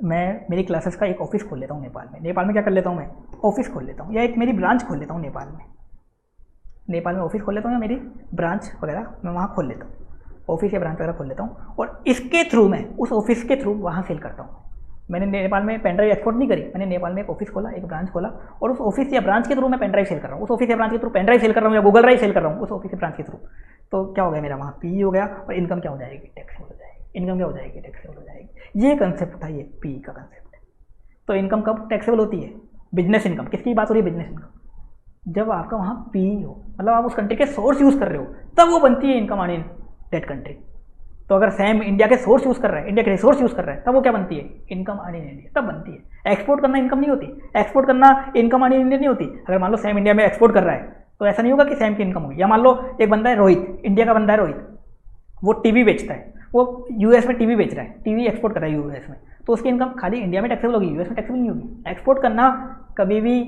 मैं मेरी क्लासेस का एक ऑफिस खोल लेता हूँ नेपाल में क्या कर लेता हूँ, मैं ऑफिस खोल लेता हूँ, या एक मेरी ब्रांच खोल लेता हूँ नेपाल में ऑफिस खोल लेता हूँ, या मेरी ब्रांच वगैरह मैं वहाँ खोल लेता हूँ, ऑफिस या ब्रांच वगैरह खोल लेता हूँ, और इसके थ्रू मैं उस ऑफिस के थ्रू वहाँ सेल करता हूँ। मैंने नेपाल में पेन ड्राइव एक्सपोर्ट नहीं करी, मैंने नेपाल में एक ऑफिस खोला, एक ब्रांच खोला, और उस ऑफिस या ब्रांच के थ्रू मैं पेन ड्राइव सेल कर रहा हूँ, उस ऑफिस या ब्रांच के थ्रू पेन ड्राइव सेल कर रहा हूँ, या गूगल ड्राइव सेल कर रहा हूँ, उस ऑफिस या ब्रांच के थ्रू। तो क्या हो गया, मेरा वहाँ पी हो गया, और इनकम क्या हो जाएगी, टैक्सेबल हो जाएगी। इनकम क्या हो जाएगी, टैक्सेबल हो जाएगी। ये कंसेप्ट था, ये पी का कंसेप्ट है। तो इनकम कब टैक्सेबल होती है, बिजनेस इनकम। किसकी बात हो रही है, बिजनेस इनकम। जब आपका वहाँ पी हो, मतलब आप उस कंट्री के सोर्स यूज़ कर रहे हो, तब वो बनती है इनकम इन दैट कंट्री। तो अगर सैम इंडिया के सोर्स यूज़ कर रहा है, इंडिया के रिसोर्स यूज़ कर रहा है, तब वो क्या बनती है, इनकम इन इंडिया, तब बनती है। एक्सपोर्ट करना इनकम नहीं होती, एक्सपोर्ट करना इनकम इन इंडिया नहीं होती। अगर मान लो सैम इंडिया में एक्सपोर्ट कर रहा है, तो ऐसा नहीं होगा कि सैम की इनकम होगी। या मान लो एक बंदा है रोहित, इंडिया का बंदा है रोहित, वो टीवी बेचता है, वो यूएस में टीवी बेच रहा है, टीवी एक्सपोर्ट कर रहा है यूएस में, तो उसकी इनकम खाली इंडिया में टैक्सेबल होगी, यूएस में टैक्सेबल नहीं होगी। एक्सपोर्ट करना कभी भी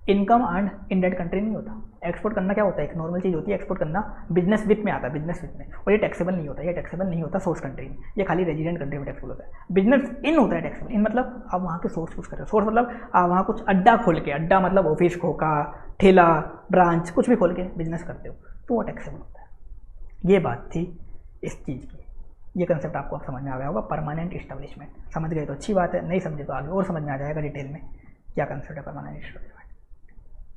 income earn in that country नहीं होता। एक्सपोर्ट करना क्या होता है, एक नॉर्मल चीज़ होती है। एक्सपोर्ट करना बिजनेस विथ में आता है, बिजनेस विथ में, और ये टैक्सेबल नहीं होता, ये टैक्सेबल नहीं होता सोर्स कंट्री में, ये खाली रेजिडेंट कंट्री में टैक्सेबल होता है। बिजनेस इन होता है टैक्सेबल। इन मतलब आप वहाँ के सोर्स यूज़ कर रहे हो, सोर्स मतलब आप वहाँ कुछ अड्डा खोल के, अड्डा मतलब ऑफिस, खोखा, ठेला, ब्रांच, कुछ भी खोल के बिजनेस करते हो, तो वो टैक्सेबल होता है। ये बात थी इस चीज़ की। ये कंसेप्ट आपको अब समझ में आ गया होगा, परमानेंट इस्टेब्लिशमेंट। समझ गए तो अच्छी बात है, नहीं समझे तो आगे और समझ में आ जाएगा डिटेल में क्या कंसेप्ट है परमानेंट इस्टेब्लिशमेंट।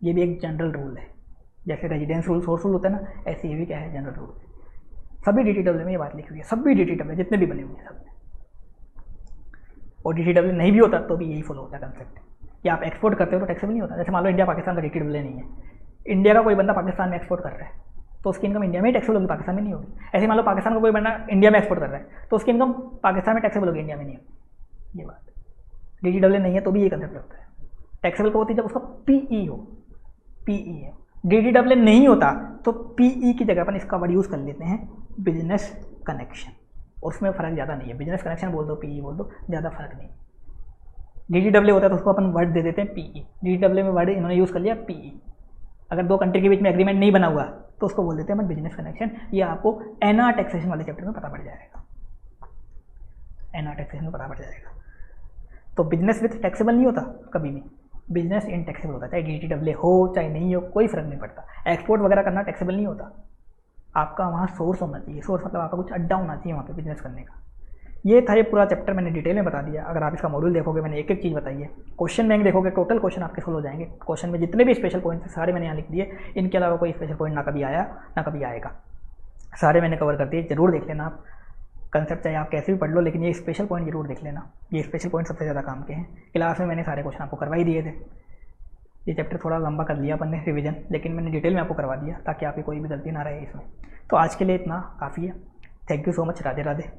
ये भी एक जनरल रूल है, जैसे रेजिडेंस रूल, सोर्स रूल होता है ना, ऐसे ये भी क्या है, जनरल रूल है। सभी DTW में ये बात लिखी हुई है, सभी DTW जितने भी बने हुए हैं सब में। और DTW नहीं भी होता तो भी यही फॉलो होता है कंसेप्ट कि आप एक्सपोर्ट करते हो तो टैक्सेबल नहीं होता। जैसे मान लो इंडिया पाकिस्तान का DTW नहीं है, इंडिया का कोई बंदा पाकिस्तान में एक्सपोर्ट कर रहा है, तो उसकी इनकम इंडिया में ही टैक्सेबल होगी, पाकिस्तान में नहीं होगी। ऐसे मान लो पाकिस्तान का कोई बंदा इंडिया में एक्सपोर्ट कर रहा है, तो उसकी इनकम पाकिस्तान में टैक्सेबल होगी, इंडिया में नहीं होगी। ये बात DDAA नहीं है तो भी ये कंसेप्ट लगता है। टैक्सेबल कब होती है? जब उसका PE हो, PE है। DDAA नहीं होता तो PE की जगह अपन इसका वर्ड यूज़ कर लेते हैं बिजनेस कनेक्शन, उसमें फ़र्क ज़्यादा नहीं है। बिजनेस कनेक्शन बोल दो, PE बोल दो, ज़्यादा फर्क नहीं। DDAA होता है तो उसको अपन वर्ड दे देते हैं PE। DDAA में वर्ड इन्होंने यूज़ कर लिया PE। अगर दो कंट्री के बीच में एग्रीमेंट नहीं बना हुआ तो उसको बोल देते हैं अपन बिजनेस कनेक्शन। ये आपको NR टैक्सेशन वाले चैप्टर में पता पड़ जाएगा, NR टैक्सेशन में पता पड़ जाएगा। तो बिजनेस विथ टैक्सेबल नहीं होता कभी भी, बिजनेस इन टैक्सेबल होता, चाहे DDAA हो चाहे नहीं हो, कोई फर्क नहीं पड़ता। एक्सपोर्ट वगैरह करना टैक्सेबल नहीं होता, आपका वहाँ सोर्स होना चाहिए। सोर्स मतलब आपका कुछ अड्डा होना चाहिए वहाँ पे बिजनेस करने का। ये था ये पूरा चैप्टर, मैंने डिटेल में बता दिया। अगर आप इसका मॉड्यूल देखोगे, मैंने एक एक चीज़ बताई है। क्वेश्चन बैंक देखोगे, टोटल क्वेश्चन आपके सोल्व हो जाएंगे। क्वेश्चन में जितने भी स्पेशल पॉइंट थे सारे मैंने यहाँ लिख दिए, इनके अलावा कोई स्पेशल पॉइंट ना कभी आया ना कभी आएगा, सारे मैंने कवर कर दिए। जरूर देख लेना आप, कंसेप्ट चाहे आप कैसे भी पढ़ लो, लेकिन ये स्पेशल पॉइंट जरूर देख लेना। ये स्पेशल पॉइंट सबसे ज़्यादा काम के हैं। क्लास में मैंने सारे क्वेश्चन आपको करवा ही दिए थे। ये चैप्टर थोड़ा लंबा कर लिया अपन ने रिवीजन, लेकिन मैंने डिटेल में आपको करवा दिया ताकि आपकी कोई भी गलती ना रहे इसमें। तो आज के लिए इतना काफ़ी है। Thank you so much. Radhe Radhe.